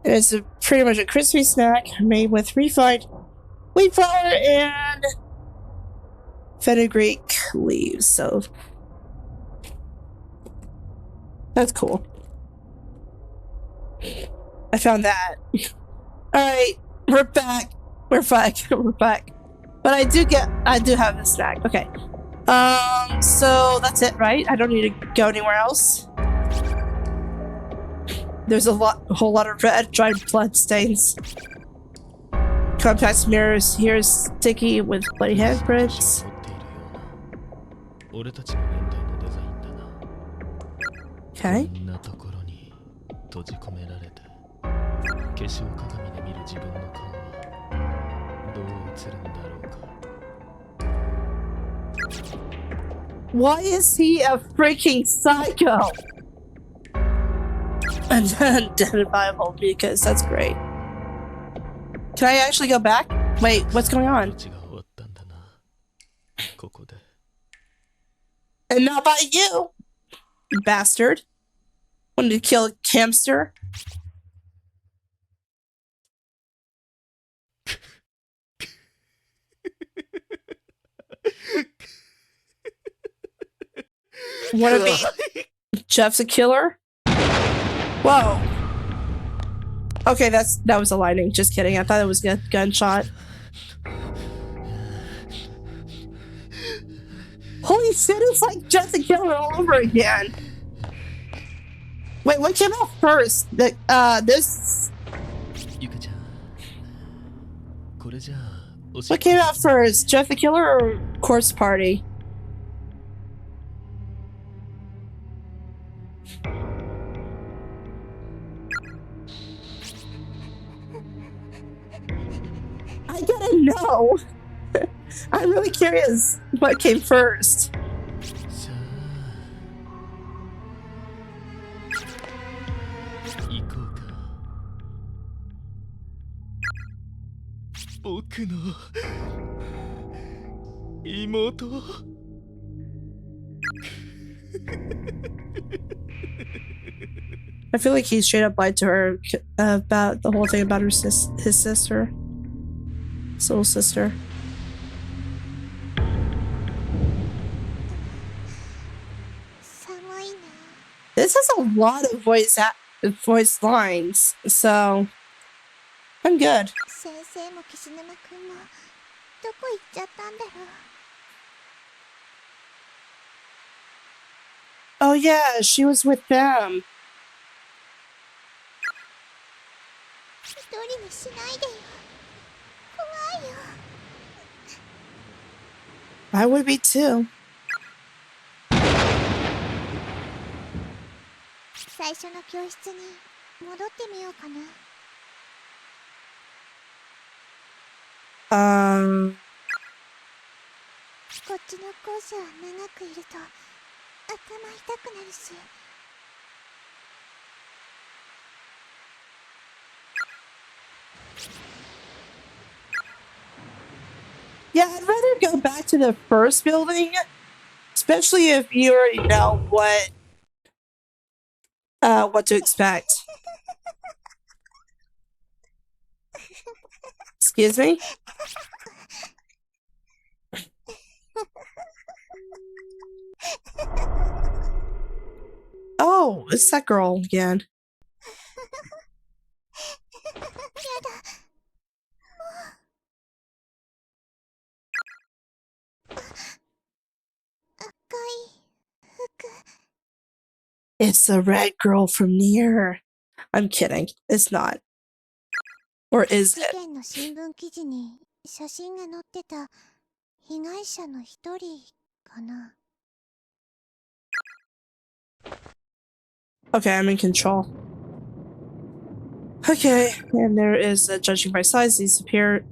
It's pretty much a crispy snack made with refined wheat flour and fenugreek leaves. So That's cool. I found that. Alright, we're back. We're back. We're back. But I do have a snack. Okay. So that's it, right? I don't need to go anywhere else. There's a whole lot of red dried blood stains. Compact mirrors here sticky with bloody handprints. 俺たちの年代のデザインだな。 Okay. こんなところに閉じ込められて、化粧鏡で見る自分の顔はどう映るんだろうか。 Why is he a freaking psycho? Unidentifiable, because that's great. Can I actually go back? Wait, what's going on? 命が終わったんだな。ここで。 And not by you, you bastard. Wanted to kill a hamster? Wanna be Jeff's a killer? Whoa. Okay, that was a lightning. Just kidding. I thought it was a gunshot. Holy shit, it's like Jeff the Killer all over again. Wait, what came out first? This... What came out first? Jeff the Killer or Corpse Party? I gotta know. I'm really curious what came first. I feel like he straight up lied to her about the whole thing about his sister. His little sister. This has a lot of voice lines, so I'm good. Oh yeah, she was with them. I would be too. Yeah, I'd rather go back to the first building, especially if you already know what to expect. Excuse me? Oh, it's that girl again. It's the red girl from Nier. I'm kidding. It's not. Or is it? Okay, I'm in control. Okay, and there is, judging by size, these appear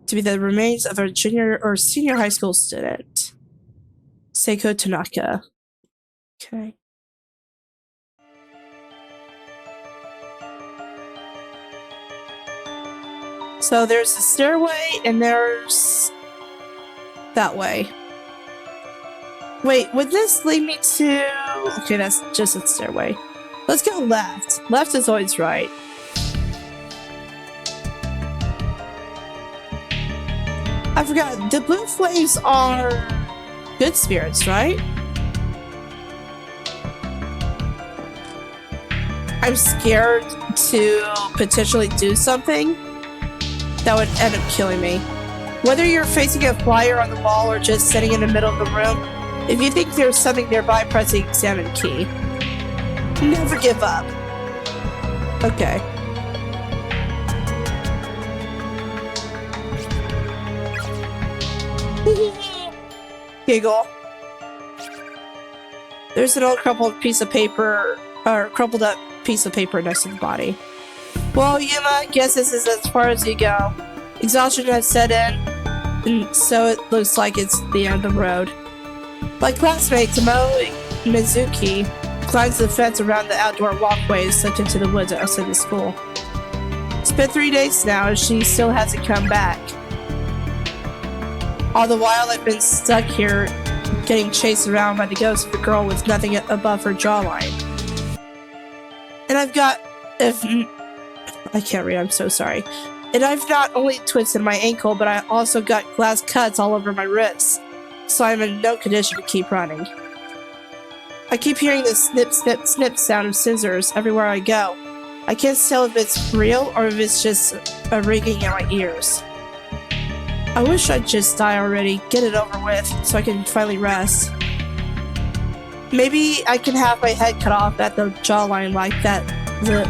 to be the remains of a junior or senior high school student. Seiko Tanaka. Okay. So there's a stairway and there's that way. Wait, would this lead me to... Okay, that's just a stairway. Let's go left. Left is always right. I forgot, the blue flames are good spirits, right? I'm scared to potentially do something that would end up killing me. Whether you're facing a flyer on the wall or just sitting in the middle of the room, if you think there's something nearby, press the examine key. Never give up. Okay. Giggle. There's an old crumpled piece of paper, or crumpled up piece of paper next to the body. Well, Yuma, guess this is as far as you go. Exhaustion has set in, and so it looks like it's the end of the road. My classmate, Tomo Mizuki, climbs the fence around the outdoor walkways slipped into the woods outside the school. It's been 3 days now, and she still hasn't come back. All the while, I've been stuck here, getting chased around by the ghost of a girl with nothing above her jawline. And I've got... I can't read, I'm so sorry. And I've not only twisted my ankle, but I also got glass cuts all over my wrists. So I'm in no condition to keep running. I keep hearing the snip, snip, snip sound of scissors everywhere I go. I can't tell if it's real or if it's just a ringing in my ears. I wish I'd just die already, get it over with, so I can finally rest. Maybe I can have my head cut off at the jawline like that. The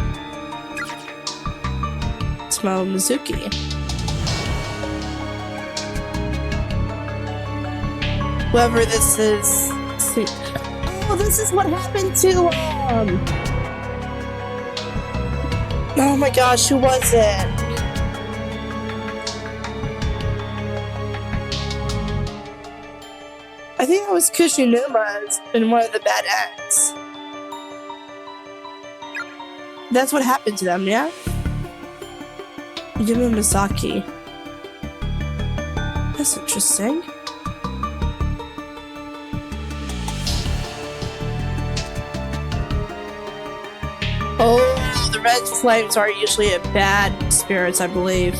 Tomo Mizuki. Whoever this is. Oh, this is what happened to Oh my gosh, who was it? I think it was Kushinuma in one of the bad ends. That's what happened to them, yeah? Yuma Misaki. That's interesting. Oh, the red flames are usually a bad spirits, I believe.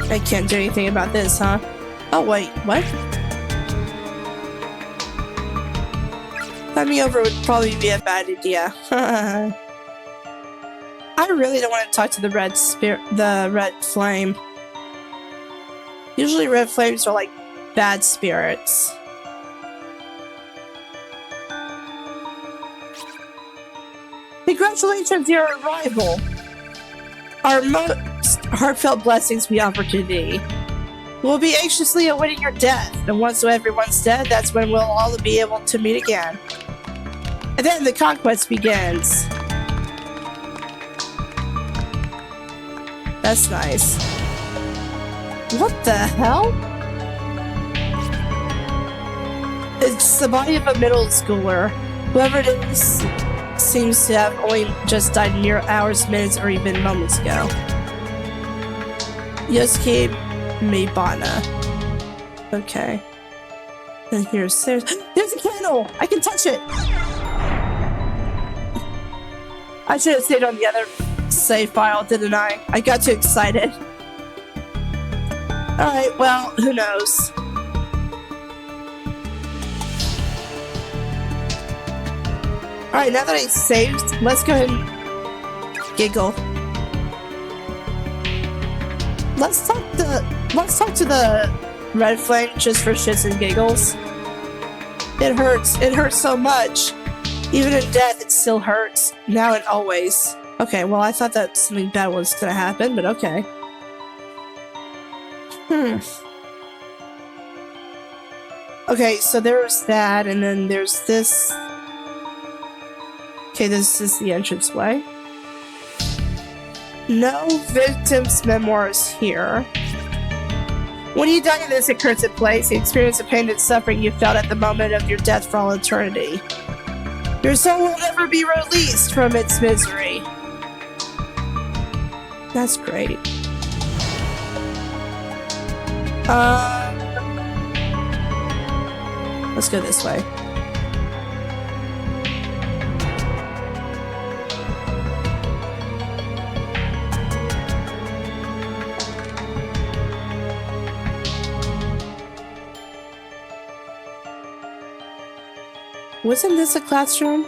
I can't do anything about this, huh? Oh, wait, what? Climbing over would probably be a bad idea. I really don't want to talk to the red flame. Usually red flames are like bad spirits. Congratulations, your arrival! Our most heartfelt blessings we offer to thee. We'll be anxiously awaiting your death, and once everyone's dead, that's when we'll all be able to meet again. And then the conquest begins. That's nice. What the hell? It's the body of a middle schooler. Whoever it is seems to have only just died mere hours, minutes, or even moments ago. Yosuke Mibana. Okay. And there's a candle! I can touch it! I should have stayed on the other save file, didn't I? I got too excited. Alright, well, who knows? Alright, now that I saved, let's go ahead and giggle. Let's talk to the red flame just for shits and giggles. It hurts so much. Even in death, it still hurts. Now and always. Okay, well, I thought that something bad was gonna happen, but okay. Okay, so there's that, and then there's this. Okay, this is the entranceway. No victim's memoirs here. When you die in this accursed place, you experience the pain and suffering you felt at the moment of your death for all eternity. Your soul will never be released from its misery. That's great. Let's go this way. Wasn't this a classroom?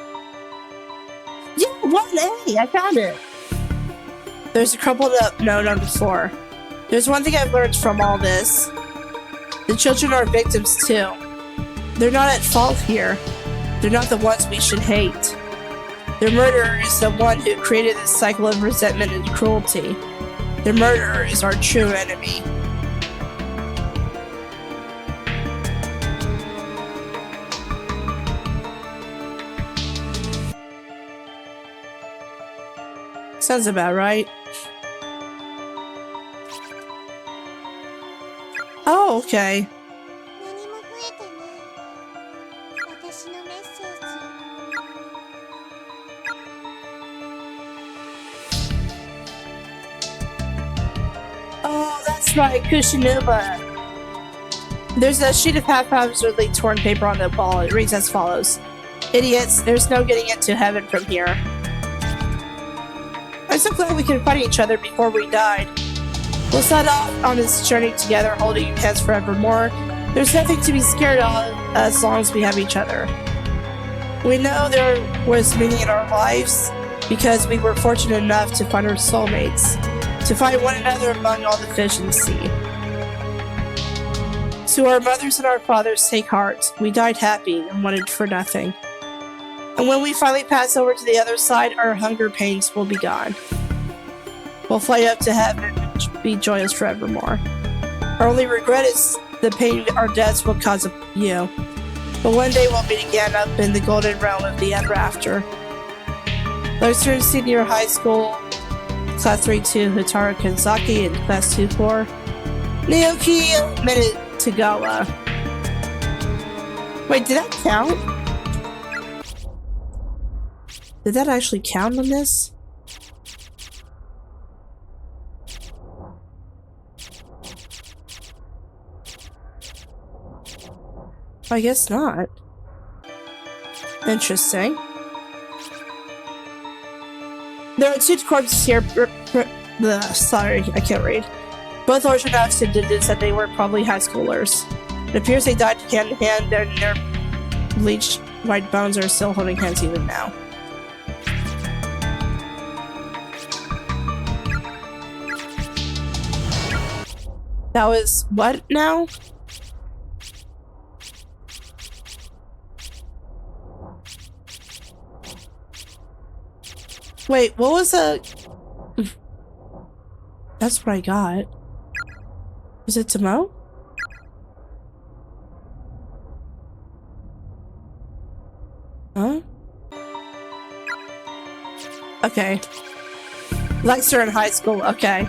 Yeah! 1A! I found it! There's a crumpled up note on the floor. There's one thing I've learned from all this. The children are victims too. They're not at fault here. They're not the ones we should hate. Their murderer is the one who created this cycle of resentment and cruelty. Their murderer is our true enemy. Sounds about right. Oh, okay. 何も増えてない私のメッセージ Oh, that's right, Kushinuba. There's a sheet of haphazardly torn paper on the wall. It reads as follows. Idiots, there's no getting into heaven from here. I'm so glad we could find each other before we died. We'll set off on this journey together, holding hands forevermore. There's nothing to be scared of as long as we have each other. We know there was meaning in our lives because we were fortunate enough to find our soulmates, to find one another among all the fish in the sea. To our mothers and our fathers, take heart. We died happy and wanted for nothing. And when we finally pass over to the other side, our hunger pains will be gone. We'll fly up to heaven and be joyous forevermore. Our only regret is the pain our deaths will cause you. But one day we'll meet again up in the golden realm of the ever after. Leicester Senior High School, Class 3-2 Hitaro Kanzaki, and Class 2-4 Naoki Minutagawa. Wait, did that count? Did that actually count on this? I guess not. Interesting. There are two corpses here. Sorry, I can't read. Both Orthodox did said they were probably high schoolers. It appears they died hand in hand, and their bleached white bones are still holding hands even now. That was what now? Wait, what was a... That's what I got. Was it Tomo? Huh? Okay. Leicester in high school, okay.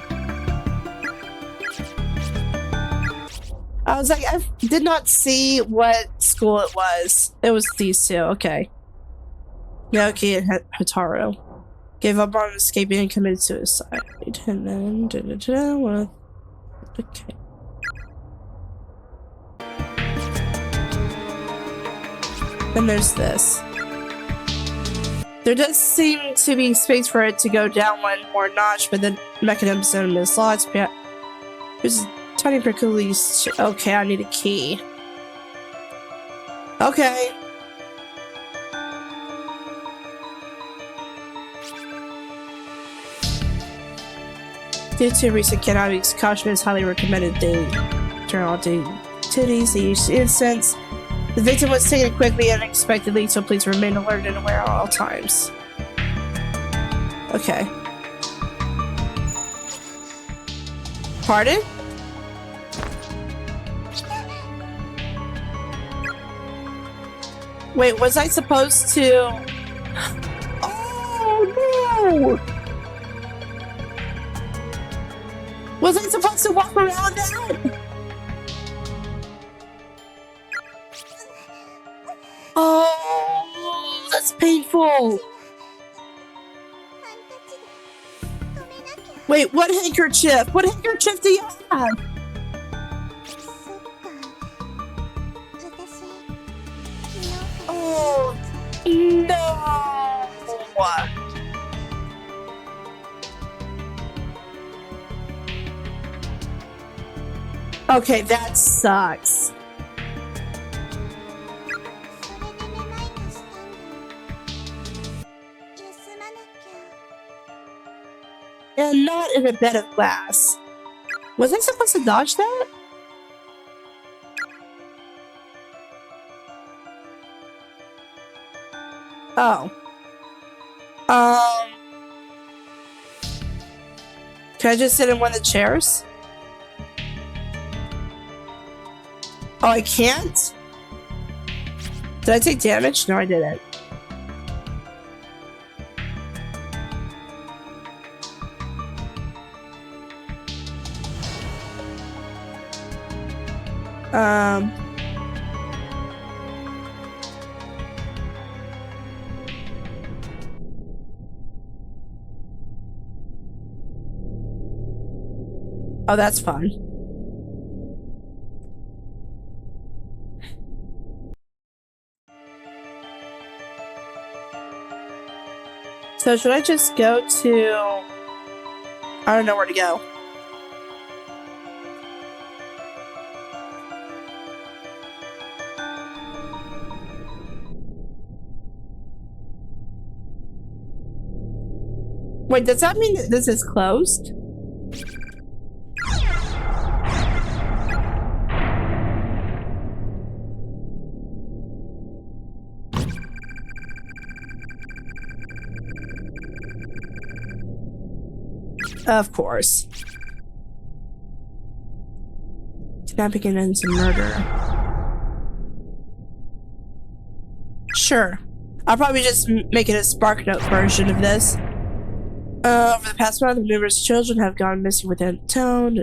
I was like, I did not see what school it was. It was these two, okay. Naoki and Hitaru gave up on escaping and committed suicide. And then, well, okay. Then there's this. There does seem to be space for it to go down one more notch, but the mechanism is lost. There's tiny peculiars. Okay, I need a key. Okay. Due to recent cannabis, caution is highly recommended. They turn on to activities in each instance. The victim was taken quickly and unexpectedly, so please remain alert and aware at all times. Okay. Pardon? Wait, was I supposed to... Oh, no! Was I supposed to walk around that? Oh, that's painful. Wait, what handkerchief? What handkerchief do you have? Oh, no. Okay, that sucks. And not in a bed of glass. Was I supposed to dodge that? Oh. Can I just sit in one of the chairs? Oh, I can't? Did I take damage? No, I didn't. Oh, that's fun. So should I just go to... I don't know where to go. Wait, does that mean that this is closed? Of course. Kidnapping and ends in murder. Sure. I'll probably just make it a SparkNote version of this. Over the past month, numerous children have gone missing within town,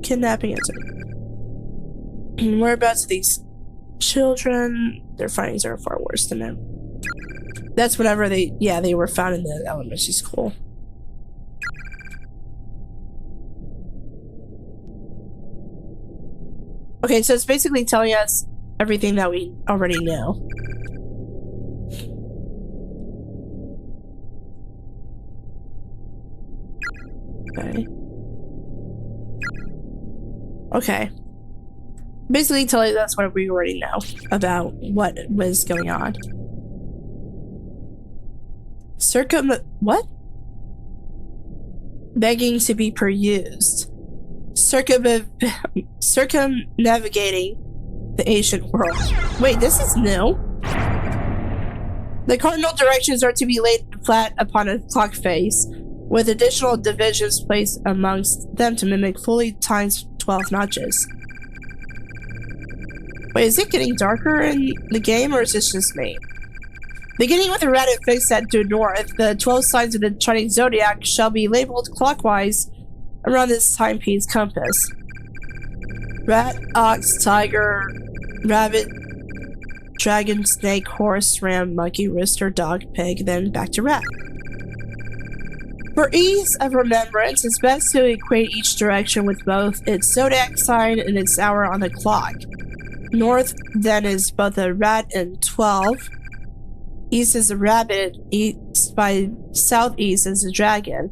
kidnapping, and whereabouts of these children, their findings are far worse than them. That's whenever they were found in the elementary school. Okay, so it's basically telling us everything that we already know. Okay. Okay. Basically telling us what we already know about what was going on. What? Begging to be perused. Circumnavigating the ancient world. Wait, this is new? The cardinal directions are to be laid flat upon a clock face, with additional divisions placed amongst them to mimic fully times 12 notches. Wait, is it getting darker in the game, or is this just me? Beginning with the rat fixed at due north, the 12 signs of the Chinese zodiac shall be labeled clockwise around this timepiece compass. Rat, ox, tiger, rabbit, dragon, snake, horse, ram, monkey, rooster, dog, pig, then back to rat. For ease of remembrance, it's best to equate each direction with both its zodiac sign and its hour on the clock. North then is both a rat and 12. East is a rabbit, east by southeast is a dragon.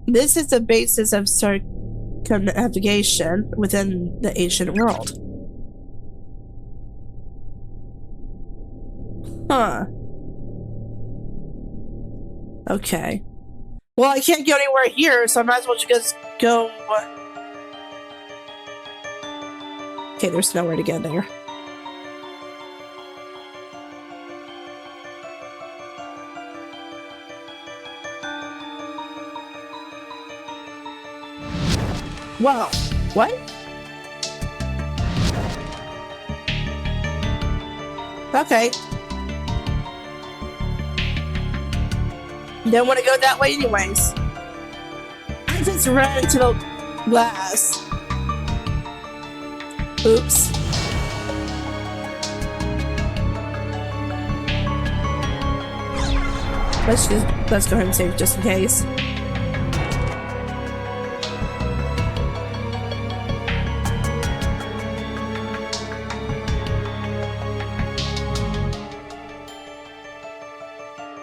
This is the basis of circumnavigation within the ancient world. Huh. Okay. Well, I can't go anywhere here, so I might as well just go... Okay, there's nowhere to go there. Wow. What? Okay. Don't want to go that way anyways. I just ran into the glass. Oops. Let's go ahead and save just in case.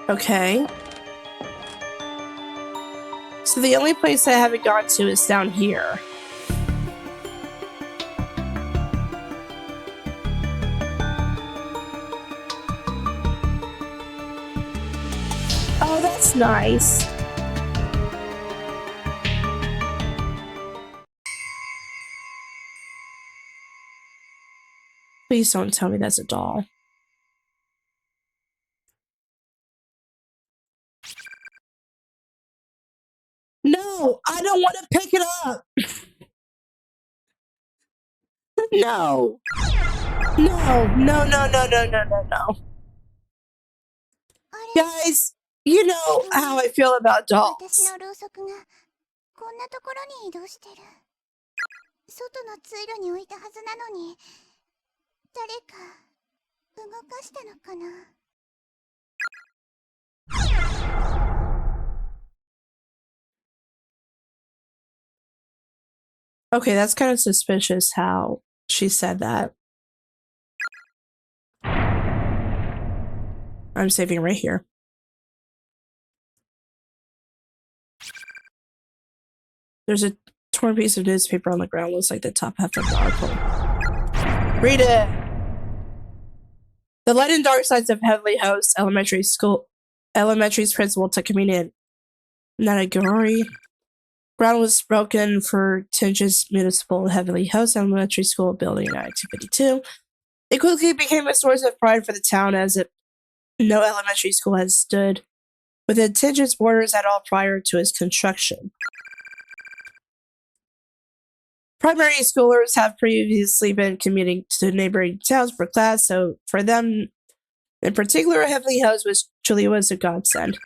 Okay. So the only place I haven't gone to is down here. Oh, that's nice. Please don't tell me that's a doll. No, I don't want to pick it up. No. No, no, no, no, no, no, no, no. あれ Guys, you know how I feel about 私 dolls. のろうそくがこんなところに移動してる。外の通路に置いたはずなのに誰か動かしたのかな。 Okay, that's kind of suspicious how she said that. I'm saving right here. There's a torn piece of newspaper on the ground. Looks like the top half of the article. Read it! The light and dark sides of Heavenly Host Elementary's principal Takamine Nanagori. Ground was broken for Tinge's Municipal Heavenly Host Elementary School building in 1952. It quickly became a source of pride for the town as no elementary school had stood within Tinge's borders at all prior to its construction. Primary schoolers have previously been commuting to neighboring towns for class, so for them in particular, Heavenly Host truly was a godsend.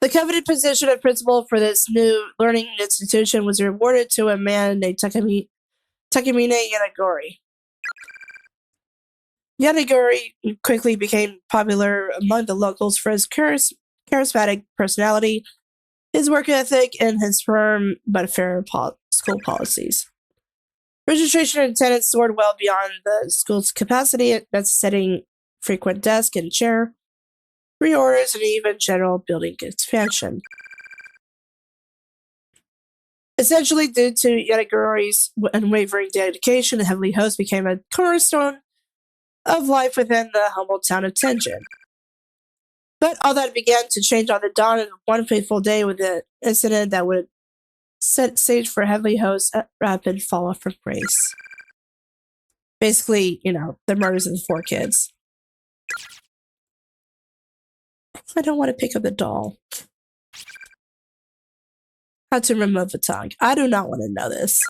The coveted position of principal for this new learning institution was rewarded to a man named Takamine Yanagori. Yanagori quickly became popular among the locals for his charismatic personality, his work ethic, and his firm but fair school policies. Registration and attendance soared well beyond the school's capacity, necessitating frequent desk and chair reorders and even general building expansion. Essentially, due to Yanagori's unwavering dedication, the Heavenly Host became a cornerstone of life within the humble town of Tenjin. But all that began to change on the dawn of one fateful day with an incident that would set stage for Heavenly Host's rapid fall off from grace. Basically, the murders of the 4 kids. I don't want to pick up the doll. How to remove the tongue. I do not want to know this.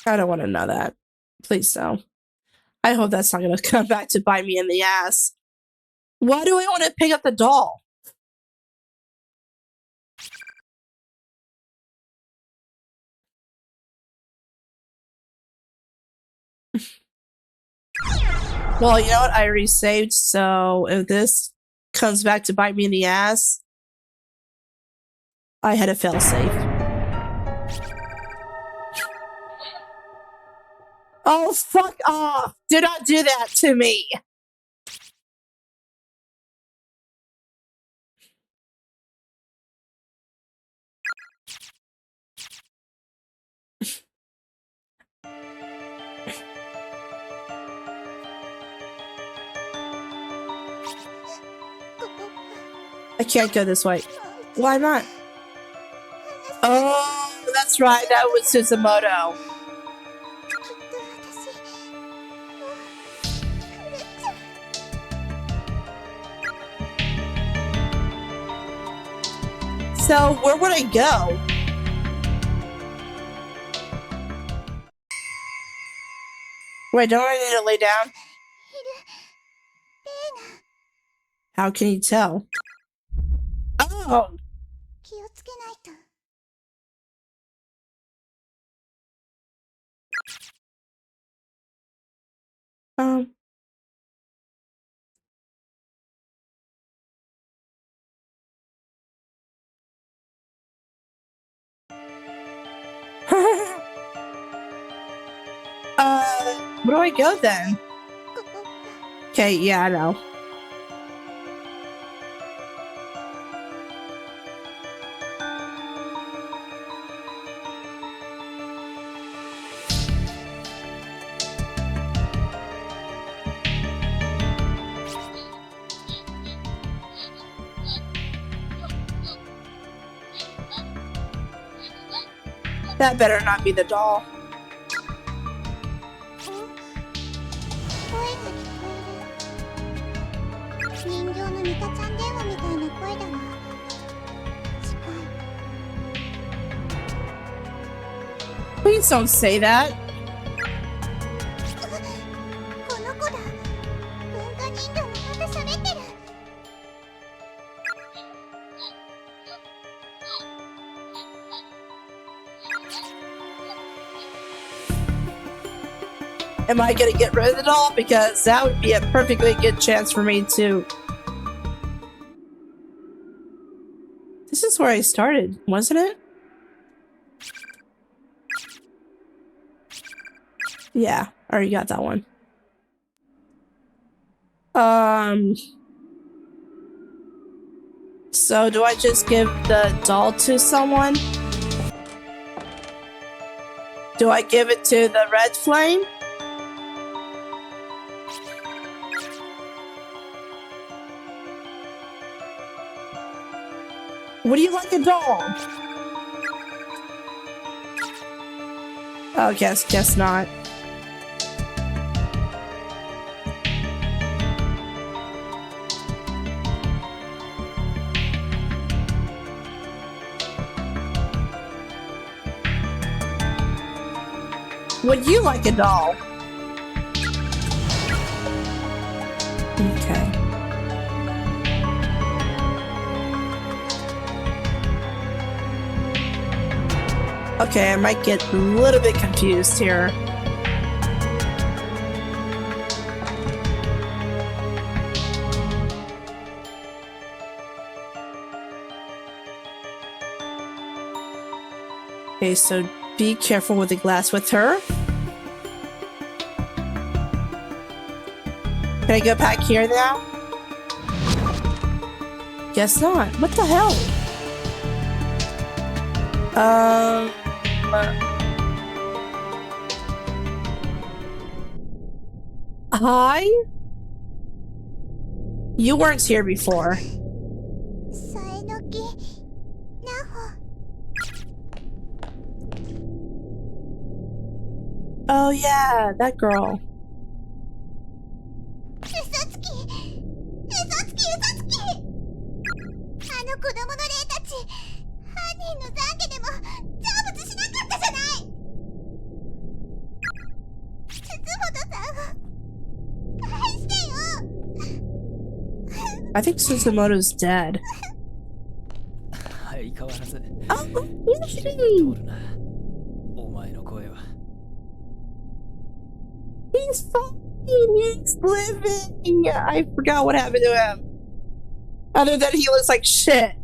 I don't want to know that. Please don't. I hope that's not going to come back to bite me in the ass. Why do I want to pick up the doll? Well, you know what? I already saved, so if this comes back to bite me in the ass, I had a failsafe. Oh, fuck off! Do not do that to me! I can't go this way. Why not? Oh, that's right. That was Suzumoto. So, where would I go? Wait, don't I need to lay down? How can you tell? Oh! 気をつけないと。Where do I go then? ここ。 Okay, yeah, I know. That better not be the doll. 声が聞こえる。人形のミカちゃん電話みたいな声だわ。近い。 Please don't say that. この子だ。文化人形もまた喋ってる。 Am I gonna get rid of the doll? Because that would be a perfectly good chance for me to... This is where I started, wasn't it? Yeah, I already got that one. So do I just give the doll to someone? Do I give it to the red flame? Would you like a doll? Oh, guess not. Would you like a doll? Okay. Okay, I might get a little bit confused here. Okay, so be careful with the glass with her. Can I go back here now? Guess not. What the hell? Hi? You weren't here before. さえのき、なほ。 Oh yeah, that girl. 嘘つき。嘘つき。あの子供の霊たち、犯人の懺悔でも成仏しなかったじゃない。筒本さんを返してよ。 I think Suzumoto's dead. 相変わらず Oh, 綺麗に yay! 通るな。お前の声は。 He's fine. He's living. I forgot what happened to him. Other than he looks like shit.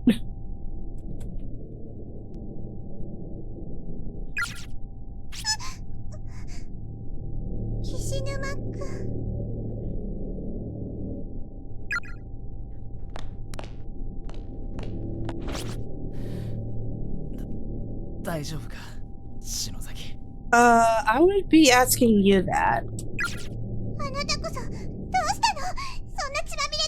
岸沼くん。 大丈夫か、篠崎。 I would be asking you that. あなたこそどうしたの？そんな血まみれ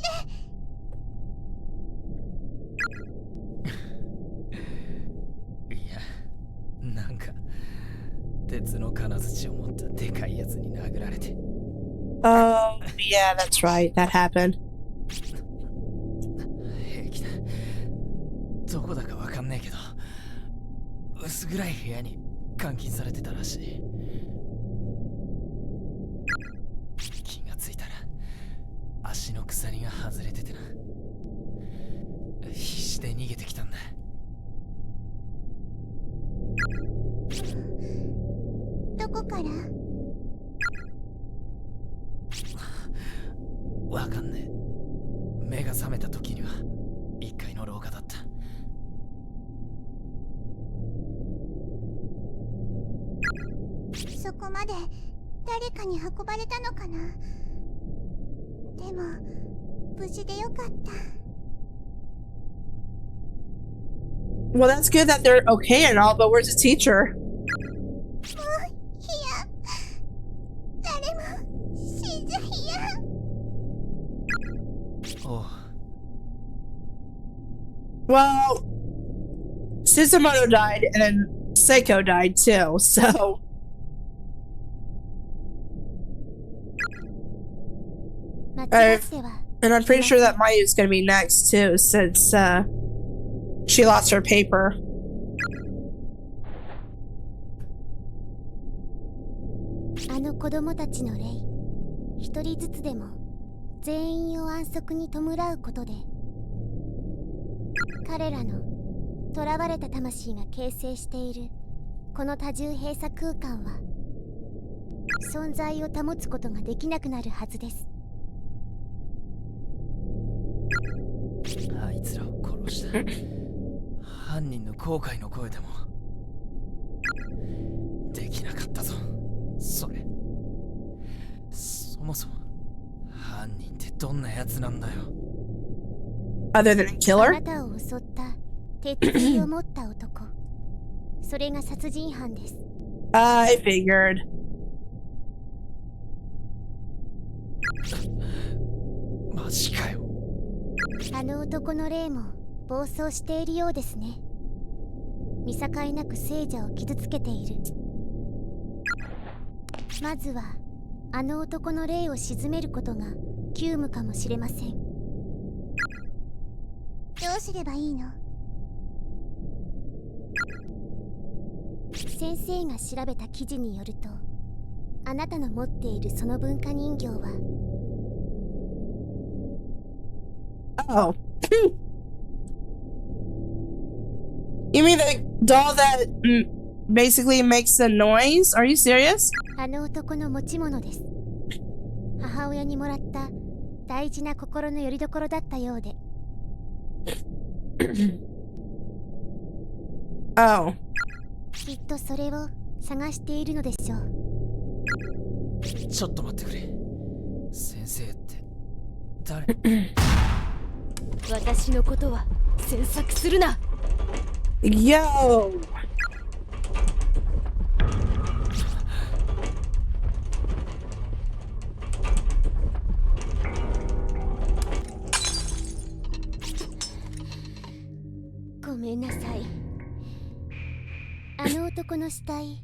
で。いや、なんか鉄の金槌を持ったでかいやつに殴られて。 Oh, yeah, that's right. That happened. 平気だ。どこだかわかんねえけど、薄暗い部屋に監禁されてたらしい。気がついたら足の鎖が外れててな。必死で逃げてきたんだ。どこから？わかんねえ。目が覚めた時には1階の廊下だった。そこまで誰かに運ばれたのかな。でも無事でよかった。 Well, that's good that they're okay and all, but where's the teacher? もう嫌。誰も死んじゃ嫌。おう。 Well, Suzumoto died, and then Seiko died too, so. And I'm pretty sure that Mayu's gonna be next too, since she lost her paper. あの子供たちの霊、一人ずつでも全員を安息に弔うことで、彼らの囚われた魂が形成しているこの多重閉鎖空間は存在を保つことができなくなるはずです。あいつらを殺した犯人の後悔の声でもできなかったぞ。それ、そもそも犯人ってどんなやつなんだよ。 Other than a あ killer? なたを襲った鉄槌を持った男、それが殺人犯です。I figured. マジかよ。あの男の霊も暴走しているようですね。見境なく聖者を傷つけている。まずはあの男の霊を鎮めることが急務かもしれません。どうすればいいの？先生が調べた記事によると、あなたの持っているその文化人形は Oh. You mean the doll that basically makes the noise? Are you serious? あの男の持ち物です。母親にもらった大事な心の拠り所だったようで。Oh. きっとそれを探しているのでしょう。ちょっと待ってくれ。先生って誰？私のことは詮索するな。 Yo. ごめんなさい。あの男の死体、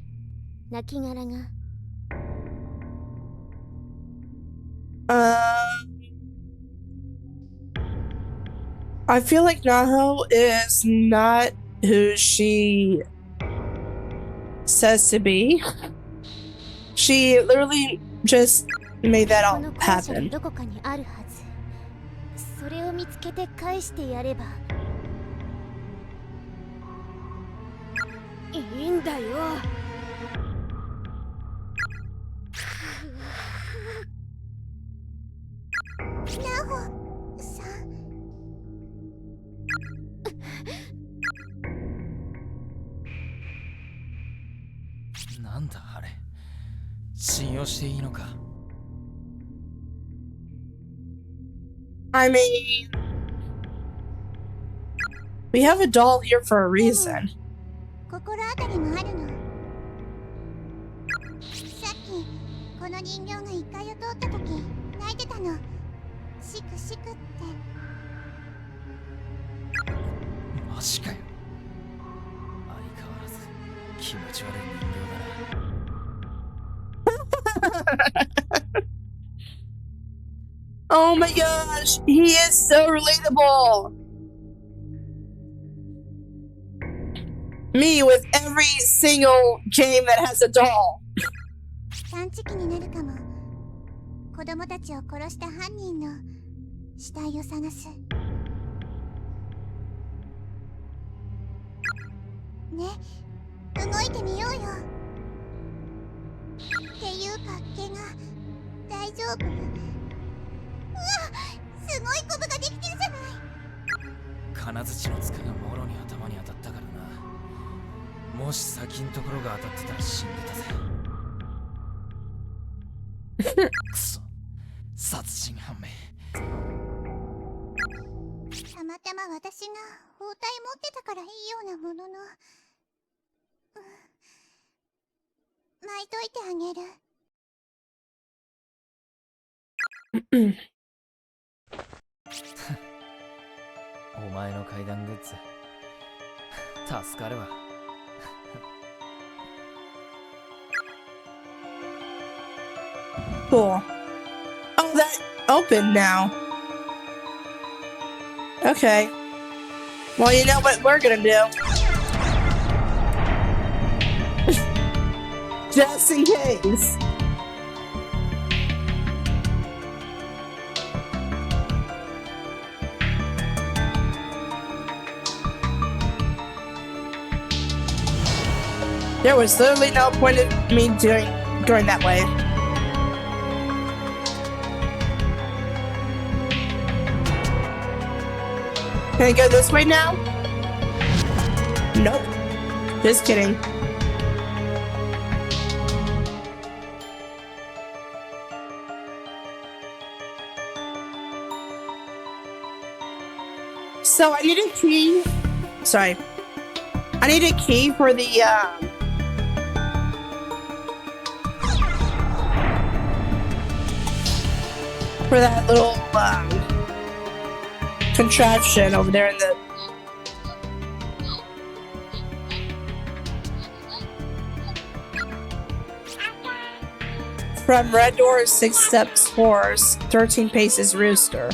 亡骸が I feel like Naho is not who she says to be. She literally just made that こ all の校舎の happen. どこかにあるはず。それを見つけて返してやればいいんだよ。ナホさん。なんだあれ、信用していいのか。 I mean, we have a doll here for a reason. 心当たりもあるの。さっきこの人形が1階を通った時泣いてたの。シクシクって。マジかよ。相変わらず気持ち悪い人形だな。Oh my gosh, he is so relatable. Me with every single game that has a doll. 探知機になるかも。子供たちを殺した犯人の死体を探す。ね、動いてみようよ。っていうか、毛が大丈夫？うわ、すごいコブができてるじゃない。金槌の塚がもろに頭に当たったからな。もし先んところが当たってたら死んでたぜ。くそ、殺人犯め。たまたま私が包帯持ってたからいいようなものの、巻いといてあげる。お前の階段グッズ助かるわ。Cool. Oh, that opened now. Okay. Well, you know what we're gonna do. Just in case. There was literally no point in me going that way. Can I go this way now? Nope. Just kidding. So I need a key. Sorry. I need a key for the for that little contraption over there in the from red door 6 steps horse 13 paces rooster.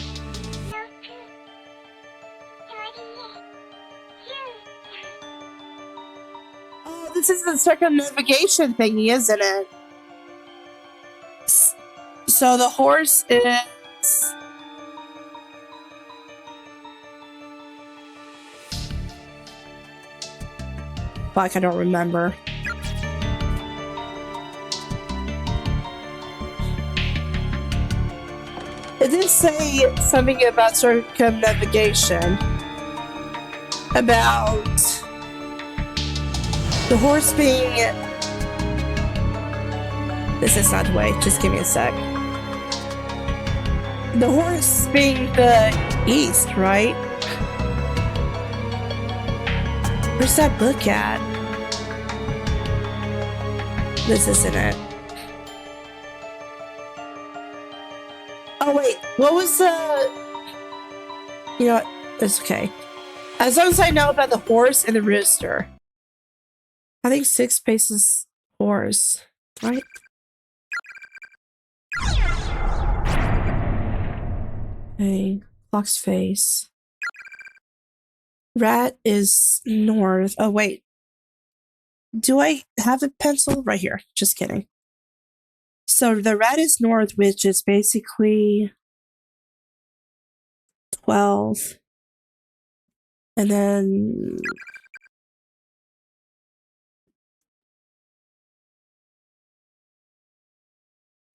Oh, this is the circumnavigation thingy, isn't it? So the horse is fuck, I don't remember. It did say something about circumnavigation. About the horse being... This is not the way, just give me a sec. The horse being the east, right? Where's that book at? This isn't it. Oh wait, what was the... You know what? It's okay. As long as I know about the horse and the rooster. I think 6 paces horse, right? Okay, clock's face. Rat is north. Oh wait. Do I have a pencil? Right here. Just kidding. So the rat is north, which is basically 12. And then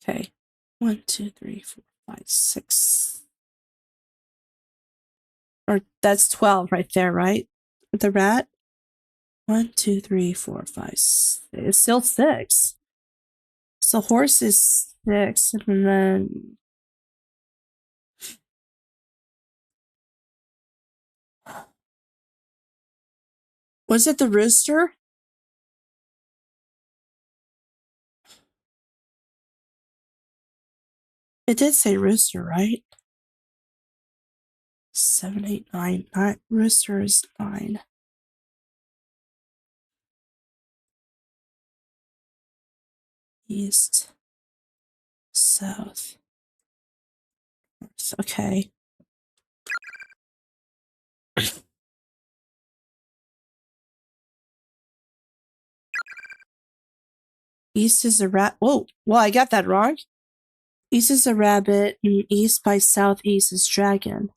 okay. 1, 2, 3, 4, 5, 6. Or that's 12 right there, right? The rat. 1, 2, 3, 4, 5. It's still 6. So horse is 6, and then was it the rooster? It did say rooster, right? 7, 8, 9. Rooster is 9. East, south, north. Okay. East is a rat. Whoa, well, I got that wrong. East is a rabbit, and east by southeast is dragon.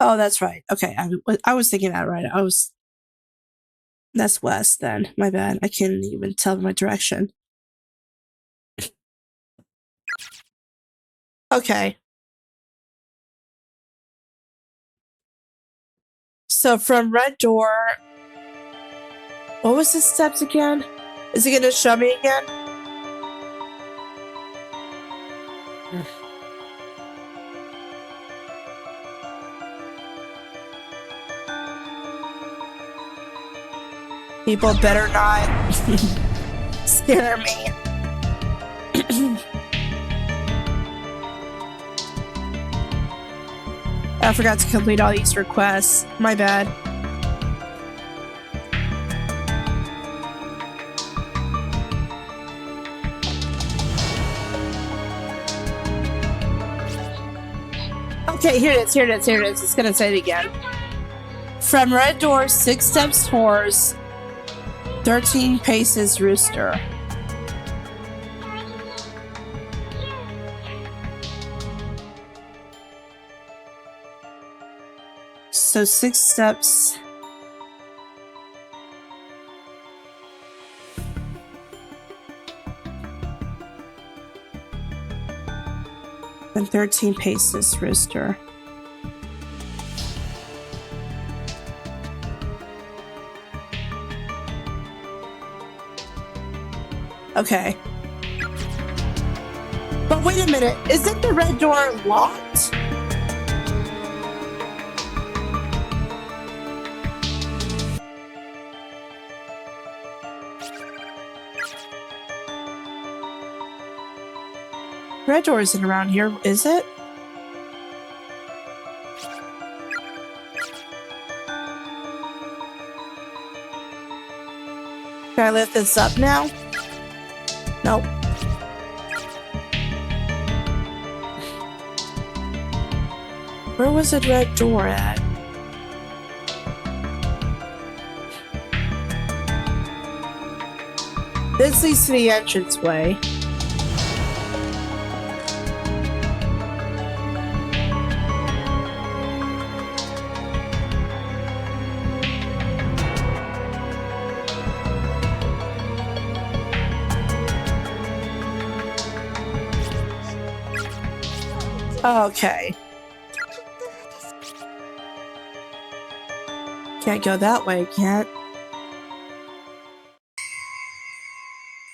Oh, that's right. Okay, I was thinking that right. That's west then. My bad. I can't even tell my direction. Okay. So from red door, what was the steps again? Is it gonna show me again? People better not scare me. I forgot to complete all these requests. My bad. Okay, here it is, here it is, here it is. It's gonna say it again. From red door, 6 steps horse, 13 paces rooster. So 6 steps. And 13 paces rooster. Okay. But wait a minute, isn't the red door locked? Red door isn't around here, is it? Can I lift this up now? Nope. Where was the red door at? This leads to the entranceway. Okay. Can't go that way, can't.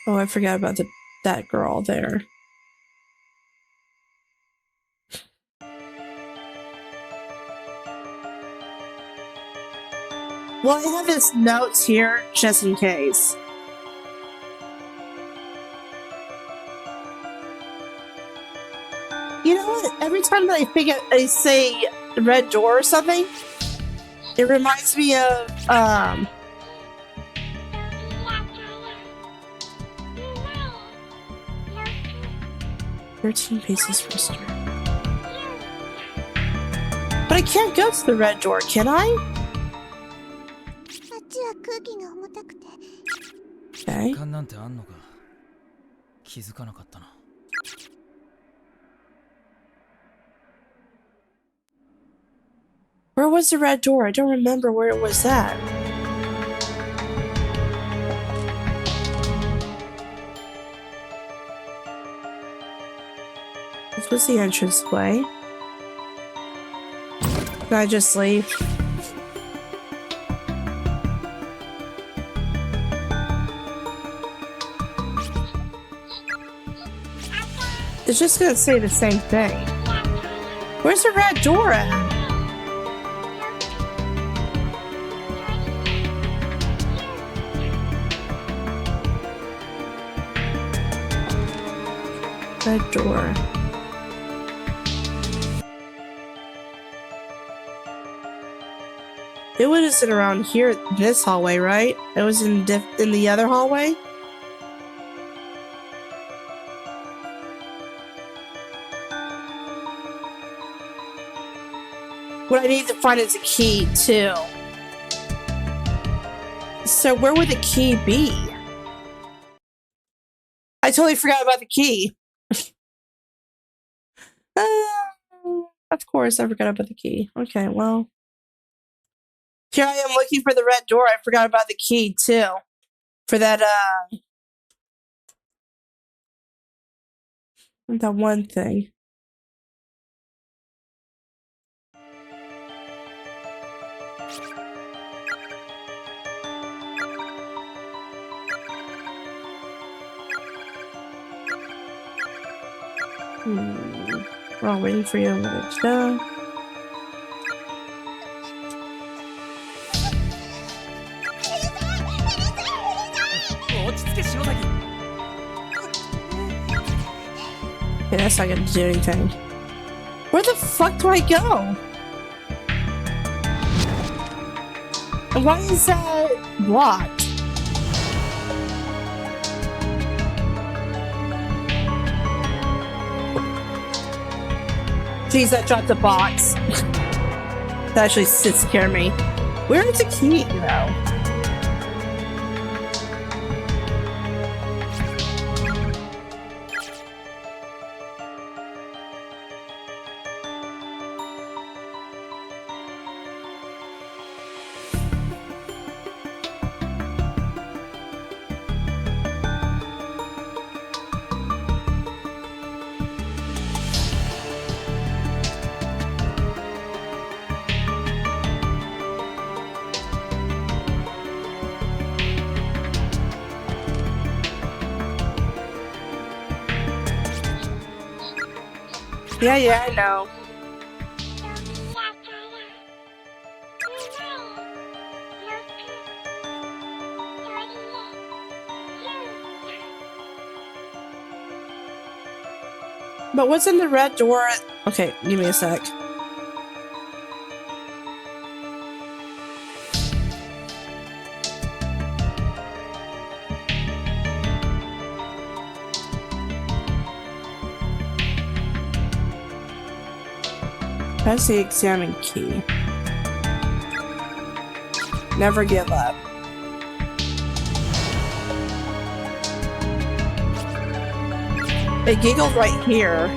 Oh, I forgot about that girl there. Well, I have his notes here just in case. You know what? Every time that I say red door or something, it reminds me of 13 paces per stir. But I can't go to the red door, can I? あっちは空気が重たくて Okay. 勘なんてあんのか気づかなかったな Where was the red door? I don't remember where it was at. This was the entranceway. Can I just leave? It's just gonna say the same thing. Where's the red door at? Red door. It wasn't around here, this hallway, right? It was in the other hallway? What I need to find is a key, too. So where would the key be? I totally forgot about the key. Of course, I forgot about the key. Okay, well. Here I am looking for the red door. I forgot about the key, too. For that, that one thing. We're all waiting for you. Done. Okay, that's not gonna do anything. Where the fuck do I go? And why is that blocked? Jeez, that dropped the box. That actually did scare me. Where is the key, though? Yeah, I know. But what's in the red door? Okay, give me a sec. Press the examine key. Never give up. It giggled right here.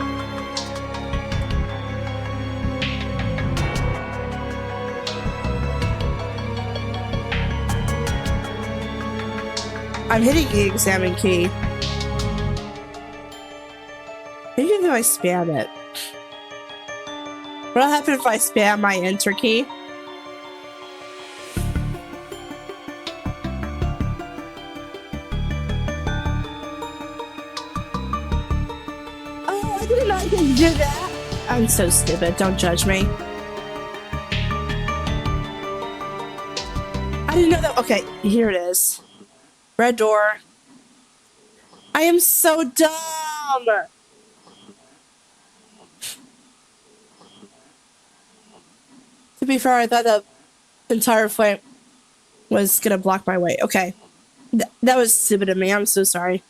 I'm hitting the examine key. Maybe if I spam it. What'll happen if I spam my enter key? Oh, I didn't know I could do that. I'm so stupid. Don't judge me. I didn't know that. Okay, here it is. Red door. I am so dumb. To be fair, I thought the entire flame was gonna block my way. Okay. That was stupid of me. I'm so sorry.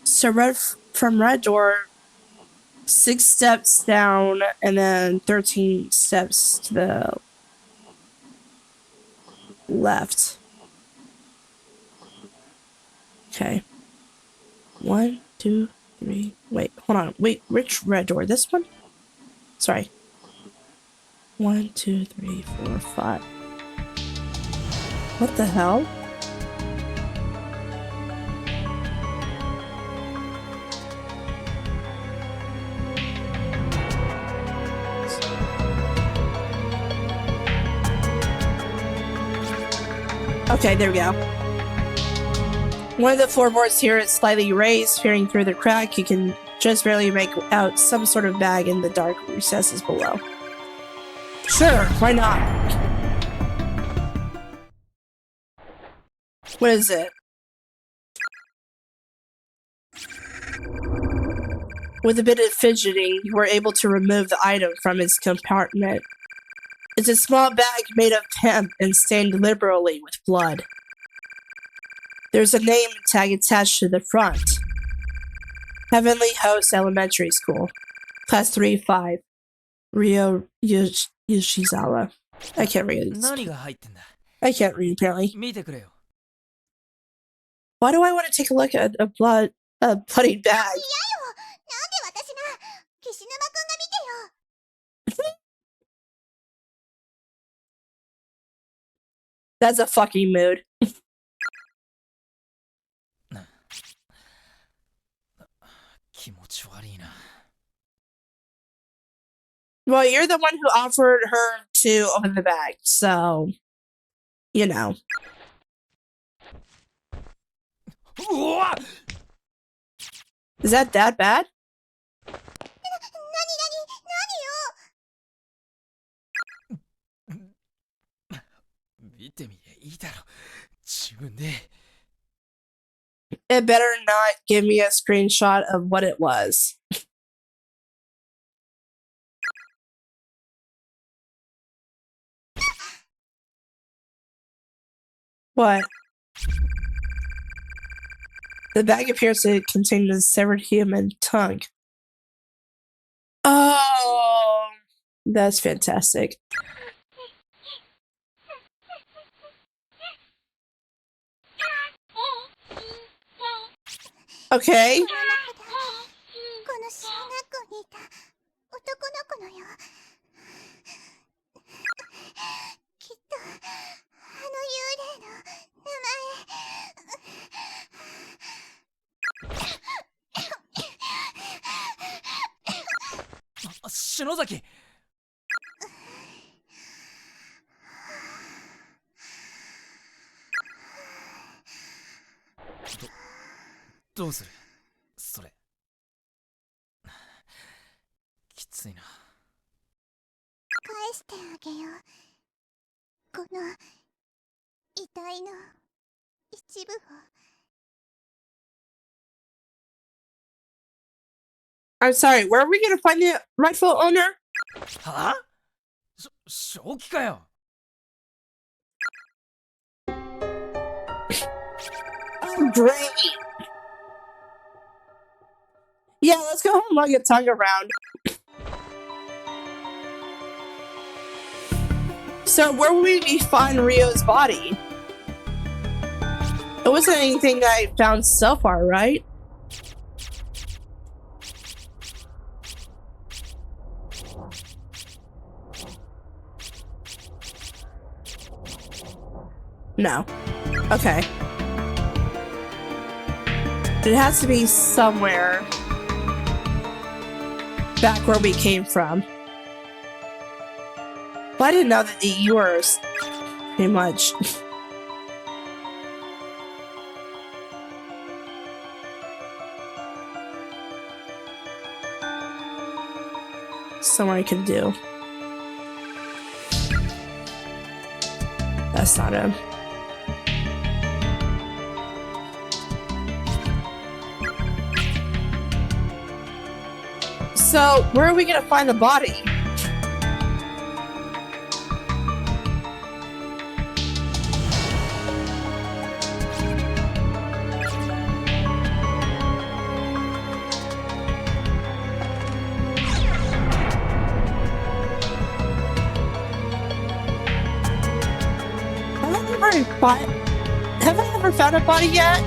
So from red door, 6 steps down, and then 13 steps to the left. Okay. 1, 2, 3. Wait, hold on. Wait, which red door? This one? Sorry. 1, 2, 3, 4, 5. What the hell? Okay, there we go. One of the floorboards here is slightly raised. Peering through the crack, you can just barely make out some sort of bag in the dark recesses below. Sure, why not? What is it? With a bit of fidgeting, you were able to remove the item from its compartment. It's a small bag made of hemp and stained liberally with blood. There's a name tag attached to the front. Heavenly Host Elementary School. Class 3-5. Ryo Yoshizawa. I can't read. 何が入ってんだ I can't read apparently. 見てくれよ Why do I want to take a look at a bloody bag? なんで私が岸沼くんが見てよ That's a fucking mood. 気持ち悪いな Well, you're the one who offered her to open the bag, so you know. うわ Is that bad? 見てみりゃいいだろ自分で It better not give me a screenshot of what it was. What? The bag appears to contain a severed human tongue. That's fantastic. Okay. この中だ。この小学校にいた男の子のよ。きっとあの幽霊の名篠崎。どうするそれ。きついな。返してあげよう。この遺体の一部を。I'm sorry, where are we gonna find the rightful owner? はあ？正気かよ。Oh, great. Yeah, let's go home and lug your tongue around. So, where would we find Rio's body? It wasn't anything that I found so far, right? No. Okay. It has to be somewhere back where we came from. But I didn't know that you were pretty much. Somewhere I can do. That's not him. So, where are we gonna find the body? Have I ever found a body yet?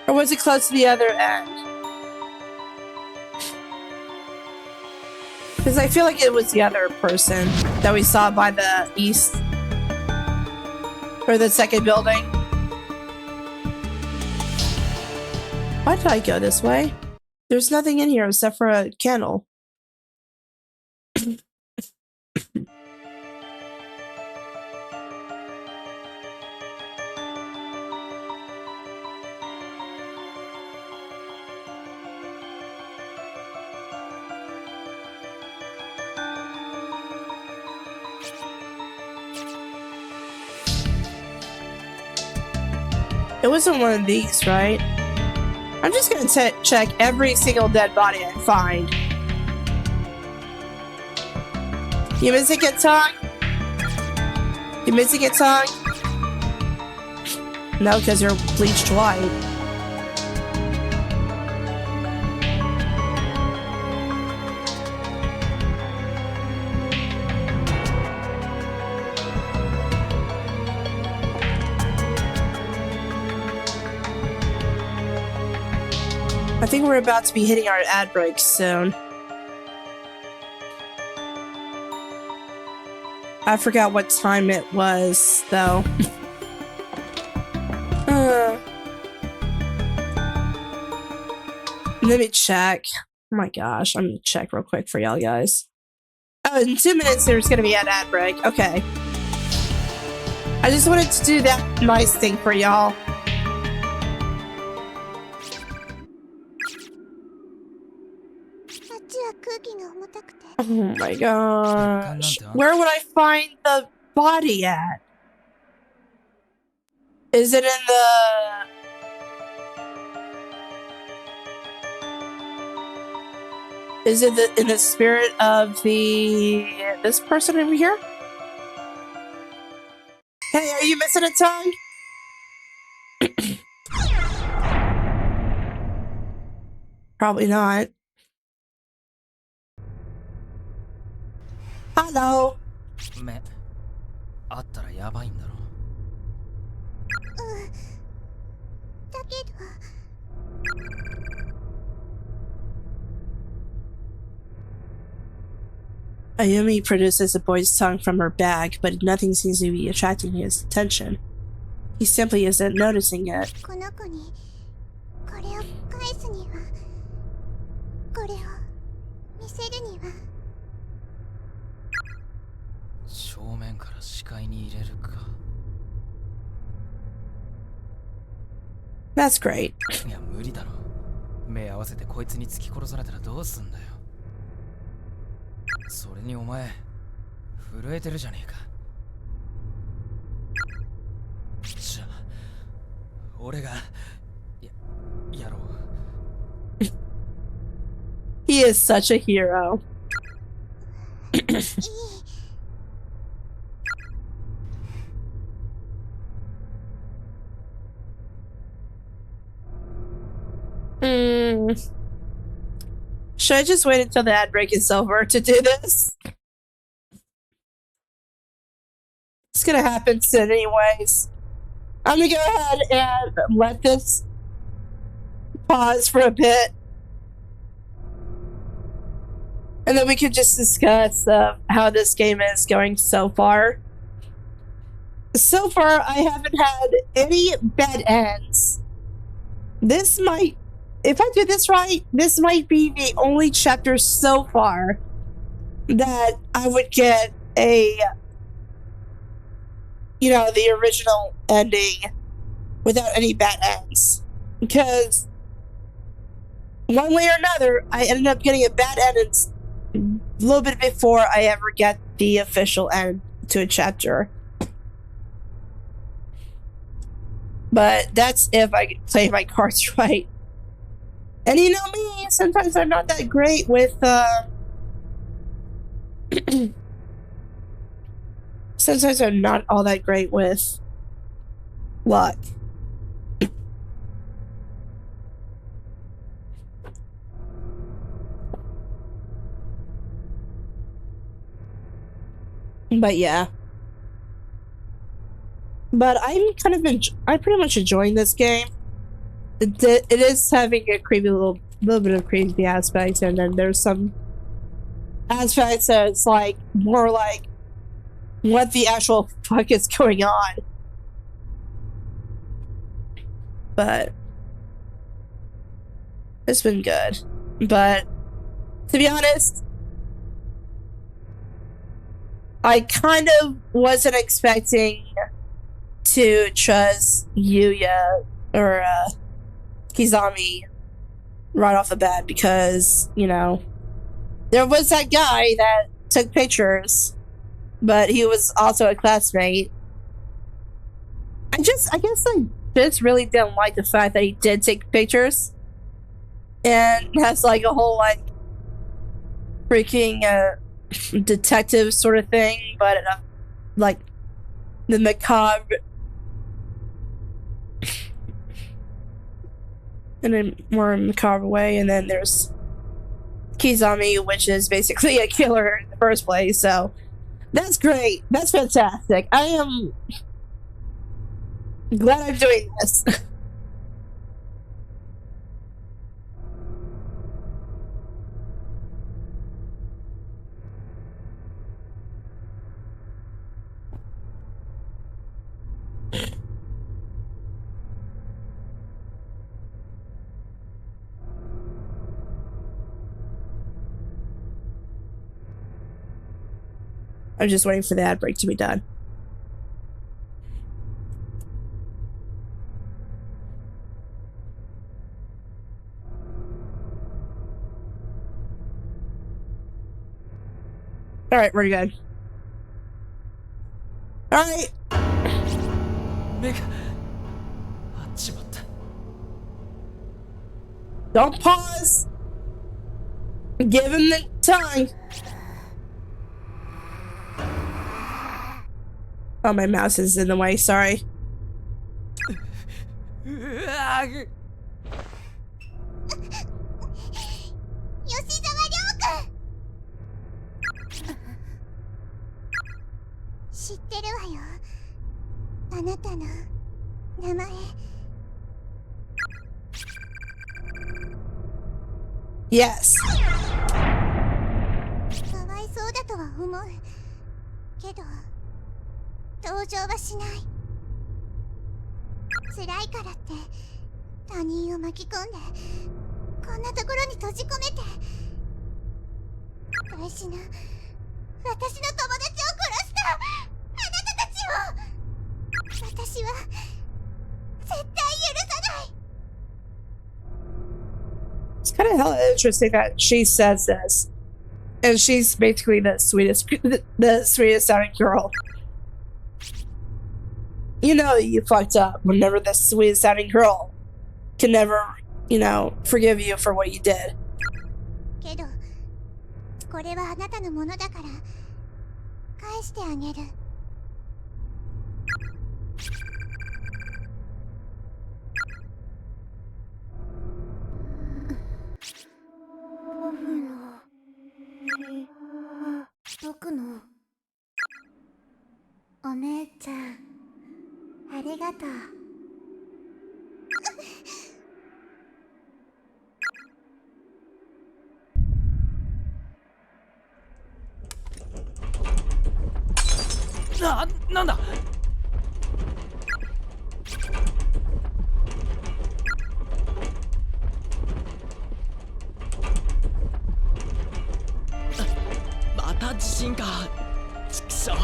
Or was it close to the other end? Because I feel like it was the other person that we saw by the east. Or the second building. Why did I go this way? There's nothing in here except for a candle. It wasn't one of these, right? I'm just gonna check every single dead body I find. You missing it, tongue? You missing it, tongue? No, because you're bleached white. I think we're about to be hitting our ad break soon. I forgot what time it was, though. Let me check. Oh my gosh, I'm gonna check real quick for y'all guys. Oh, in 2 minutes there's gonna be an ad break. Okay. I just wanted to do that nice thing for y'all. Oh my gosh. Where would I find the body at? Is it in the... Is it in the spirit of this person over here? Hey, are you missing a tongue? Probably not. Hello. 目あったらやばいんだろ。だけど Ayumi produces a boy's tongue from her bag, but nothing seems to be attracting his attention. He simply isn't noticing it. この子にこれを返すにはこれを見せるには正面から視界に入れるか。 That's great. いや無理だろ。目合わせてこいつに突き殺されたらどうすんだよ。それにお前震えてるじゃねえか。じゃあ俺がやろう。 He is such a hero. いい Should I just wait until the ad break is over to do this? It's gonna happen soon anyways. I'm gonna go ahead and let this pause for a bit. And then we can just discuss how this game is going so far. So far, I haven't had any bad ends. This might, if I do this right, this might be the only chapter so far that I would get a, the original ending without any bad ends. Because one way or another, I ended up getting a bad end a little bit before I ever get the official end to a chapter. But that's if I play my cards right. And you know me, sometimes I'm not that great with, sometimes I'm not all that great with luck. But yeah. But I'm kind of I'm pretty much enjoying this game. It is having a creepy little bit of creepy aspects, and then there's some aspects that it's like more like what the actual fuck is going on. But it's been good. But to be honest, I kind of wasn't expecting to trust Yuya or Kizami right off the bat because, there was that guy that took pictures, but he was also a classmate. I guess I just really didn't like the fact that he did take pictures and has like a whole like freaking detective sort of thing, but like the macabre in a more macabre way. And then there's Kizami, which is basically a killer in the first place. So that's great. That's fantastic. I am glad I'm doing this. I'm just waiting for the ad break to be done. Alright, we're good. Alright. 目があっちまった。 Don't pause. Give him the time. Oh, my mouse is in the way, sorry. うわー吉沢亮君 吉沢あなたの名前 Yes. かわいそうだとは思うけど同情はしない辛いからって他人を巻き込んでこんなところに閉じ込めて大事な私の友達を殺したあなたたちを私は絶対許さない It's kind of hella interesting that she says this, and she's basically the sweetest sounding girl. You know you fucked up whenever the sweetest sounding girl can never, forgive you for what you did. けどこれはあなたのものだから返してあげる僕のお姉ちゃんありがとうなんだまた地震かちくしょう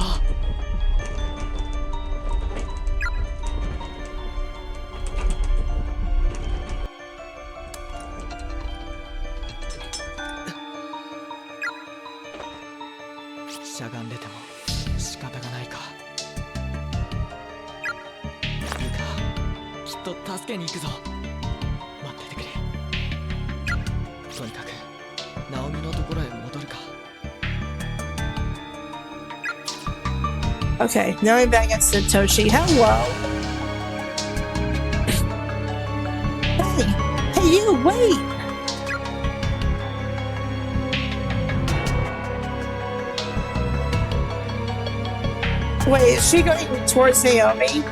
しゃがんでても仕方がないかいいかきっと助けに行くぞ待っててくれとにかくナオミのところへ戻るか Okay, now I'm back at Satoshi. Hello! Hey, you, wait! Wait, is she going towards Naomi?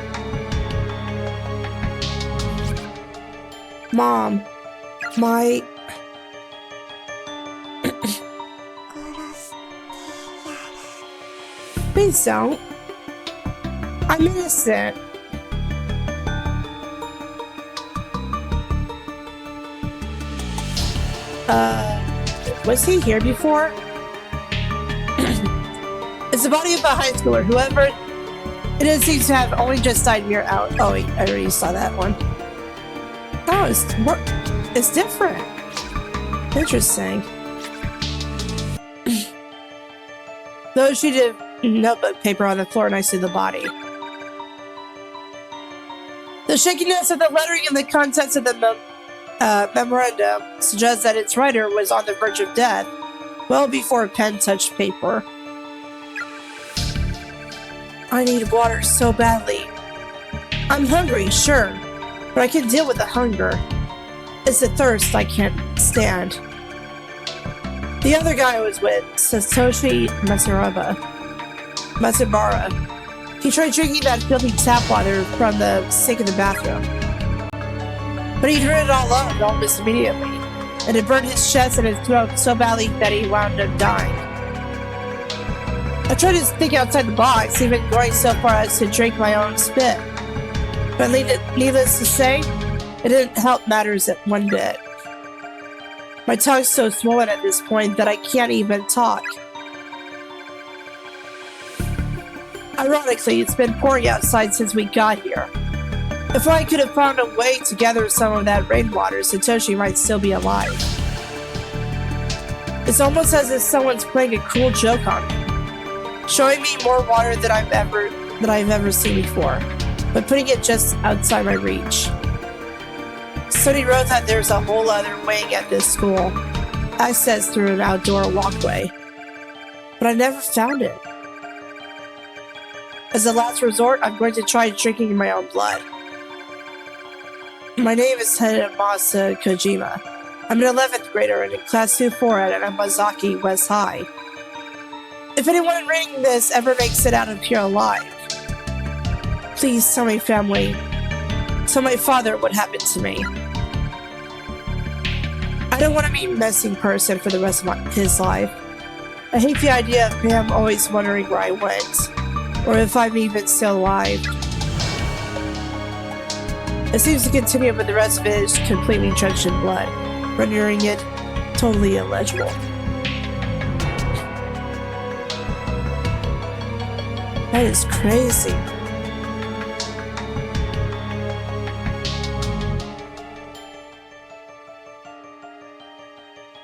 Mom, my... Please don't. I'm innocent. Was he here before? It's the body of a high schooler. Whoever it is seems to have only just died here out. Oh, wait, I already saw that one. Oh, it's different. Interesting. Though she did notebook paper on the floor next to the body. The shakiness of the lettering and the contents of the memorandum suggests that its writer was on the verge of death well before a pen touched paper. I need water so badly. I'm hungry, sure, but I can deal with the hunger. It's the thirst I can't stand. The other guy I was with, Satoshi Matsubara. He tried drinking that filthy tap water from the sink in the bathroom. But he turned it all up almost immediately, and it burned his chest and his throat so badly that he wound up dying. I tried to think outside the box, even going so far as to drink my own spit. But needless to say, it didn't help matters one bit. My tongue's so swollen at this point that I can't even talk. Ironically, it's been pouring outside since we got here. If I could have found a way to gather some of that rainwater, Satoshi might still be alive. It's almost as if someone's playing a cruel joke on me, showing me more water than I've ever seen before, but putting it just outside my reach. Study wrote that there's a whole other wing at this school, access through an outdoor walkway, but I never found it. As a last resort, I'm going to try drinking my own blood. My name is Hidemasa Kojima. I'm an 11th grader and in Class 2-4 at Amazaki West High. If anyone reading this ever makes it out of here alive, Please tell my family. Tell my father what happened to me. I don't want to be a missing person for the rest of his life. I hate the idea of him always wondering where I went, or if I'm even still alive. It seems to continue, but the rest of it is completely drenched in blood, rendering it totally illegible. That is crazy.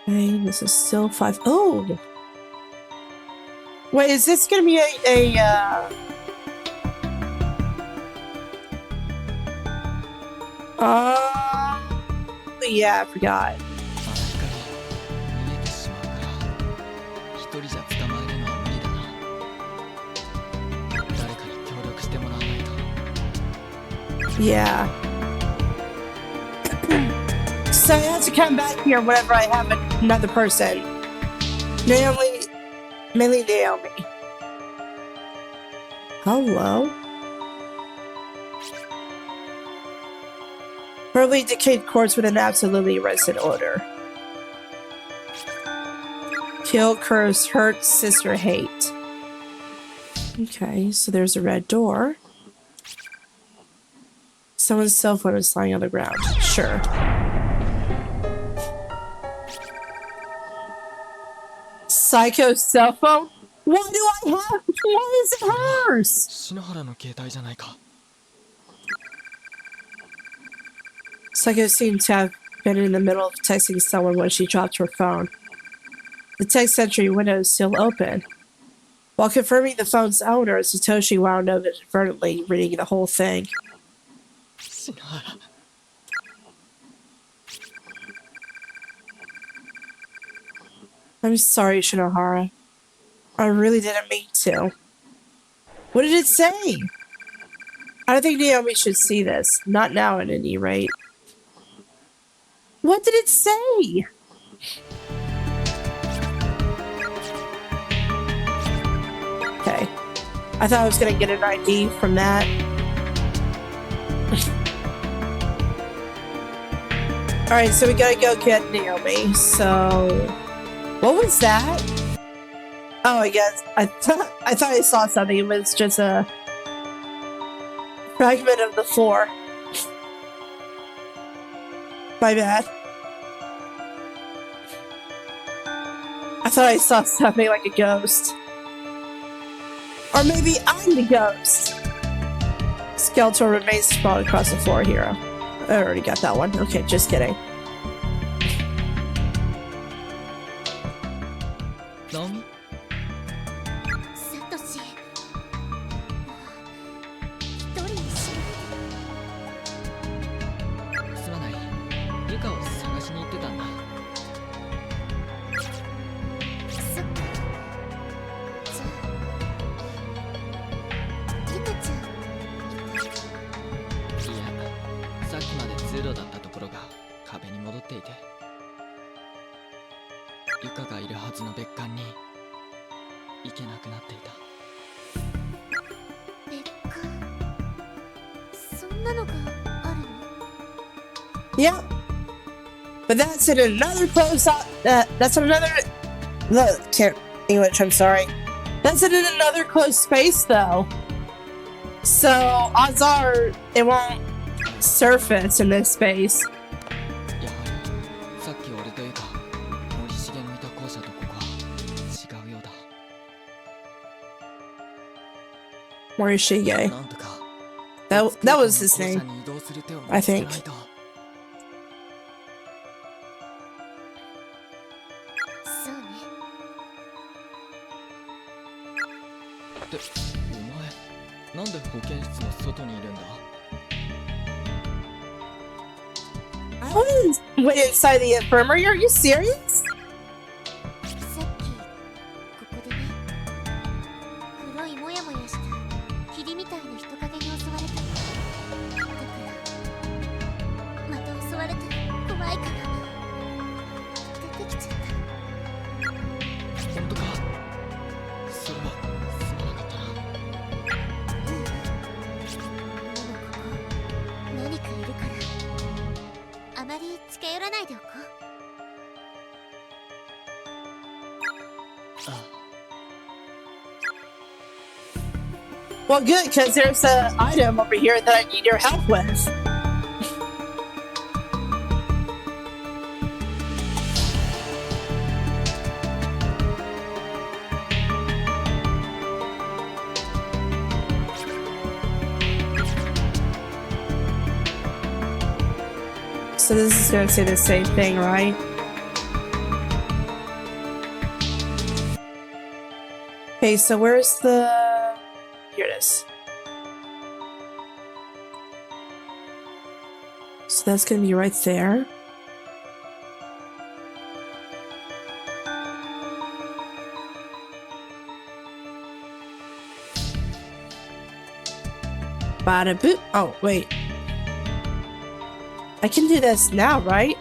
Okay, this is still 5. Oh! Wait, is this gonna be yeah, I forgot. 見えてしまうから一人じゃ捕まえるのは無理だな。誰かに協力してもらわないと。 Yeah. So I have to come back here whenever I have another person. Naomi. Mainly Naomi. Hello? Early decayed corpse with an absolutely arrested odor. Kill, curse, hurt, sister, hate. Okay, so there's a red door. Someone's cell phone is lying on the ground. Sure. Psycho's cell phone? Why do I have? Why is it hers? 篠原の携帯じゃないか。 Psycho seemed to have been in the middle of texting someone when she dropped her phone. The text entry window is still open. While confirming the phone's owner, Satoshi wound up inadvertently reading the whole thing. 篠原。 I'm sorry, Shinohara. I really didn't mean to. What did it say? I don't think Naomi should see this. Not now, at any rate. What did it say? Okay. I thought I was gonna get an ID from that. Alright, so we gotta go get Naomi. So... what was that? Oh, I guess I thought I saw something. It was just a fragment of the floor. My bad. I thought I saw something like a ghost. Or maybe I'm the ghost. Skeletal remains sprawled across the floor, hero. I already got that one. Okay, just kidding. ナオミ。サトシ。一人にしすまない。ユカを探しに行ってたんだ。そっか。じゃあ、ユカちゃん。いや、さっきまで通路だったところが壁に戻っていて。 ユカがいるはずの別館に行けなくなっていた。別館。そんなのがあるの？ Yep. But that's in another close that's in another look, can't English, I'm sorry. That's in another closed space though. So odds are it won't surface in this space. やはりさっき俺とユカ森重のいた校舎とここは違うようだ。 Morishige. なんとか That was his 校舎 name. に移動する手を見 I つけ think. ないと。そうね。で、お前なんで保健室の外にいるんだ？ I went inside the infirmary. Are you serious? さっきここでね、黒いモヤモヤした霧みたいな人影に襲われた。だからまた襲われたら怖いから出てきちゃった。 本当か？それはすまなかったな。ておこう。Well, good, because there's an item over here that I need your help with. So this is going to say the same thing, right? Okay, so where's the... Here it is. So that's going to be right there. Bada boop. Oh, wait. I can do this now, right?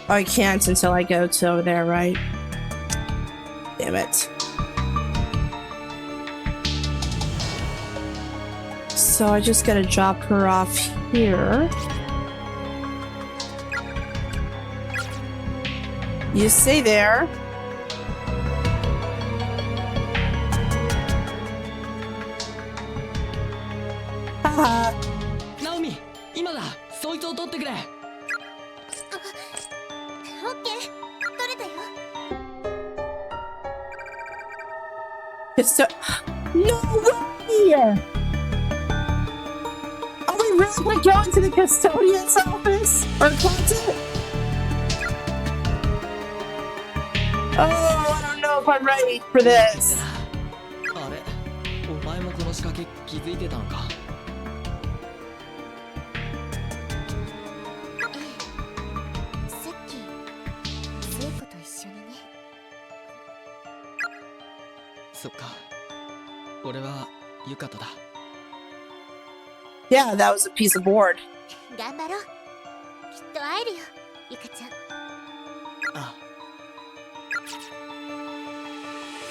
Oh, I can't until I go to over there, right? Damn it. So I just gotta drop her off here. You stay there. Haha. ナオミ、今だ。そいつを取ってくれ。オッケー、取れたよ。 It's so... No way! Are we really gonna go into the custodian's office? Or closet? Oh, I don't know if I'm ready for this. あれ、お前もこの仕掛け気づいてたのか。さっき聖子と一緒にね。そっか。俺はユカトだ。Yeah, that was a piece of board. 頑張ろう。きっと会えるよ、ゆかちゃん。あ、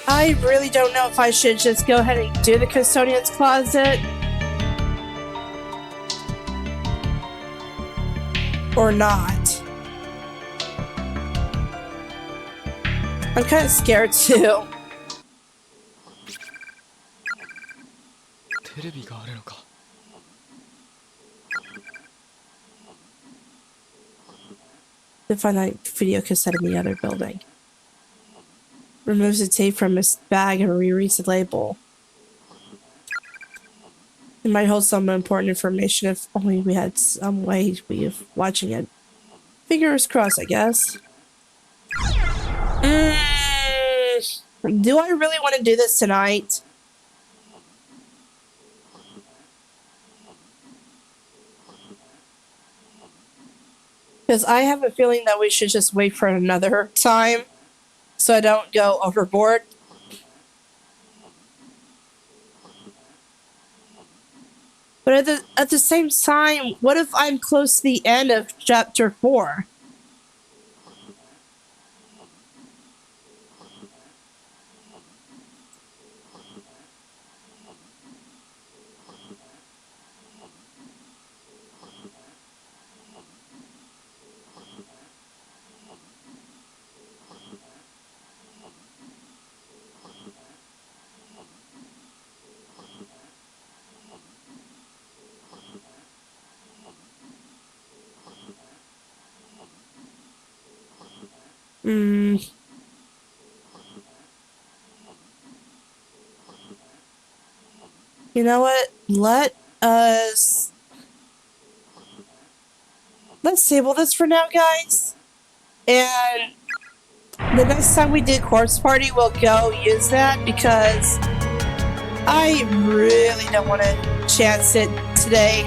I really don't know if I should just go ahead and do the custodian's closet. Or not. I'm kind of scared too. テレビがあるのか。 To find that video cassette in the other building. Removes the tape from his bag and rereads the label. It might hold some important information if only we had some way of watching it. Fingers crossed, I guess. Do I really want to do this tonight? Because I have a feeling that we should just wait for another time so I don't go overboard. But at the same time, what if I'm close to the end of chapter 4? You know what? Let's table this for now, guys. And the next time we do Corpse Party, we'll go use that because I really don't want to chance it today.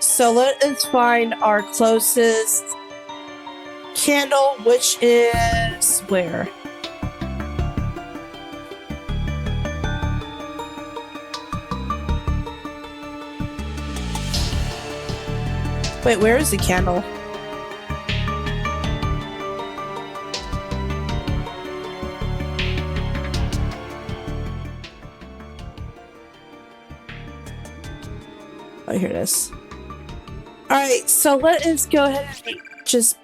So let us find our closest candle, which is where? Wait, where is the candle? Oh, here it is. Alright, so let us go ahead and just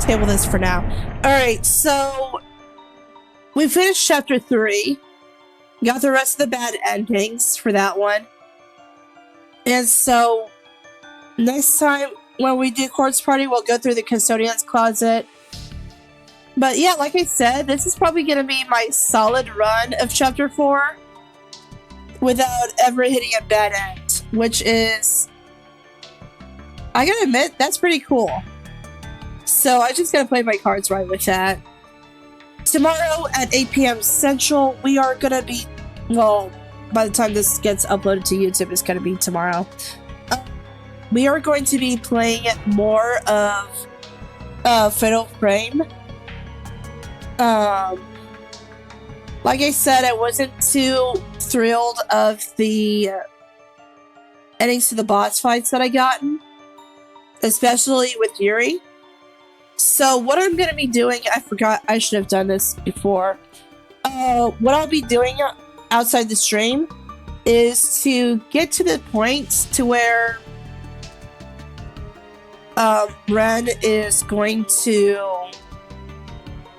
table this for now. Alright, so we finished chapter 3. Got the rest of the bad endings for that one. And so next time when we do Corpse Party, we'll go through the custodian's closet. But yeah, like I said, this is probably going to be my solid run of chapter 4 without ever hitting a bad end, which is, I gotta admit, that's pretty cool. So I just gotta play my cards right with that. Tomorrow at 8 p.m. Central, we are gonna be, well, by the time this gets uploaded to YouTube, it's gonna be tomorrow. We are going to be playing more of Fatal Frame. Like I said, I wasn't too thrilled of the endings to the boss fights that I gotten, especially with Yuri. So what I'm going to be doing, I forgot I should have done this before. What I'll be doing outside the stream is to get to the point to where Ren is going to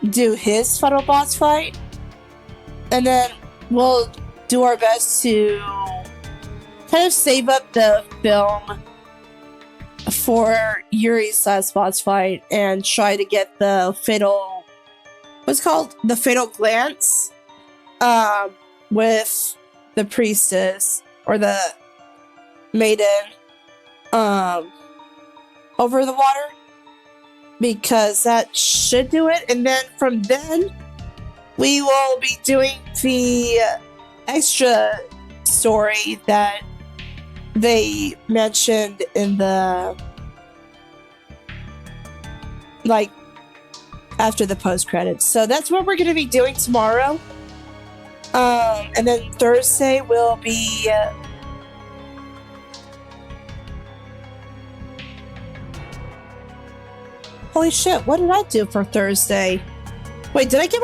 do his final boss fight, and then we'll do our best to kind of save up the film for Yuri's last boss fight and try to get the fatal, what's called the fatal glance, with the priestess or the maiden, over the water, because that should do it. And then from then we will be doing the extra story that they mentioned in the, like, after the post credits. So that's what we're going to be doing tomorrow. And then Thursday will be holy shit, what did I do for Thursday? Wait, did I get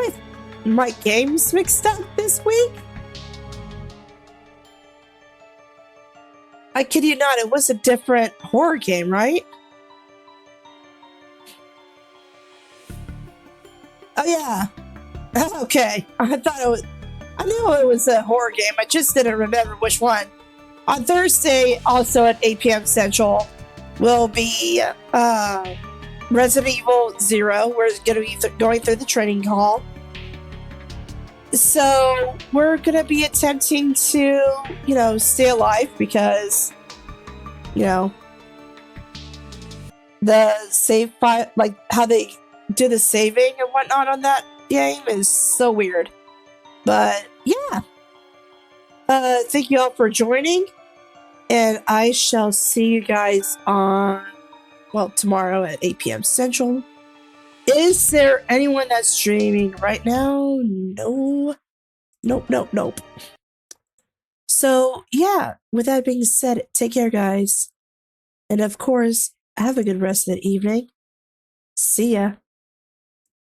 my games mixed up this week? I kid you not, it was a different horror game, right? Oh yeah. Okay. I knew it was a horror game, I just didn't remember which one. On Thursday, also at 8 p.m. Central, will be Resident Evil 0. We're going to be going through the training hall. So we're going to be attempting to, stay alive because, the save file, like how they do the saving and whatnot on that game is so weird. But yeah. Thank you all for joining. And I shall see you guys on, tomorrow at 8 p.m. Central. Is there anyone that's streaming right now? No. Nope. So, yeah, with that being said, take care, guys. And of course, have a good rest of the evening. See ya.